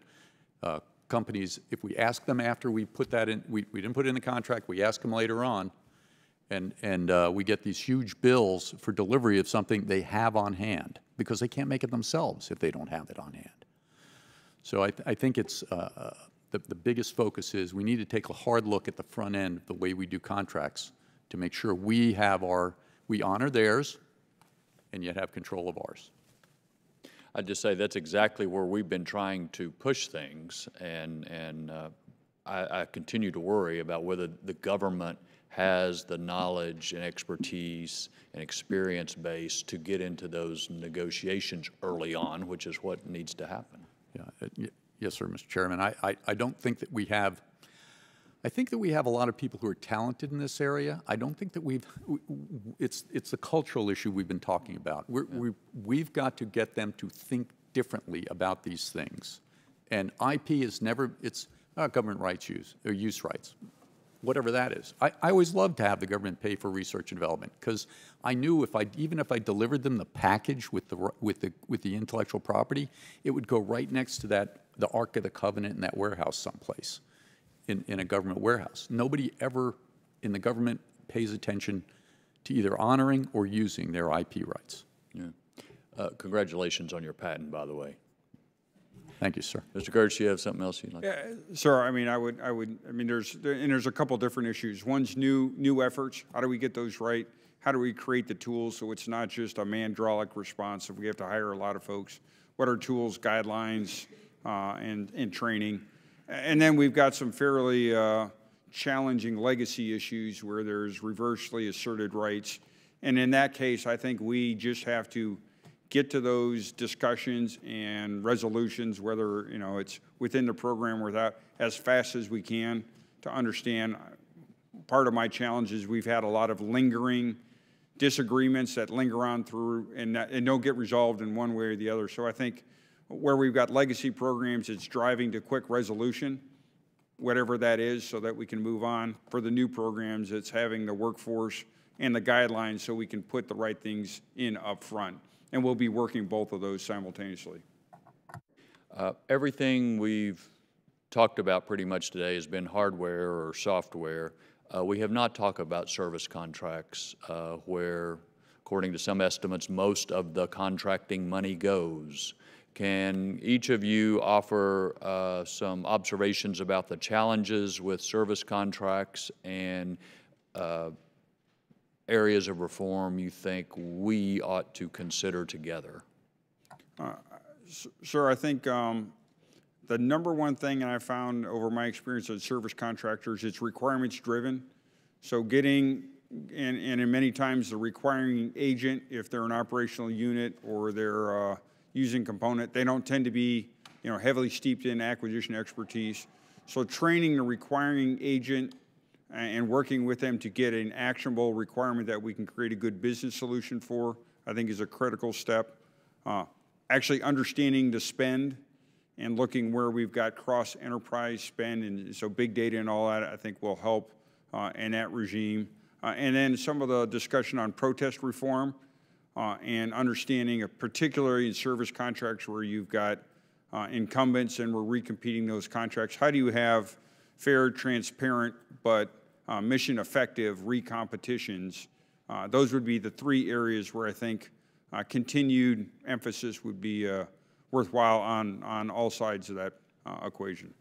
companies, if we ask them after we put that in, we didn't put it in the contract, we ask them later on, and we get these huge bills for delivery of something they have on hand because they can't make it themselves if they don't have it on hand. So I think it's the biggest focus is we need to take a hard look at the front end of the way we do contracts to make sure we honor theirs and yet have control of ours. I'd just say that's exactly where we've been trying to push things, and I continue to worry about whether the government has the knowledge and expertise and experience base to get into those negotiations early on, which is what needs to happen. Yeah, yes, sir, Mr. Chairman. I don't think that we have. I think that we have a lot of people who are talented in this area. I don't think that it's a cultural issue we've been talking about. We've got to get them to think differently about these things. And IP is never, it's government rights use rights, whatever that is. I always loved to have the government pay for research and development because I knew even if I delivered them the package with the intellectual property, it would go right next to the Ark of the Covenant in that warehouse someplace. In a government warehouse. Nobody ever in the government pays attention to either honoring or using their IP rights. Yeah. Congratulations on your patent, by the way. Thank you, sir. Mr. Geurts, you have something else you'd like? Yeah, sir. I mean, there's a couple different issues. One's new efforts. How do we get those right? How do we create the tools so it's not just a mandrolic response if we have to hire a lot of folks? What are tools, guidelines, and training? And then we've got some fairly challenging legacy issues where there's reversely asserted rights. And in that case, I think we just have to get to those discussions and resolutions, whether it's within the program or without, as fast as we can to understand. Part of my challenge is we've had a lot of lingering disagreements that linger on through and don't get resolved in one way or the other. So I think where we've got legacy programs, it's driving to quick resolution, whatever that is, so that we can move on. For the new programs, it's having the workforce and the guidelines so we can put the right things in up front. And we'll be working both of those simultaneously. Everything we've talked about pretty much today has been hardware or software. We have not talked about service contracts where, according to some estimates, most of the contracting money goes. Can each of you offer some observations about the challenges with service contracts and areas of reform you think we ought to consider together? Sir, I think the number one thing I found over my experience as service contractors, it's requirements driven. So getting, and many times the requiring agent, if they're an operational unit or they're using component, they don't tend to be heavily steeped in acquisition expertise. So training the requiring agent and working with them to get an actionable requirement that we can create a good business solution for, I think is a critical step. Actually understanding the spend and looking where we've got cross-enterprise spend, and so big data and all that I think will help in that regime. And then some of the discussion on protest reform and understanding, particularly in service contracts where you've got incumbents and we're recompeting those contracts. How do you have fair, transparent, but mission effective recompetitions? Those would be the three areas where I think continued emphasis would be worthwhile on all sides of that equation.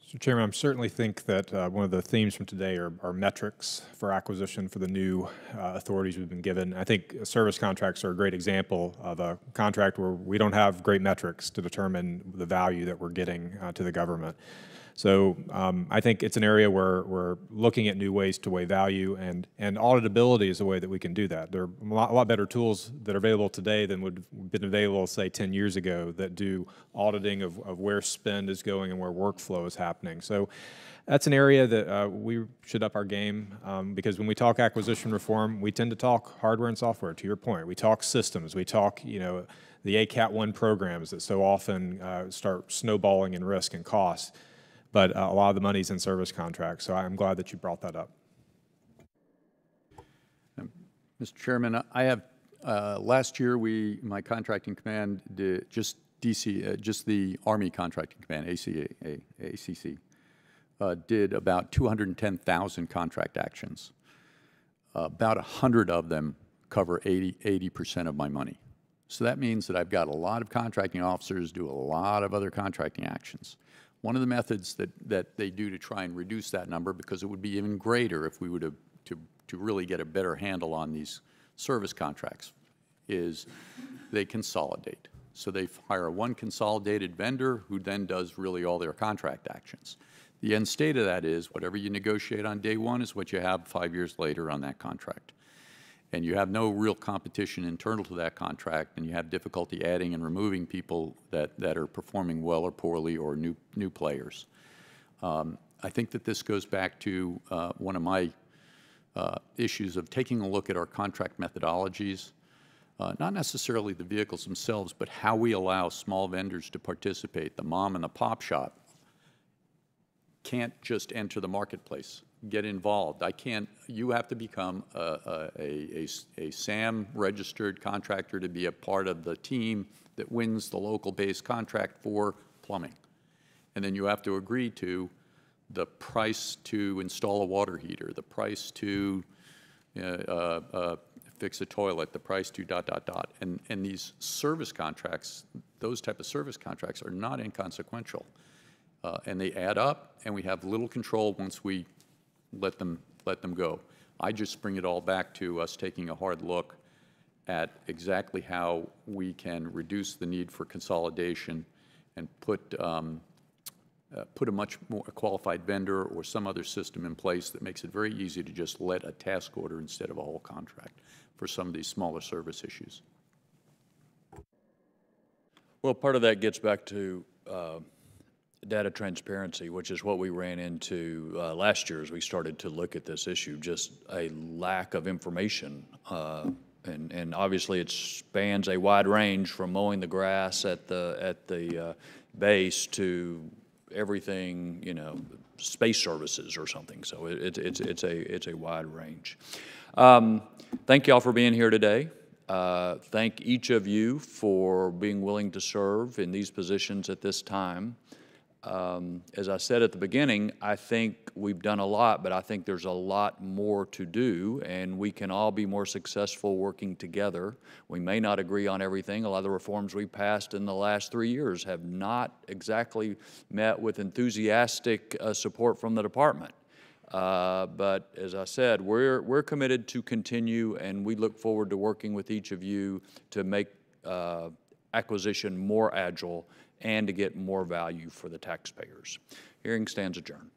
Mr. Chairman, I certainly think that one of the themes from today are metrics for acquisition for the new authorities we've been given. I think service contracts are a great example of a contract where we don't have great metrics to determine the value that we're getting to the government. So I think it's an area where we're looking at new ways to weigh value, and auditability is a way that we can do that. There are a lot better tools that are available today than would have been available, say, 10 years ago that do auditing of where spend is going and where workflow is happening. So that's an area that we should up our game because when we talk acquisition reform, we tend to talk hardware and software, to your point. We talk systems. We talk, you know, the ACAT 1 programs that so often start snowballing in risk and cost. But a lot of the money's in service contracts, so I'm glad that you brought that up. Mr. Chairman, I have, last year my contracting command did just the Army Contracting Command, ACC, did about 210,000 contract actions. About 100 of them cover 80% of my money. So that means that I've got a lot of contracting officers do a lot of other contracting actions. One of the methods that they do to try and reduce that number, because it would be even greater if we were to really get a better handle on these service contracts, is they consolidate. So they hire one consolidated vendor who then does really all their contract actions. The end state of that is whatever you negotiate on day one is what you have 5 years later on that contract. And you have no real competition internal to that contract, and you have difficulty adding and removing people that are performing well or poorly or new players. I think that this goes back to one of my issues of taking a look at our contract methodologies, not necessarily the vehicles themselves, but how we allow small vendors to participate. The mom and the pop shop can't just enter the marketplace, get involved. You have to become a SAM registered contractor to be a part of the team that wins the local based contract for plumbing. And then you have to agree to the price to install a water heater, the price to fix a toilet, the price to ... And these service contracts, those type of service contracts are not inconsequential. And they add up, and we have little control once we let them go. I just bring it all back to us taking a hard look at exactly how we can reduce the need for consolidation and put a much more qualified vendor or some other system in place that makes it very easy to just let a task order instead of a whole contract for some of these smaller service issues. Well, part of that gets back to data transparency, which is what we ran into last year as we started to look at this issue, just a lack of information. And obviously it spans a wide range from mowing the grass at the base to everything, you know, space services or something. So it's a wide range. Thank you all for being here today. Thank each of you for being willing to serve in these positions at this time. As I said at the beginning, I think we've done a lot, but I think there's a lot more to do, and we can all be more successful working together. We may not agree on everything. A lot of the reforms we passed in the last 3 years have not exactly met with enthusiastic support from the department. But as I said, we're committed to continue, and we look forward to working with each of you to make acquisition more agile and to get more value for the taxpayers. Hearing stands adjourned.